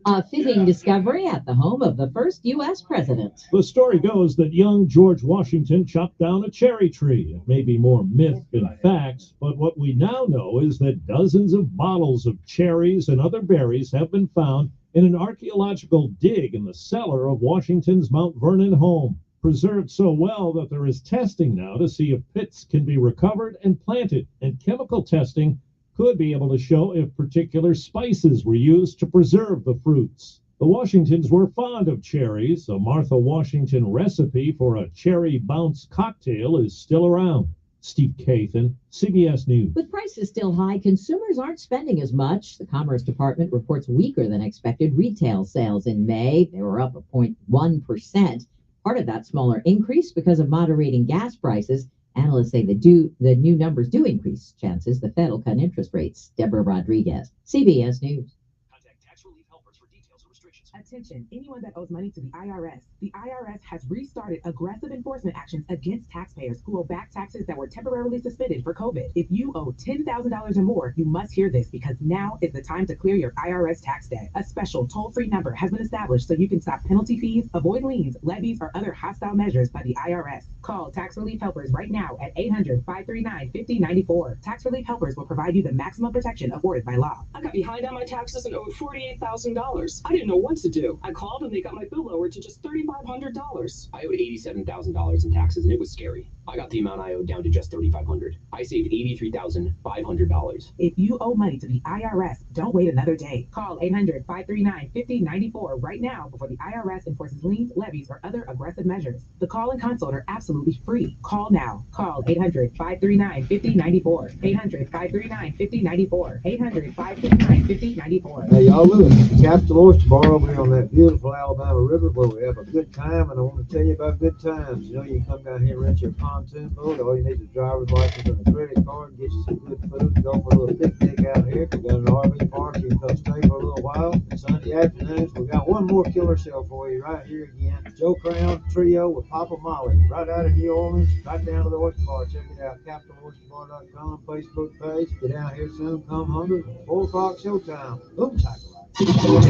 A fitting discovery at the home of the first U.S. president. The story goes that young George Washington chopped down a cherry tree. It may be more myth than facts, but what we now know is that dozens of bottles of cherries and other berries have been found in an archaeological dig in the cellar of Washington's Mount Vernon home. Preserved so well that there is testing now to see if pits can be recovered and planted, and chemical testing could be able to show if particular spices were used to preserve the fruits. The Washingtons were fond of cherries. A Martha Washington recipe for a cherry bounce cocktail is still around. Steve Kathan, CBS News. With prices still high, consumers aren't spending as much. The Commerce Department reports weaker than expected retail sales in May. They were up 0.1%. Part of that smaller increase because of moderating gas prices. Analysts say the new numbers do increase chances the Fed will cut interest rates. Deborah Rodriguez, CBS News. Contact tax relief helpers for details and restrictions. Attention, anyone that owes money to the IRS. The IRS has restarted aggressive enforcement actions against taxpayers who owe back taxes that were temporarily suspended for COVID. If you owe $10,000 or more, you must hear this because now is the time to clear your IRS tax debt. A special toll-free number has been established so you can stop penalty fees, avoid liens, levies, or other hostile measures by the IRS. Call Tax Relief Helpers right now at 800-539-5094. Tax Relief Helpers will provide you the maximum protection afforded by law. I got behind on my taxes and owed $48,000. I didn't know what to do. I called and they got my bill lowered to just $3,500. I owed $87,000 in taxes and it was scary. I got the amount I owed down to just $3,500. I saved $83,500. If you owe money to the IRS, don't wait another day. Call 800-539-5094 right now before the IRS enforces liens, levies, or other aggressive measures. The call and consult are absolutely free. Call now. Call 800-539-5094. 800-539-5094. 800-539-5094. Hey, y'all, look. Capital Oyster Bar over here on that beautiful Alabama River where we have a good time, and I want to tell you about good times. You know, you come down here and rent your pontoon boat. All you need is a driver's license and a credit card, get you some good food, go for a little picnic out here. If you got an RV park, you can come stay for a little while. And Sunday afternoons, we got one more killer show for you right here again. Joe Crown Trio with Papa Molly, right out of New Orleans, right down to the Oyster Bar. Check it out, CaptainOysterBar.com, Facebook page. Get out here soon, come hungry. 4 o'clock showtime. Boom, tackle. Take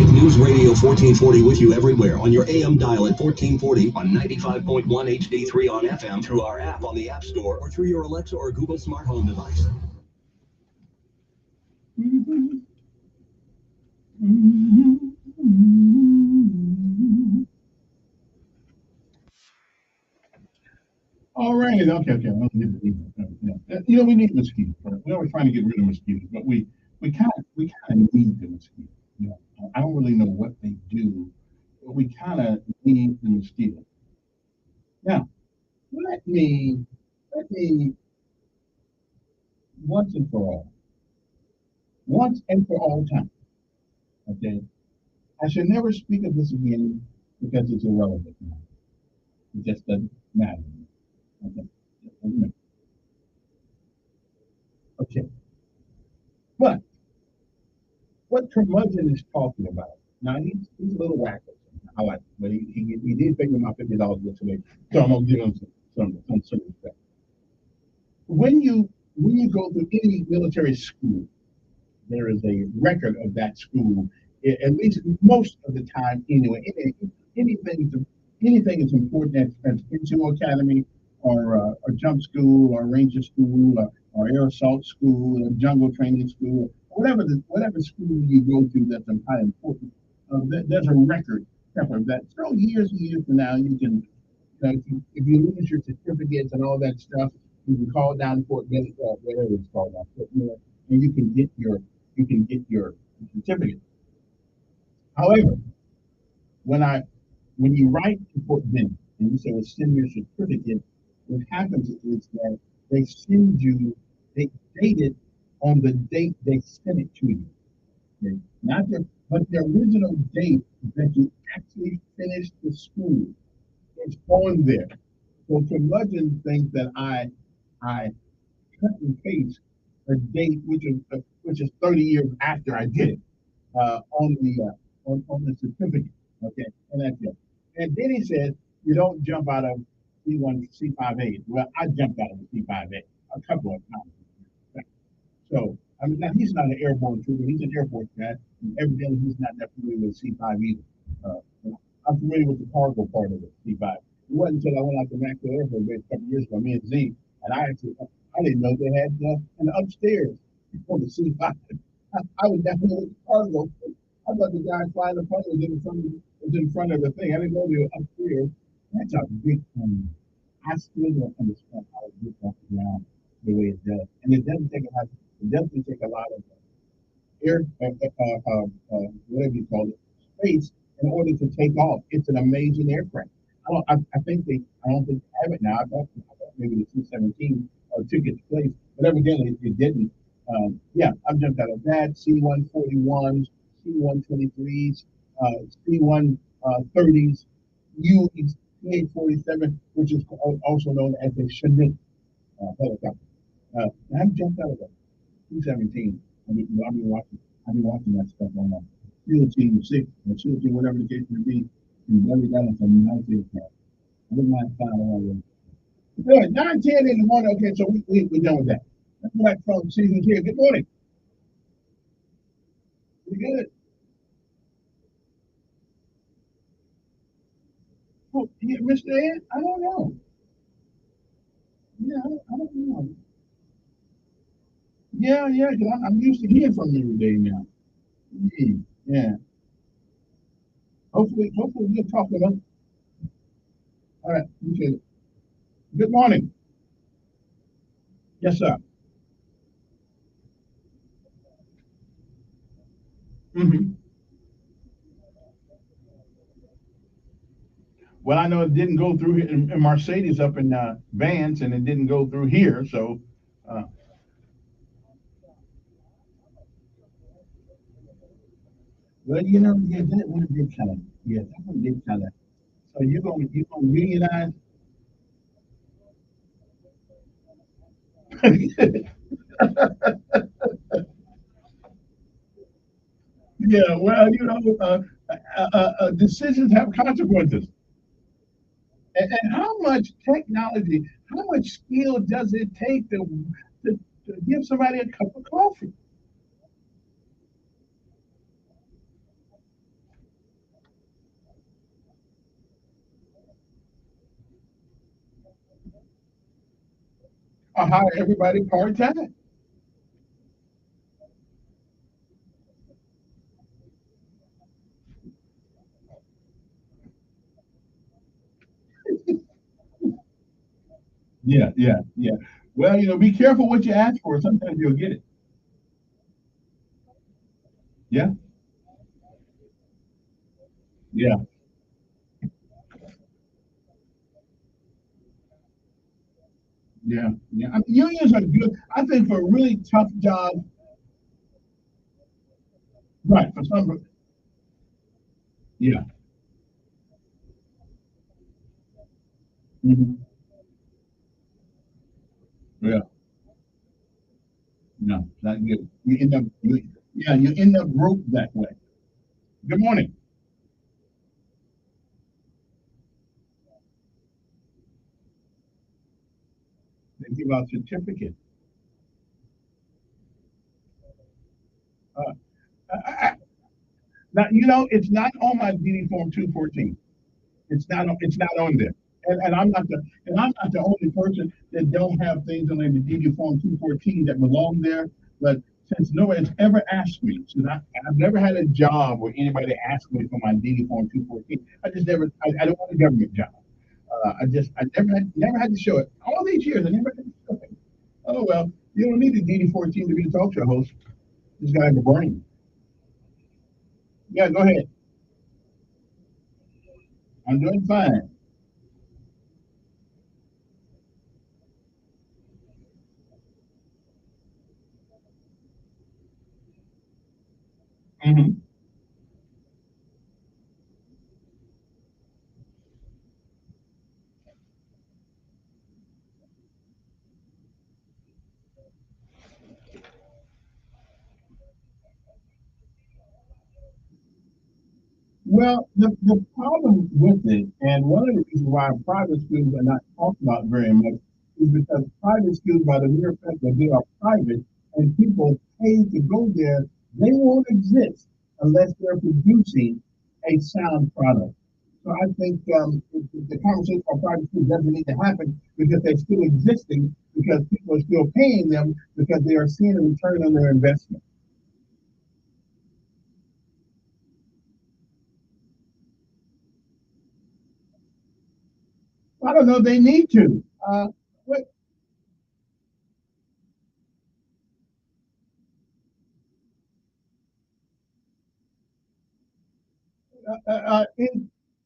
News Radio 1440 with you everywhere on your AM dial at 1440, on 95.1 HD3 on FM, through our app on the App Store, or through your Alexa or Google smart home device. All right, okay. You know, we need mosquitoes. Right? We're always trying to get rid of mosquitoes, but we kind of need the mosquitoes. You know, I don't really know what they do, but we kind of need the mosquitoes. Now, let me once and for all time. Okay, I should never speak of this again because it's irrelevant now. It just doesn't matter. Okay. Okay. But what curmudgeon is talking about? Now he's a little wacko. I like him, but he did pay me my $50 yesterday, so I'm gonna give him some respect. When you go through any military school, there is a record of that school, at least most of the time anyway. Anything is important as Intel Academy or jump school or ranger school or air assault school or jungle training school, whatever school you go to that's kind of important. There's a record of that. So years and years from now, you can, if you lose your certificates and all that stuff, you can call down Fort Benning, whatever it's called now, Fort Miller, and you can get your certificate. However, when you write to Fort Benning and you say, well, send your certificate, what happens is that they date it on the date they sent it to you. Okay? But the original date that you actually finished the school is on there. So curmudgeon thinks that I cut and paste a date which is 30 years after I did it on the certificate. Okay, and that's it. And then he says you don't jump out of C1 C5A. Well, I jumped out of the C5A a couple of times. So I mean, now he's not an airborne trooper; he's an Air Force guy. And evidently, he's not that familiar with C5 either. I'm familiar with the cargo part of it, C5. It wasn't until I went out to Maxwell Air Force Base a couple years ago, me and Z, and I didn't know they had an upstairs on the C5. I was definitely with the cargo. I thought the guy flying the plane was in front of the thing. I didn't know they were upstairs. That's a big thing. I still don't understand how it gets off the ground the way it does, and it doesn't take a lot of air, whatever you call it, space in order to take off. It's an amazing aircraft. I don't think they have it now. I thought maybe the C-17 took its place, but evidently it didn't. Yeah, I've jumped out of that. C-141s, C-123s, C-130s, U-847, which is also known as a Chinook helicopter. I've jumped out of that. C-17. I've been watching that stuff on SEAL Team 6 or SEAL Team, whatever the case may be. And really got us a nice aircraft. I wouldn't mind flying all over. Good. 9:10 in the morning. Okay, so we're done with that. That's what from season here. Good morning. Pretty good. Oh, yeah, Mr. Ed? I don't know. Yeah, I don't know. Yeah, because I'm used to hearing from you every day now. Yeah. Hopefully we'll talk with them. All right, appreciate it. Good morning. Yes, sir. Mm-hmm. Well, I know it didn't go through in Mercedes up in Vance, and it didn't go through here. So, uh, Well, yeah, that one did kind of, yeah, that one did kind of. So you gonna unionize? Yeah, well, decisions have consequences. And how much technology, how much skill does it take to give somebody a cup of coffee? Or hire everybody part time? Yeah, yeah, yeah. Well, be careful what you ask for. Sometimes you'll get it. Yeah, yeah, yeah, yeah. I mean, unions are good. I think for a really tough job, right? For some, yeah, hmm, yeah, no, not good. Yeah, you end up broke that way. Good morning. They give out certificates. Uh, now, it's not on my DD Form 214. It's not on there. And I'm not the only person that don't have things on the DD Form 214 that belong there. But since nobody's ever asked me, since I've never had a job where anybody asked me for my DD Form 214, I don't want a government job. I never had to show it. All these years, I never had to show it. Oh, well, you don't need a DD 14 to be a talk show host. You just got to have a brain. Yeah, go ahead. I'm doing fine. Hmm. Well, the problem with it, and one of the reasons why private schools are not talked about very much, is because private schools, by the mere fact that they are private and people pay to go there, they won't exist unless they're producing a sound product. So I think the conversation about private schools doesn't need to happen because they're still existing because people are still paying them because they are seeing a return on their investment. I don't know. They need to. What,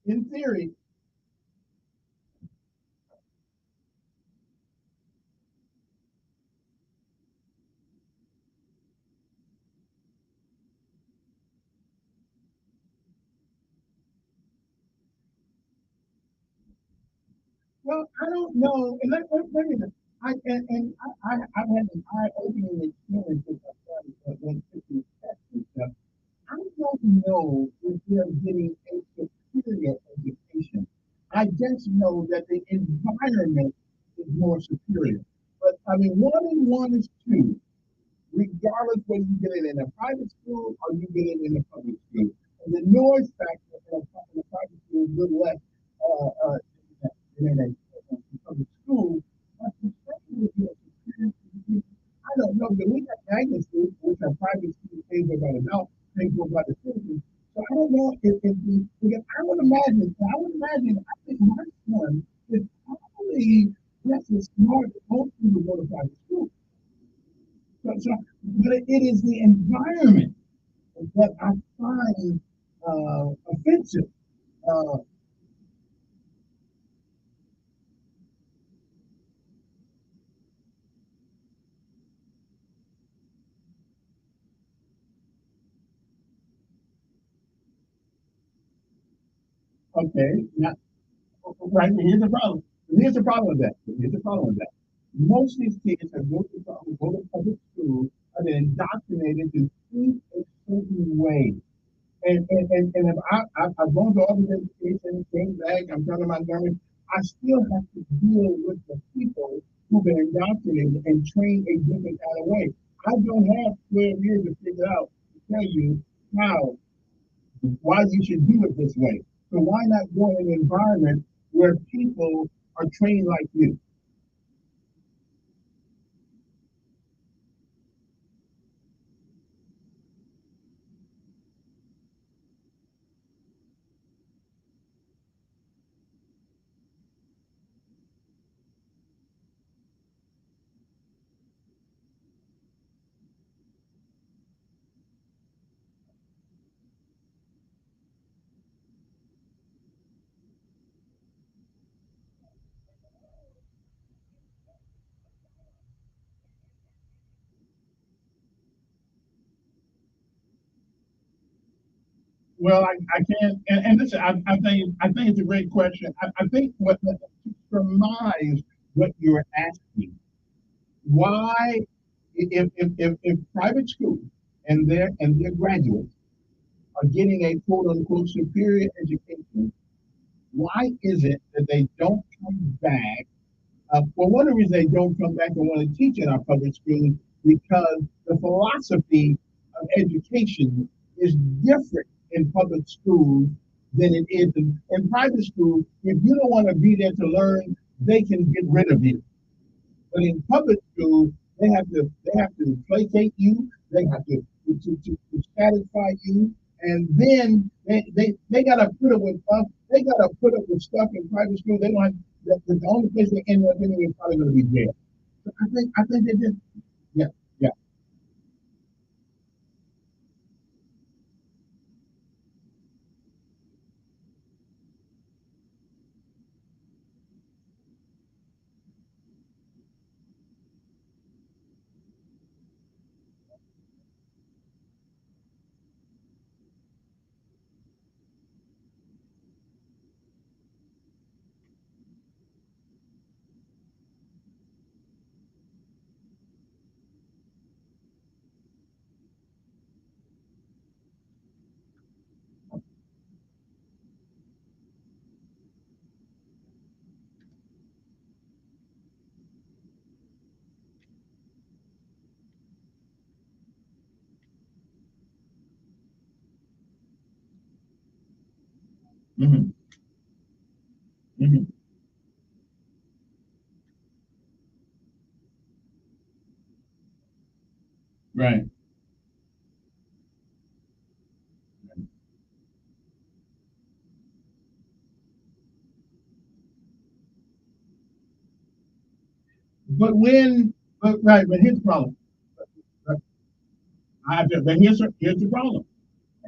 in theory, well, I don't know. And let me. I've had an eye-opening experience with my son when taking tests and stuff. I don't know if they're getting a superior education. I just know that the environment is more superior. But I mean, 1 and 1 is 2, regardless whether you get it in a private school or you get it in a public school. And the noise factor in a private school is a little less than in a public school. But especially if you're a superior, I don't know, but we got magnet schools, which are private schools paid for by the adult, paid for by the citizens. So I don't know if we, because I would imagine, I think my son is probably just as smart as most people go to private school. But it is the environment that I find offensive. Uh, Okay, now, right, here's the problem. Here's the problem with that. Here's the problem with that. Most of these kids that go to public school are then indoctrinated to think a certain way. And if I've gone to all the education, came back, I'm telling my government, I still have to deal with the people who've been indoctrinated and trained a different kind of way. I don't have 12 years to figure out to tell you how, why you should do it this way. So why not go in an environment where people are trained like you? Well, I can't, and listen, I think it's a great question. I think what to surmise what you're asking, why, if private schools and their graduates are getting a quote unquote superior education, why is it that they don't come back? Well, one of the reasons they don't come back and want to teach in our public schools because the philosophy of education is different in public schools than it is in private schools. If you don't want to be there to learn, they can get rid of you. But in public school, they have to placate you. They have to satisfy you, and then they gotta put up with stuff. They gotta put up with stuff in private school. They don't have the only place they end up anyway is probably gonna be jail. So I think they just yeah yeah. hmm hmm Right. But when but right, but here's the problem. But here's the problem.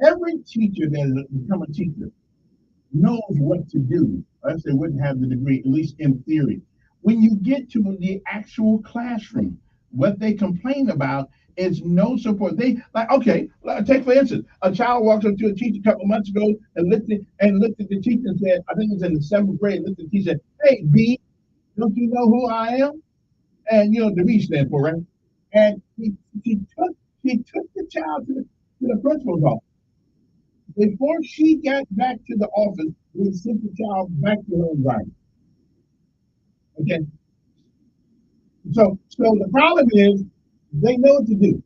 Every teacher that has become a teacher knows what to do, or else they wouldn't have the degree, at least in theory. When you get to the actual classroom, what they complain about is no support. They like okay, take for instance, a child walks up to a teacher a couple months ago and looked at the teacher and said, I think it was in the seventh grade, looked at the teacher and said, "Hey B, don't you know who I am?" And the B stands for right. And he took the child to the principal's office. Before she got back to the office, we sent the child back to her environment. Okay. So the problem is they know what to do.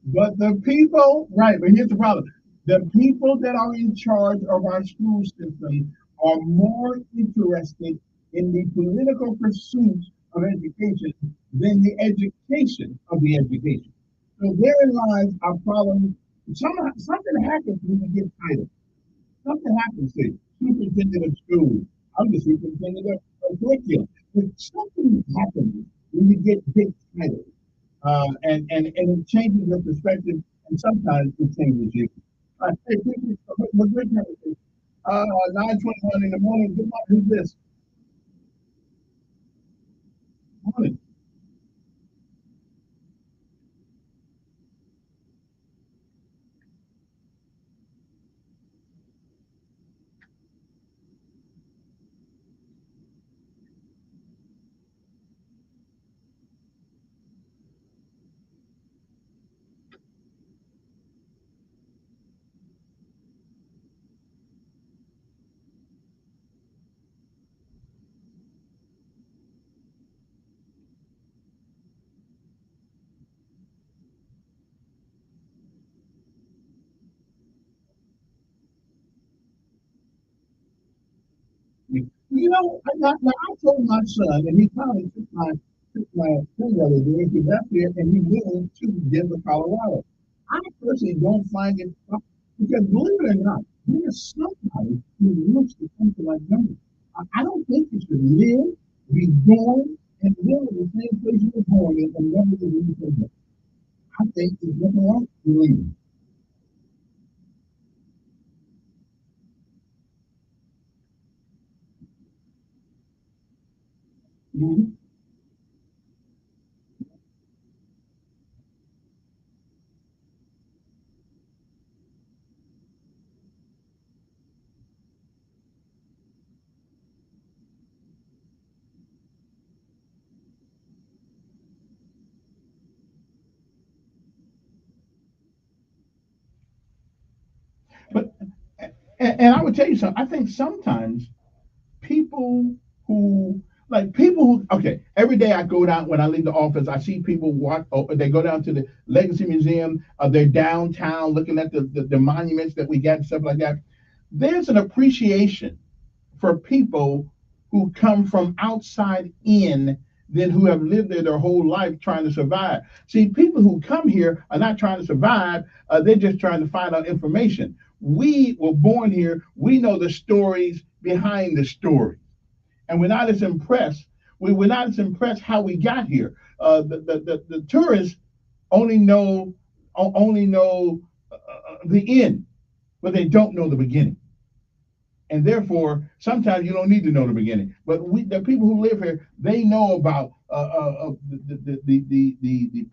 But the people, right, but here's the problem. The people that are in charge of our school system are more interested in the political pursuits of education than the education of the education. So therein lies our problem. Something happens when you get title. Something happens to you. superintendent of schools. I'm the superintendent of curriculum. But something happens when you get big titles, and it changes your perspective, and sometimes it changes you. Hey, what's great conversation. 9:21 in the morning. Good morning. Who's this? Morning. I told my son, and he finally took my thing the other day. He's up here, and he went to Denver, Colorado. I personally don't find it because, believe it or not, there's somebody who wants to come to my Denver. I don't think you should live, be born, and live in the same place you were born in and never do anything else. I think there's nothing wrong with leaving. Mhm. But and I would tell you something. I think sometimes people okay, every day I go down when I leave the office, I see people walk, they go down to the Legacy Museum, they're downtown looking at the monuments that we got and stuff like that. There's an appreciation for people who come from outside in than who have lived there their whole life trying to survive. See, people who come here are not trying to survive, they're just trying to find out information. We were born here, we know the stories behind the story, and we're not as impressed how we got here. The tourists only know the end, but they don't know the beginning. And therefore, sometimes you don't need to know the beginning. But the people who live here, they know about the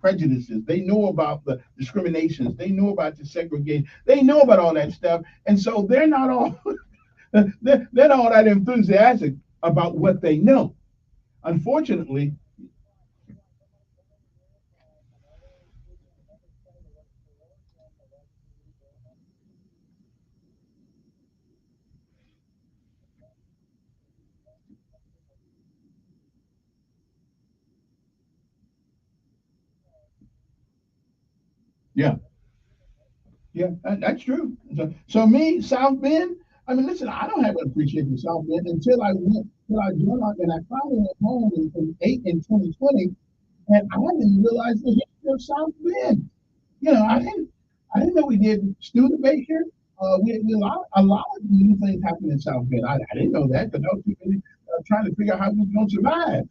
prejudices. They know about the discriminations. They know about the segregation. They know about all that stuff. And so they're not all they're not all that enthusiastic about what they know. Unfortunately, yeah, yeah, that's true. So me, South Bend. I mean, listen, I don't have an appreciation for South Bend until I joined out, and I finally went home in 2020, and I didn't realize the history of South Bend. I didn't know we did Studebaker. We a lot of new things happen in South Bend. I didn't know that because I was too busy trying to figure out how we were going to survive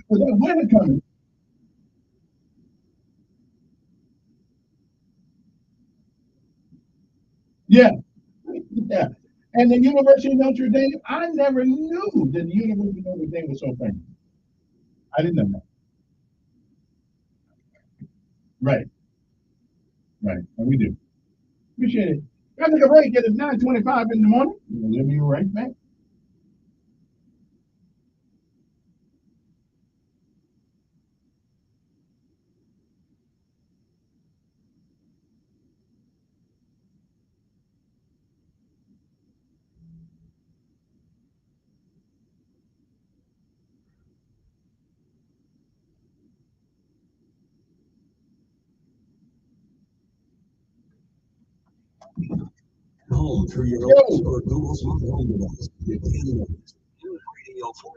with that winter coming. Yeah, yeah. And the University of Notre Dame, I never knew that the University of Notre Dame was so famous. I didn't know that. Right, right. And we do. Appreciate it. Gotta take a break. It is 9:25 in the morning. We'll be right back. Home through your Alexa or Google smart home device. Get in Radio 4.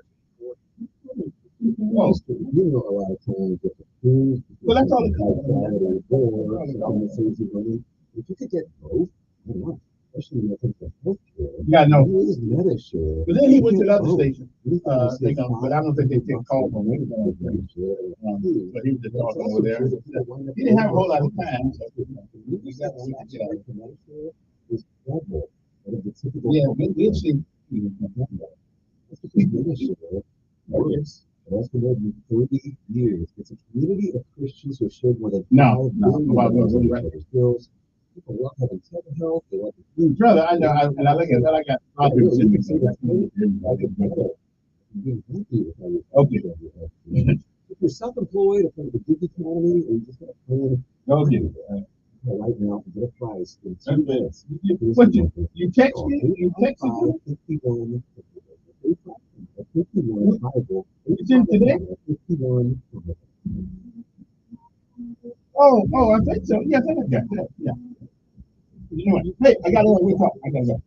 Well, You know, a lot of times with the food, well, that's all it high quality or is. conversations running. If you could get both, why not? Especially when it comes to healthcare. Yeah, no. His meta share. But then he went to the other station. But I don't think they take calls on him. But he was just talking over there. He didn't have a whole lot of time. So we got what we could get out. Yeah, we'll see. Works. It has been more than 30 years. It's a community of Christians who shared more than No, about those skills. People love having mental health. They love the food. Brother, I know, and I look at that. I got problems with okay. If you're self-employed, a part of the gig economy, and you just got a plan, right now, get a price in 2 minutes. What you text me? You text me? 51. 51 Bible. It's in today? 51. Oh, I think so. Yes, I got that. Yeah. Anyway, hey, I gotta go. We'll talk. I gotta go.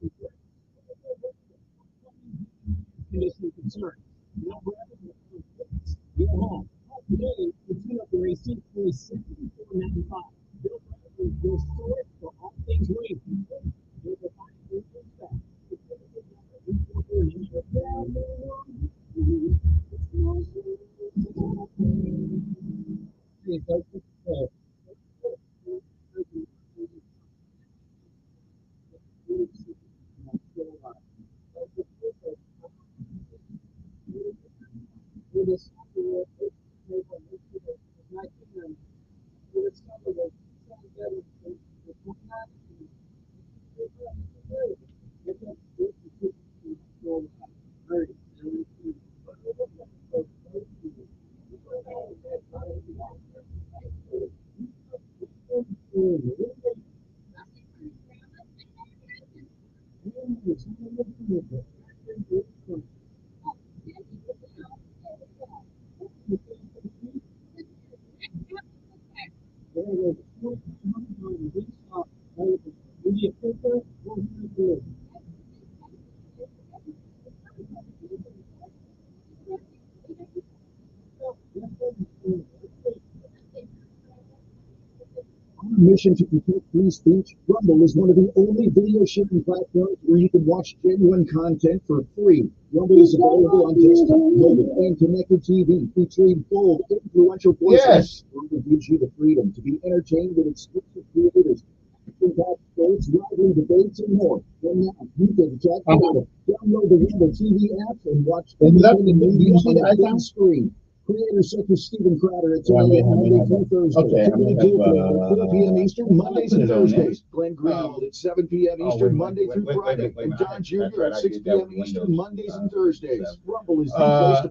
Go home. Today, the team up the race for 64.95. Your source for all things racing. There's a 5 back. Mission to protect free speech, Rumble is one of the only video sharing platforms where you can watch genuine content for free. Rumble is available on desktop, mobile, and connected TV, featuring bold, influential voices. Yes. Rumble gives you the freedom to be entertained with exclusive creators, impact sports, lively debates, and more. And now you can check it out. Download the Rumble TV app and watch independent media on the big screen. Creators such as Stephen Crowder at 10 a.m. Monday through Thursday. Timothy Gilpin at 4 p.m. Eastern, Mondays and Thursdays. Glenn Greenwald at 7 p.m. Eastern, Monday through Friday. And Don Jr. at 6 p.m. Eastern, Mondays and Thursdays. Rumble is the place to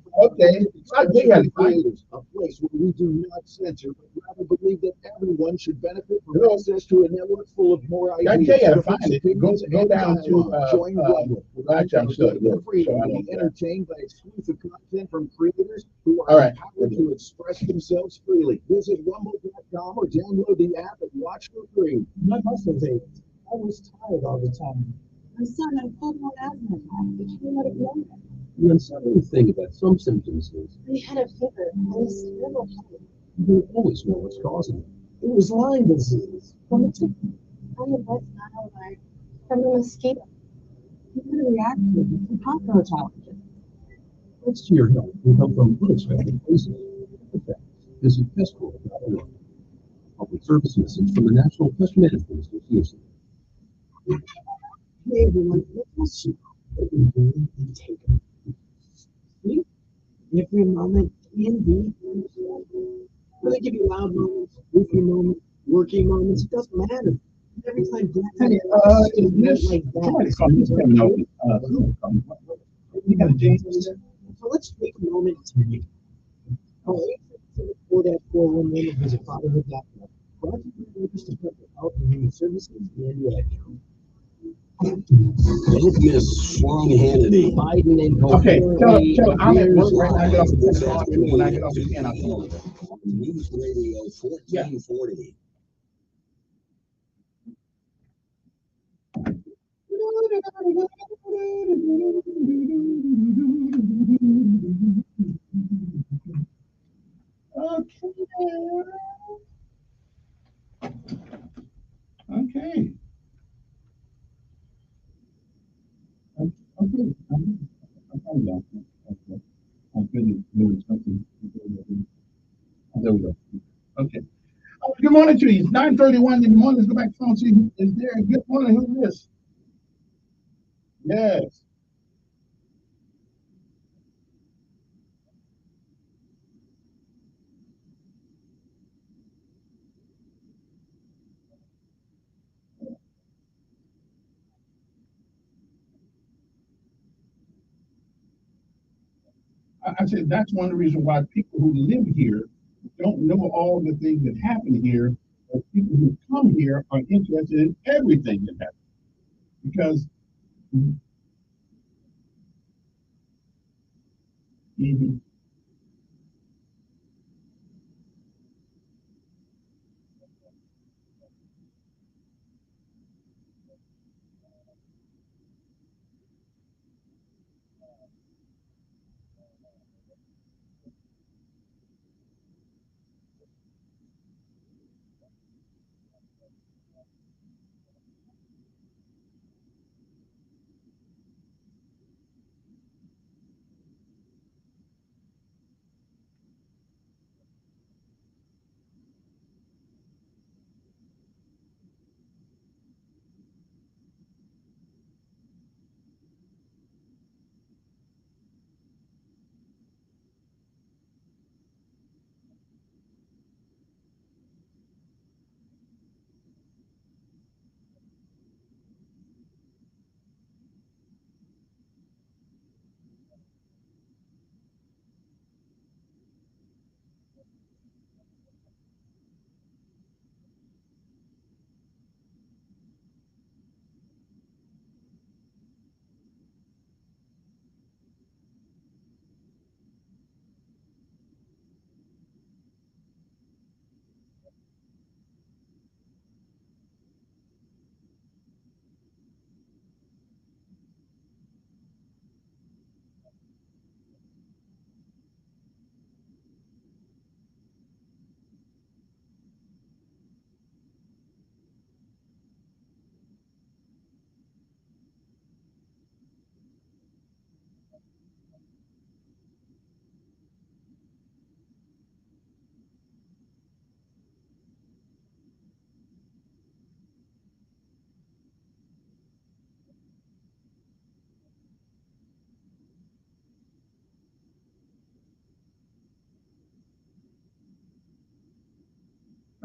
find creators. A place where we do not censor, but rather believe that everyone should benefit from access to a network full of more ideas. I tell you how to find it. Go down to join Rumble. Actually, I'm still at work, Freedom so I to be don't. entertained by exclusive content from creators who are empowered to express themselves freely. Visit rumble.com or download the app and watch for free. My muscles ache. I was tired all the time. My son had a full-blown asthma attack. They came out of nowhere. The unsettling thing about some symptoms is He had a fever and a terrible headache. you don't always know what's causing it. It was Lyme disease from a tick. I had a not alert from the mosquito. He had a reaction to cockroach allergy. Thanks to your help, we come from unexpected places. In fact, visit pestcontrol.org. Public service message from the National Pest Management Association. Hey everyone, let's see what we're doing and take it. See? Every moment can be. Will I give you loud moments, goofy moments, working moments? It doesn't matter. Every time Somebody's calling me. You got a James. So let's take a moment to make call 844-411 and visit fatherhood.net. Brought to you by the Department of Health and Human Services and the Don't miss Sean Hannity. Biden and Okay, tell I'm at work right now. I get off this the afternoon. when I get off the 10, I'll call it. News Radio 1440. Okay. There we go. Okay. Good morning to you. It's 9:31 in the morning. Let's go back to the phone and see who is there. Good morning. Who's this? Yes. I said that's one of the reasons why people who live here don't know all the things that happen here, but people who come here are interested in everything that happens because. Mhm.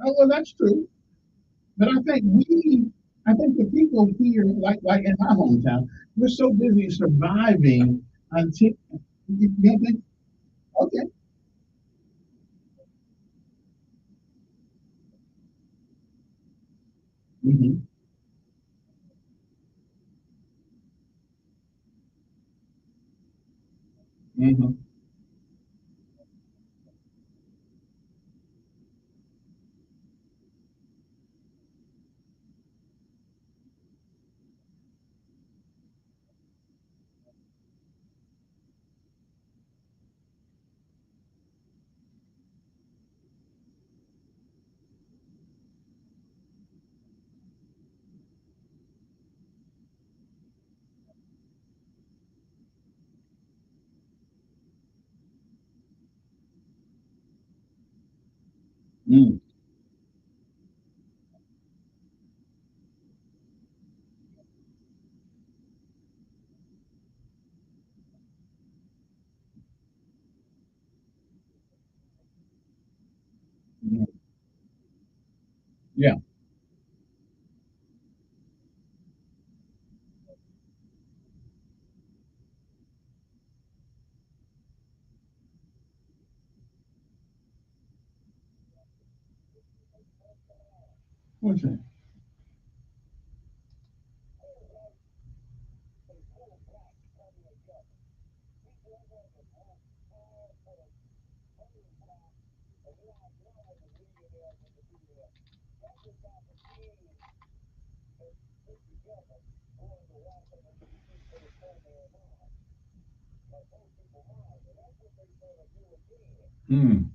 Oh, well, that's true. But I think the people here, like in my hometown, we're so busy surviving until you think, okay. Hmm. Hmm. Mm. Yeah. What's that? Mm.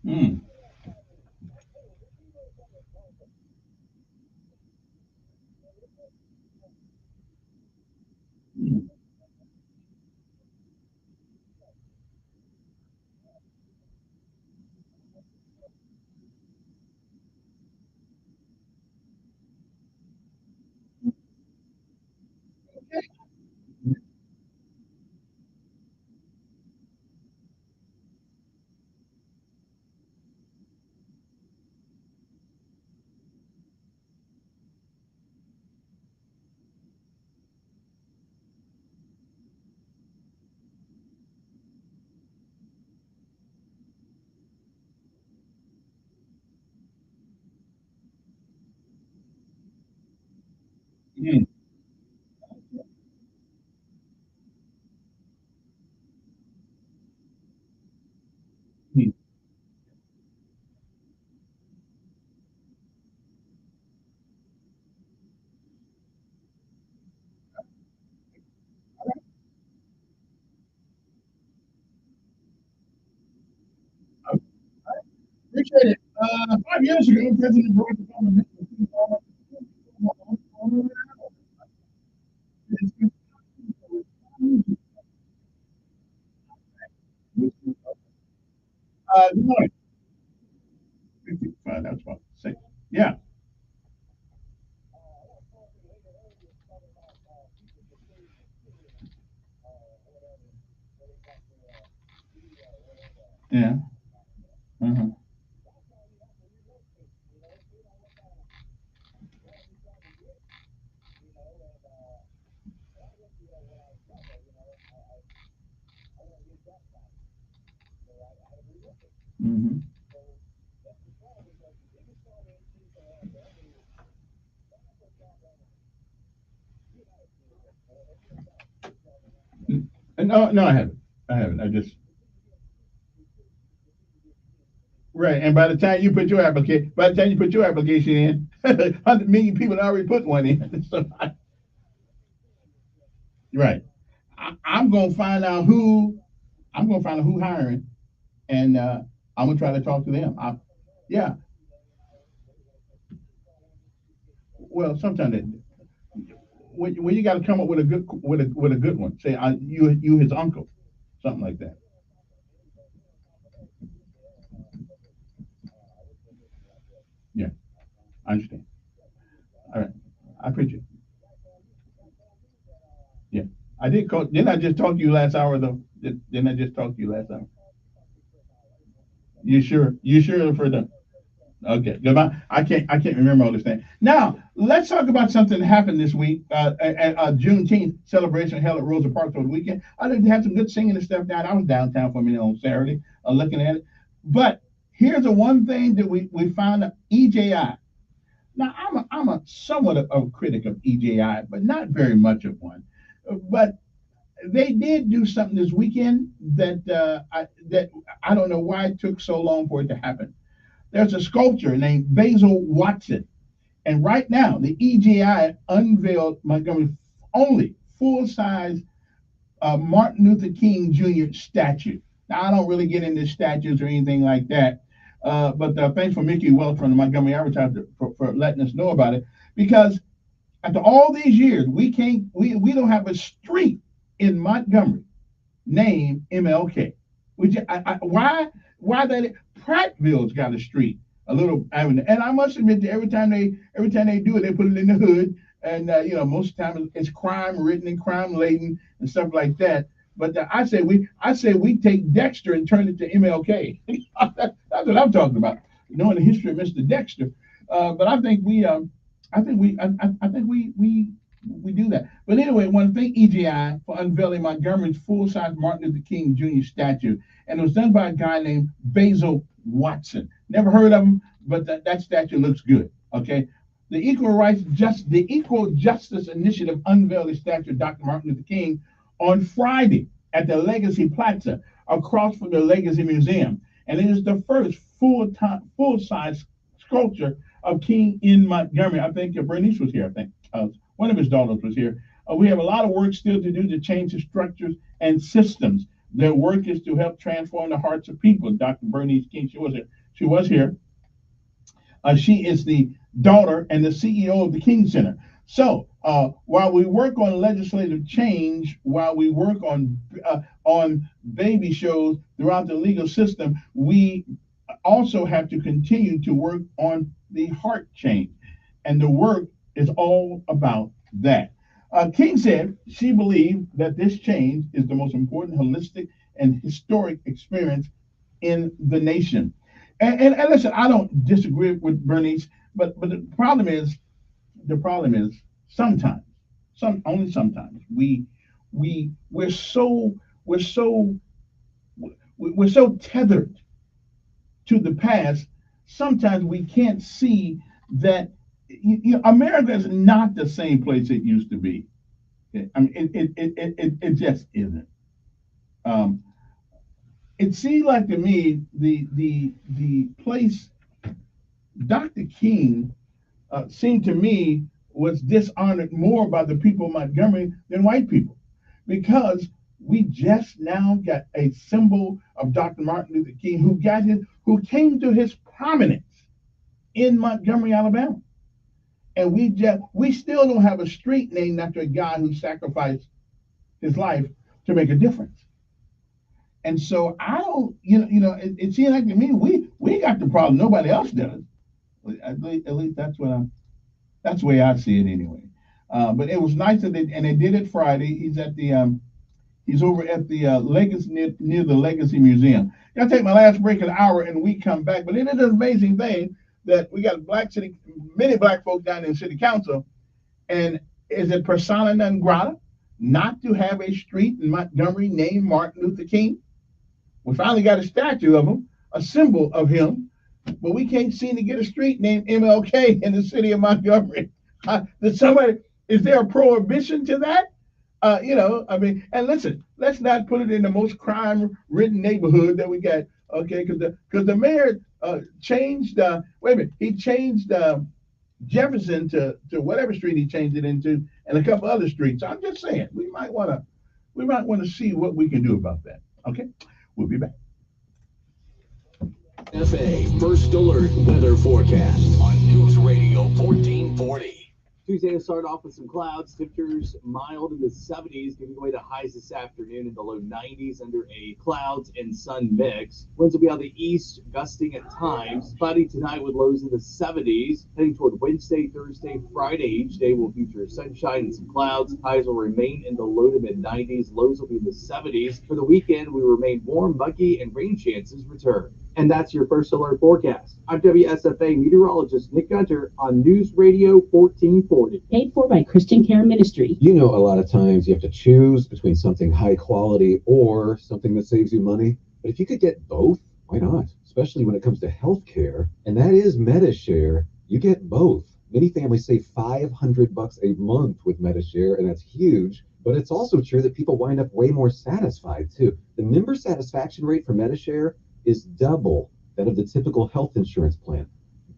Mm. Mm. Mm. Mm. I appreciate it. 5 years ago, President Barack Obama good morning. That's what six. Yeah. Yeah. Uh-huh. Mm-hmm. No, no, I haven't. I haven't. I just right. And by the time you put your application in, 100 million people already put one in. So, right. I'm gonna find out who hiring, and I'm gonna try to talk to them. Yeah. Well, sometimes when you got to come up with a good one. Say you his uncle, something like that. Yeah, I understand. All right, I appreciate it. Yeah, I did call. Didn't I just talk to you last hour though? Didn't I just talk to you last hour? You sure? You sure for the? Okay, because I can't remember all this thing. Now let's talk about something that happened this week. At Juneteenth celebration held at Rosa Parks over the weekend. I did have some good singing and stuff down. I was downtown for a minute on Saturday, looking at it. But here's the one thing that we found out: EJI. Now I'm a somewhat of a critic of EJI, but not very much of one. But they did do something this weekend that I don't know why it took so long for it to happen. There's a sculptor named Basil Watson. And right now, the EGI unveiled Montgomery's only full size Martin Luther King Jr. statue. Now, I don't really get into statues or anything like that, but thanks for Mickey Welch from the Montgomery Advertiser for letting us know about it. Because after all these years, we don't have a street in Montgomery named MLK. Which why that Prattville's got a street, a little avenue, and I must admit that every time they do it, they put it in the hood, and most of the time it's crime ridden and crime laden and stuff like that. But I say we take Dexter and turn it to MLK. That's what I'm talking about. Knowing the history of Mr. Dexter, but I think we do that. But anyway, I want to thank EGI for unveiling Montgomery's full-size Martin Luther King Jr. statue, and it was done by a guy named Basil Watson. Never heard of them, but that statue looks good. Okay. The Equal Justice Initiative unveiled a statue of Dr. Martin Luther King on Friday at the Legacy Plaza across from the Legacy Museum. And it is the first full-size sculpture of King in Montgomery. I think Bernice was here. I think one of his daughters was here. We have a lot of work still to do to change the structures and systems. Their work is to help transform the hearts of people. Dr. Bernice King, she was here. She is the daughter and the CEO of the King Center. So while we work on legislative change, while we work on baby shows throughout the legal system, we also have to continue to work on the heart change. And the work is all about that. King said she believed that this change is the most important holistic and historic experience in the nation. And listen, I don't disagree with Bernice, but the problem is sometimes, only sometimes we're so tethered to the past. Sometimes we can't see that America is not the same place it used to be. I mean, it just isn't. It seemed like to me the place Dr. King seemed to me was dishonored more by the people of Montgomery than white people, because we just now got a symbol of Dr. Martin Luther King who came to his prominence in Montgomery, Alabama. And we still don't have a street named after a guy who sacrificed his life to make a difference. And so I don't, it seems like to me we got the problem, nobody else does. At least that's the way I see it anyway. But it was nice that they did it Friday. He's over at the Legacy near the Legacy Museum. I'll take my last break an hour and we come back. But it is an amazing thing that we got many black folk down in city council. And is it persona non grata not to have a street in Montgomery named Martin Luther King? We finally got a statue of him, a symbol of him, but we can't seem to get a street named MLK in the city of Montgomery. Is there a prohibition to that? And listen, let's not put it in the most crime-ridden neighborhood that we got, okay? Because the mayor changed. He changed Jefferson to whatever street he changed it into, and a couple other streets. I'm just saying we might want to see what we can do about that. Okay, we'll be back. FA First Alert Weather Forecast on News Radio 1440. Tuesday will start off with some clouds, temperatures mild in the 70s, giving way to highs this afternoon in the low 90s under a clouds and sun mix. Winds will be out the east, gusting at times. Cloudy tonight with lows in the 70s. Heading toward Wednesday, Thursday, Friday, each day will feature sunshine and some clouds. Highs will remain in the low to mid 90s. Lows will be in the 70s. For the weekend, we remain warm, muggy, and rain chances return. And that's your First Alert forecast. I'm WSFA meteorologist Nick Gunter on News Radio 1440. Paid for by Christian Care Ministry. You know, a lot of times you have to choose between something high quality or something that saves you money. But if you could get both, why not? Especially when it comes to health care. And that is MediShare. You get both. Many families save $500 a month with MediShare, and that's huge. But it's also true that people wind up way more satisfied, too. The member satisfaction rate for MediShare is double that of the typical health insurance plan.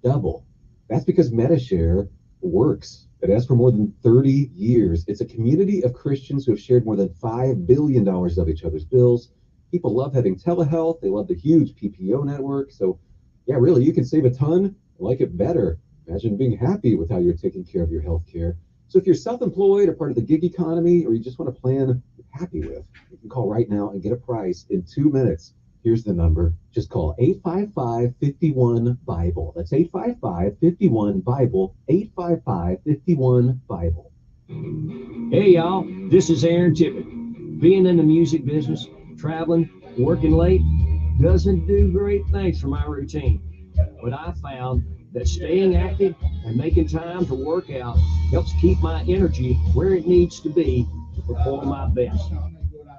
Double. That's because MediShare works. It has for more than 30 years. It's a community of Christians who have shared more than $5 billion of each other's bills. People love having telehealth. They love the huge PPO network. So, yeah, really, you can save a ton, like it better. Imagine being happy with how you're taking care of your health care. So if you're self-employed or part of the gig economy, or you just want a plan you're happy with, you can call right now and get a price in 2 minutes. Here's the number. Just call 855-51-BIBLE. That's 855-51-BIBLE, 855-51-BIBLE. Hey, y'all. This is Aaron Tippett. Being in the music business, traveling, working late, doesn't do great things for my routine. But I found that staying active and making time to work out helps keep my energy where it needs to be to perform my best.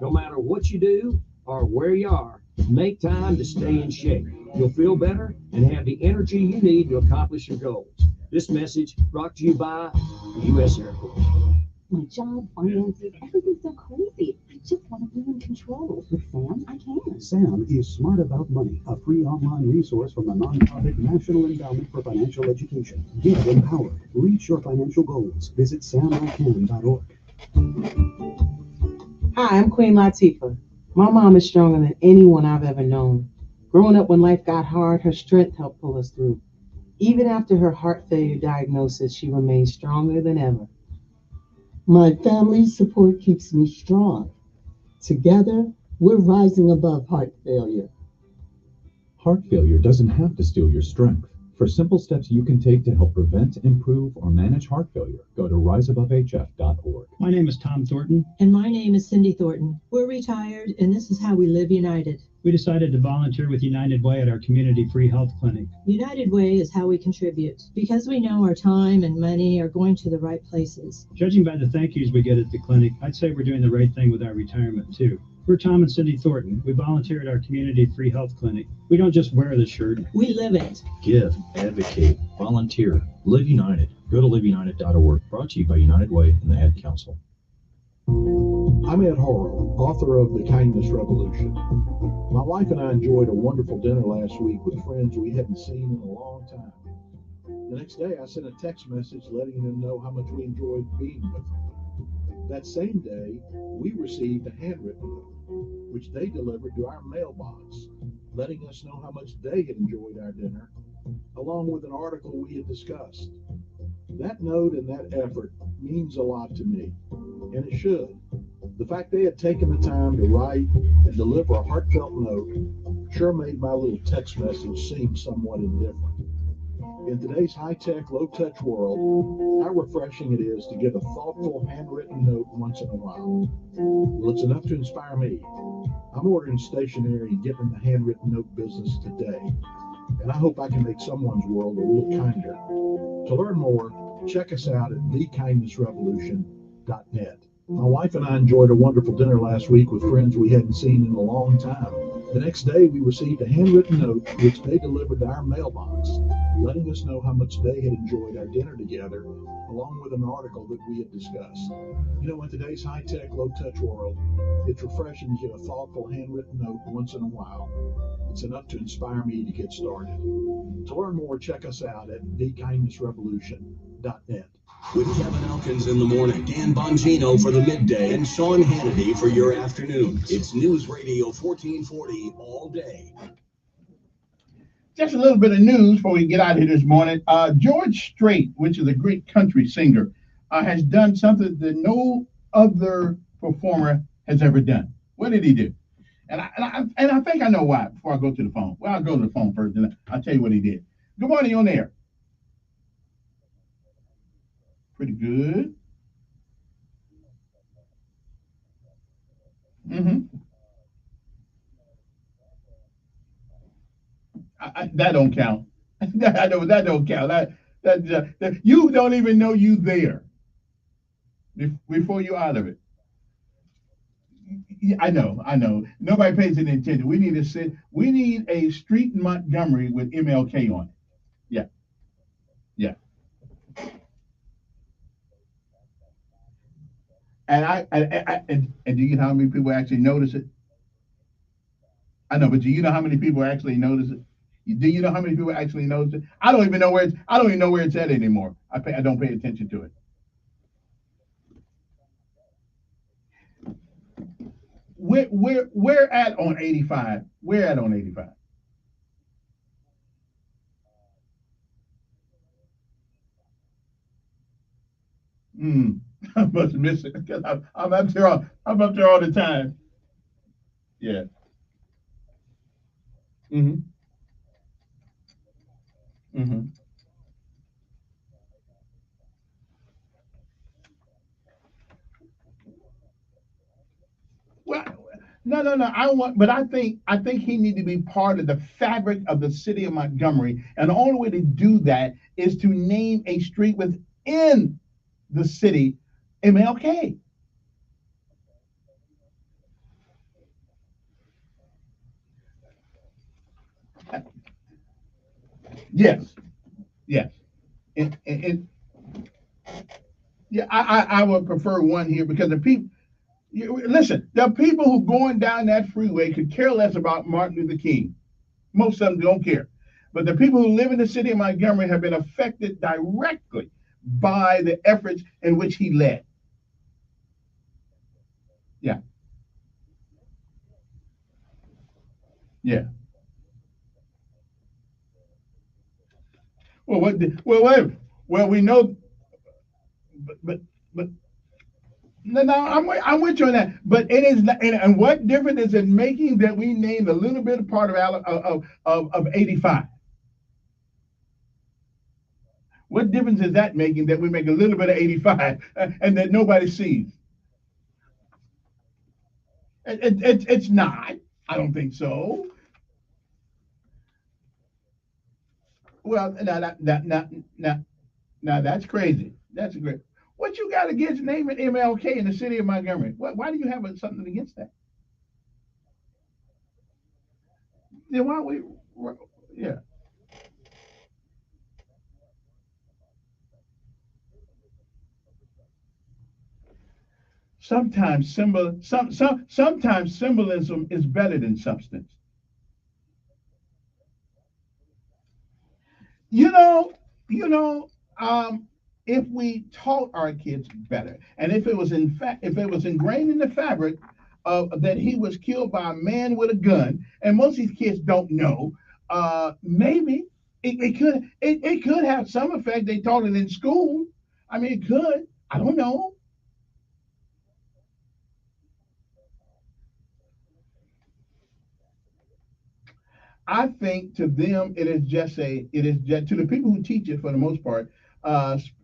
No matter what you do or where you are, Make time to stay in shape. You'll feel better and have the energy you need to accomplish your goals. This message brought to you by the U.S. Air Force. My job, finances, everything's so crazy. I just want to be in control. With Sam, I can. Sam is Smart About Money, a free online resource from the nonprofit National Endowment for Financial Education. Get empowered. Reach your financial goals. Visit samican.org. Hi, I'm Queen Latifah. My mom is stronger than anyone I've ever known. Growing up when life got hard, her strength helped pull us through. Even after her heart failure diagnosis, she remains stronger than ever. My family's support keeps me strong. Together, we're rising above heart failure. Heart failure doesn't have to steal your strength. For simple steps you can take to help prevent, improve, or manage heart failure, go to riseabovehf.org. My name is Tom Thornton. And my name is Cindy Thornton. We're retired, and this is how we live united. We decided to volunteer with United Way at our community free health clinic. United Way is how we contribute, because we know our time and money are going to the right places. Judging by the thank yous we get at the clinic, I'd say we're doing the right thing with our retirement, too. We're Tom and Cindy Thornton. We volunteer at our community free health clinic. We don't just wear the shirt. We live it. Give, advocate, volunteer, live united. Go to liveunited.org. Brought to you by United Way and the Ad Council. I'm Ed Horrell, author of The Kindness Revolution. My wife and I enjoyed a wonderful dinner last week with friends we hadn't seen in a long time. The next day, I sent a text message letting them know how much we enjoyed being with them. That same day, we received a handwritten note, which they delivered to our mailbox, letting us know how much they had enjoyed our dinner, along with an article we had discussed. That note and that effort means a lot to me, and it should. The fact they had taken the time to write and deliver a heartfelt note sure made my little text message seem somewhat indifferent. In today's high-tech, low-touch world, how refreshing it is to get a thoughtful, handwritten note once in a while. Well, it's enough to inspire me. I'm ordering stationery and getting in the handwritten note business today, and I hope I can make someone's world a little kinder. To learn more, check us out at thekindnessrevolution.net. My wife and I enjoyed a wonderful dinner last week with friends we hadn't seen in a long time. The next day, we received a handwritten note which they delivered to our mailbox, letting us know how much they had enjoyed our dinner together, along with an article that we had discussed. You know, in today's high-tech, low-touch world, it's refreshing to get a thoughtful handwritten note once in a while. It's enough to inspire me to get started. To learn more, check us out at thekindnessrevolution.net. With Kevin Elkins in the morning, Dan Bongino for the midday, and Sean Hannity for your afternoons. It's News Radio 1440 all day. Just a little bit of news before we get out of here this morning. George Strait, which is a great country singer, has done something that no other performer has ever done. What did he do? And I think I know why before I go to the phone. Well, I'll go to the phone first, and I'll tell you what he did. Good morning, on air. Pretty good. That don't count. that don't count. That you don't even know you there before you're out of it. Yeah, I know. Nobody pays any attention. We need a street in Montgomery with MLK on it. Yeah. And do you know how many people actually notice it? I know, but do you know how many people actually notice it? Do you know how many people actually notice it? I don't even know where it's at anymore. I don't pay attention to it. We're at on 85. We're at on 85. I must miss it because I'm up there all the time. Yeah. Well, no. I think he need to be part of the fabric of the city of Montgomery, and the only way to do that is to name a street within the city MLK. Yes, yes. And yeah, I would prefer one here because the people. Listen, the people who going down that freeway could care less about Martin Luther King. Most of them don't care. But the people who live in the city of Montgomery have been affected directly by the efforts in which he led. Yeah, yeah. Well, wait. Well, we know, but no, I'm with you on that. But it is, and what difference is it making that we named a little bit of part of 85? What difference is that making that we make a little bit of 85 and that nobody sees? It's not. I don't think so. Well, now that's crazy. That's great. What you got against naming MLK in the city of Montgomery? Why do you have something against that? Then why we? Yeah. Sometimes symbolism is better than substance. You know, you know, if we taught our kids better, and if it was if it was ingrained in the fabric of that he was killed by a man with a gun, and most of these kids don't know, maybe it could have some effect. They taught it in school. I mean, it could. I don't know. I think to them it is just to the people who teach it for the most part,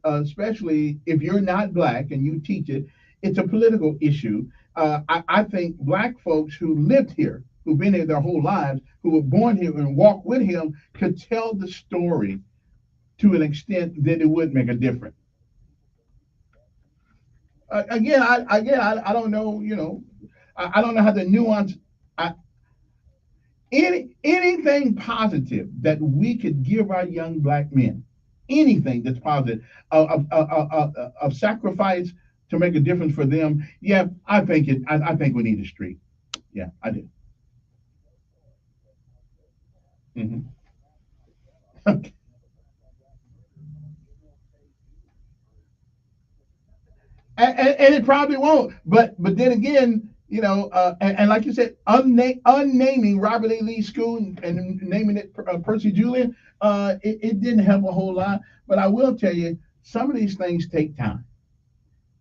especially if you're not black and you teach it, it's a political issue. I think black folks who lived here, who've been here their whole lives, who were born here and walked with him, could tell the story to an extent that it would make a difference. I don't know. I don't know how the nuance. I, anything positive that we could give our young black men, anything that's positive of sacrifice to make a difference for them. Yeah, I think it. I think we need a street. Yeah, I do. Hmm. And it probably won't. But then again, and like you said, unnaming Robert A. Lee School and naming it Percy Julian, it didn't help a whole lot. But I will tell you, some of these things take time.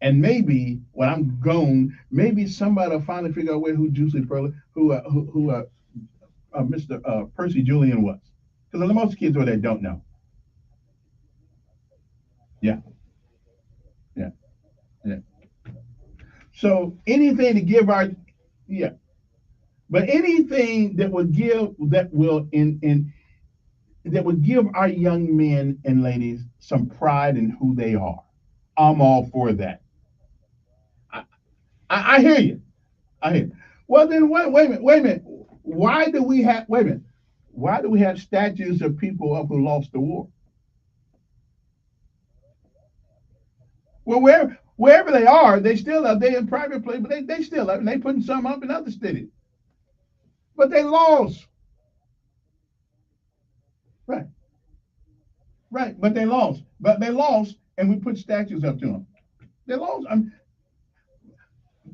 And maybe when I'm gone, maybe somebody will finally figure out who Juicy Pearl, Mr. Percy Julian was. Because most kids over there don't know. Yeah, yeah, yeah. So anything to give our, yeah, but anything that would give that will in that would give our young men and ladies some pride in who they are. I'm all for that. I, I hear you. I hear you. Well, then wait a minute. Why do we have wait a minute? Why do we have statues of people up who lost the war? Well, wherever they are, they still are. They in private place, but they still are. And they putting some up in other cities, but they lost. Right, right. But they lost. But they lost, and we put statues up to them. They lost.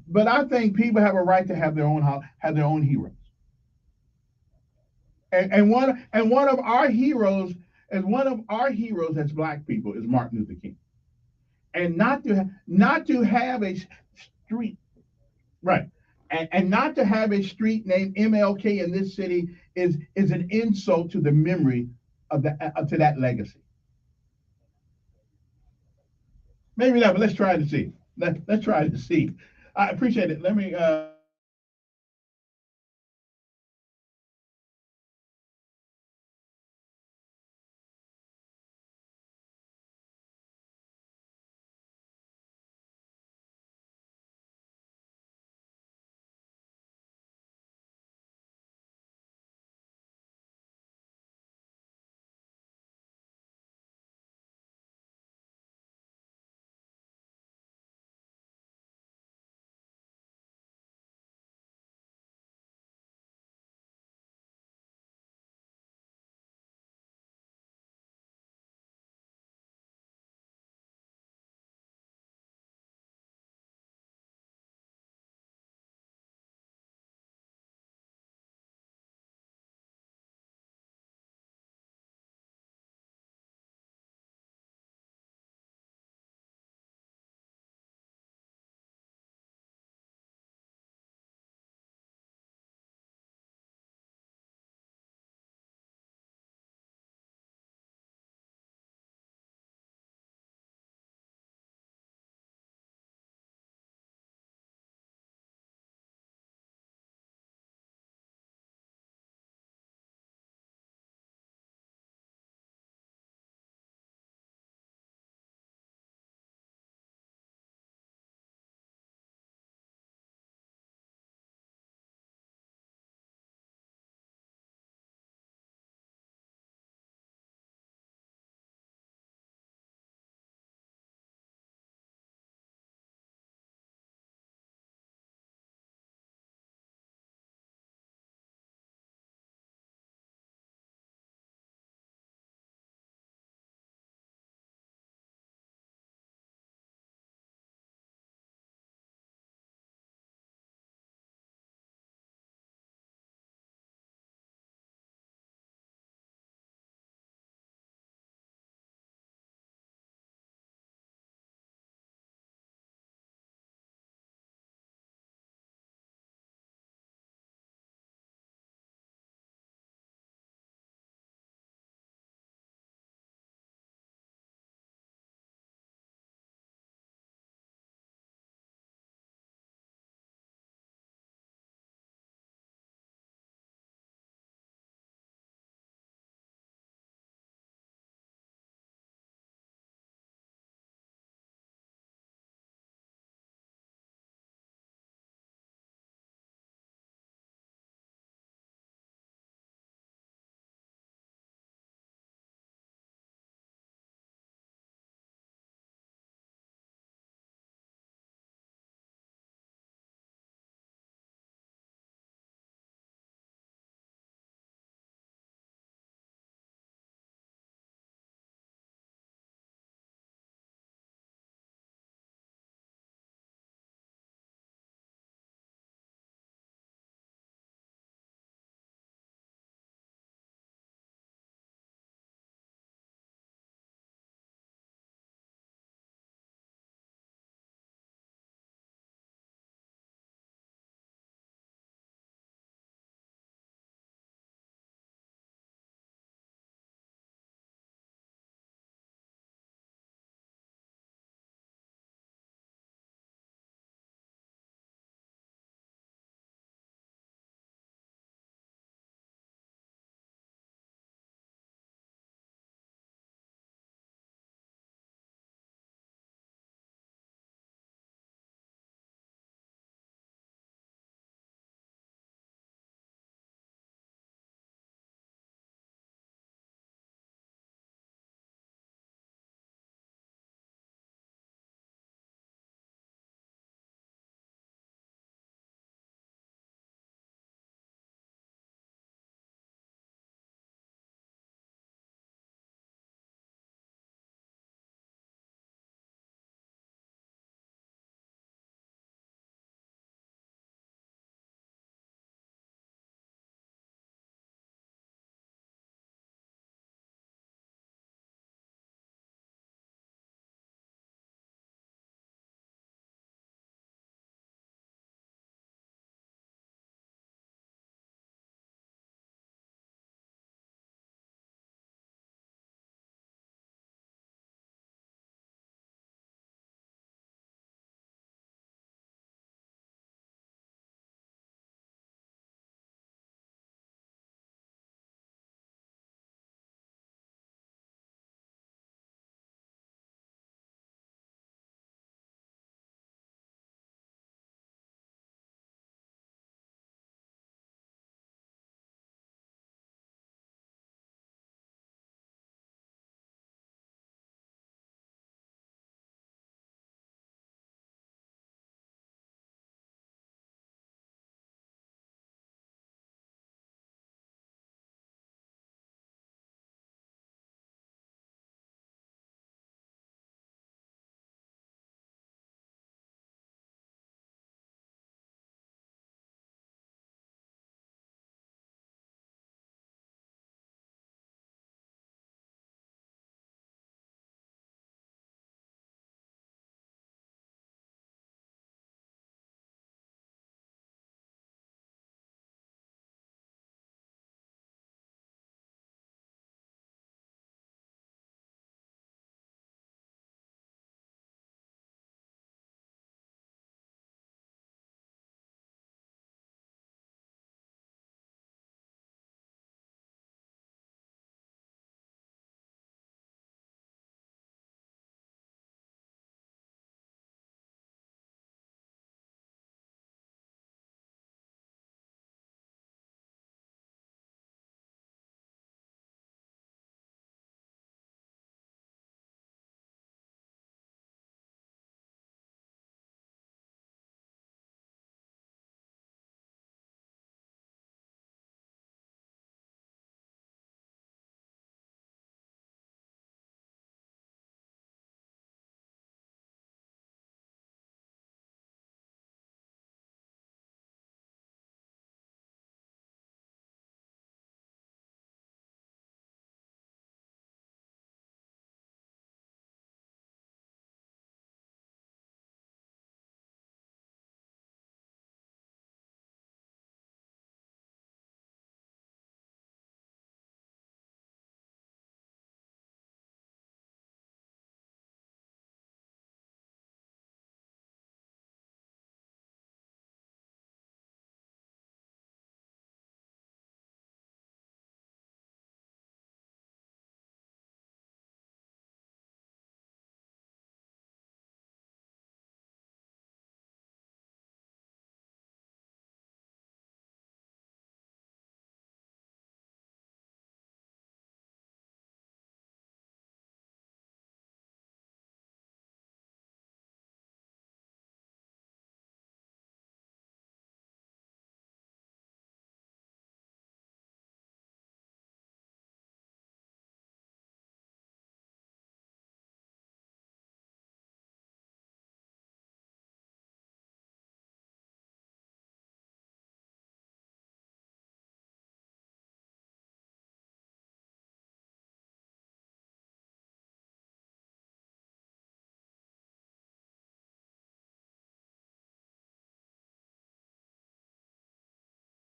But I think people have a right to have their own heroes. And one of our heroes and one of our heroes as black people is Martin Luther King. And not to have a street right. And not to have a street named MLK in this city is an insult to the memory of to that legacy. Maybe not, but let's try to see. Let's try to see. I appreciate it. Let me